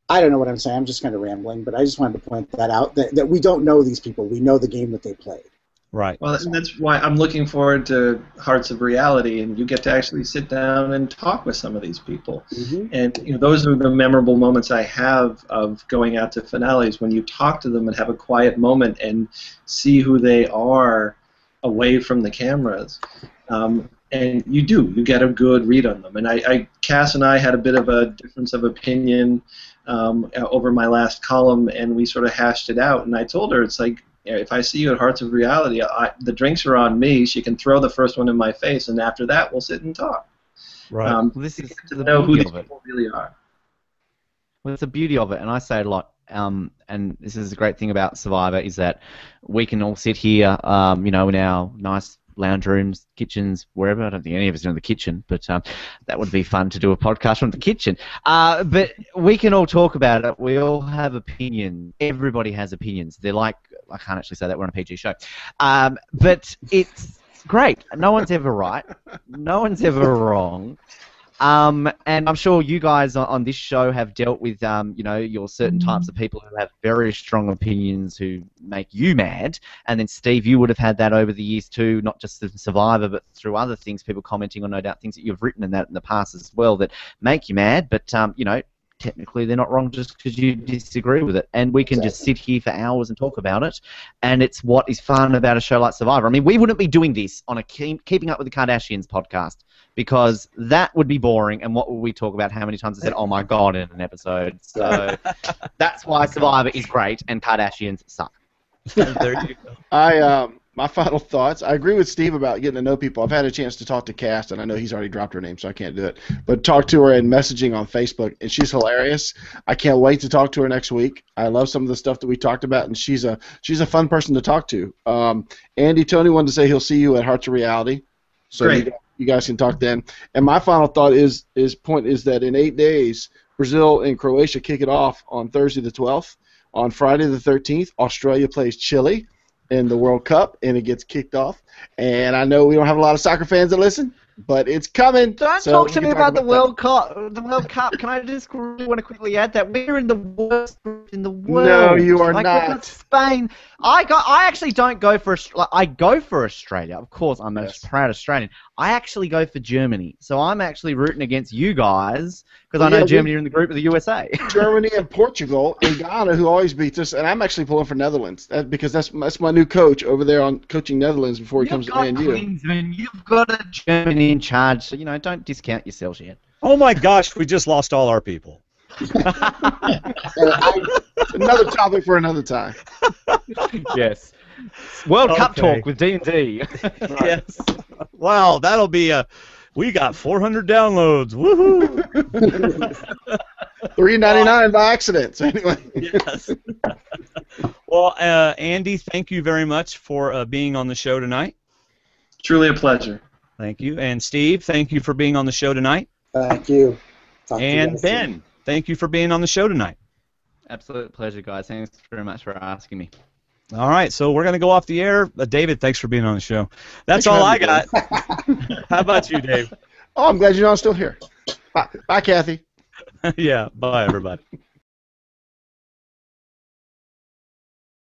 I don't know what I'm saying. I'm just kind of rambling, but I just wanted to point that out, that we don't know these people. We know the game that they played. Right. Well, that's why I'm looking forward to Hearts of Reality, and you get to actually sit down and talk with some of these people. Mm-hmm. And those are the memorable moments I have of going out to finales, when you talk to them and have a quiet moment and see who they are away from the cameras. And you get a good read on them. And Cass and I had a bit of a difference of opinion over my last column, and we sort of hashed it out. And I told her, it's like, if I see you at Hearts of Reality, the drinks are on me. She can throw the first one in my face, and after that, we'll sit and talk. Right. This is to know who these people really are. Well, it's the beauty of it, and I say it a lot. And this is the great thing about Survivor, is that we can all sit here, in our nice lounge rooms, kitchens, wherever. I don't think any of us are in the kitchen, but that would be fun to do a podcast from the kitchen. But we can all talk about it. We all have opinions. Everybody has opinions. They're like, I can't actually say that, we're on a PG show. But it's great. No one's ever right. No one's ever wrong. And I'm sure you guys on this show have dealt with, your certain types of people who have very strong opinions who make you mad. And then, Steve, you would have had that over the years too, not just through Survivor, but through other things, people commenting on, no doubt, things that you've written in the past as well that make you mad. But, technically they're not wrong just because you disagree with it. And we can just sit here for hours and talk about it. And it's what is fun about a show like Survivor. I mean, we wouldn't be doing this on a Keeping Up with the Kardashians podcast because that would be boring. And what would we talk about? How many times I said, oh my God, in an episode. So that's why Survivor is great and Kardashians suck. There you go. My final thoughts. I agree with Steve about getting to know people. I've had a chance to talk to Cass, and I know he's already dropped her name, so I can't do it. But talk to her and messaging on Facebook, and she's hilarious. I can't wait to talk to her next week. I love some of the stuff that we talked about, and she's a fun person to talk to. Andy, Tony wanted to say he'll see you at Hearts of Reality, so you guys can talk then. And my final thought is that in 8 days, Brazil and Croatia kick it off on Thursday the 12th. On Friday the 13th, Australia plays Chile in the World Cup, and it gets kicked off. And I know we don't have a lot of soccer fans that listen, but it's coming. Don't talk to me about the World Cup. The World Cup. Can I just really want to quickly add that we're in the worst group in the world? No, you are not. We've got Spain. I actually don't go for. I go for Australia. Of course, I'm a proud Australian. I actually go for Germany. So I'm actually rooting against you guys because I know Germany are in the group of the USA. Germany and Portugal and Ghana, who always beats us, and I'm actually pulling for Netherlands because that's my new coach over there on coaching Netherlands before he comes to Man U. You've got a Germany in charge, so don't discount yourselves yet. Oh my gosh, we just lost all our people. Another topic for another time. Yes. World Cup talk with D&D. Yes. Wow, that'll be we got 400 downloads. Woohoo! $3.99 by accident. So anyway. Yes. Well, Andy, thank you very much for being on the show tonight. Truly a pleasure. Very Thank you. And Steve, thank you for being on the show tonight. Thank you. And Ben, thank you for being on the show tonight. Absolute pleasure, guys. Thanks very much for asking me. All right, so we're going to go off the air. David, thanks for being on the show. That's all I got. How about you, Dave? Oh, I'm glad you know I'm still here. Bye, Kathy. Yeah, bye, everybody.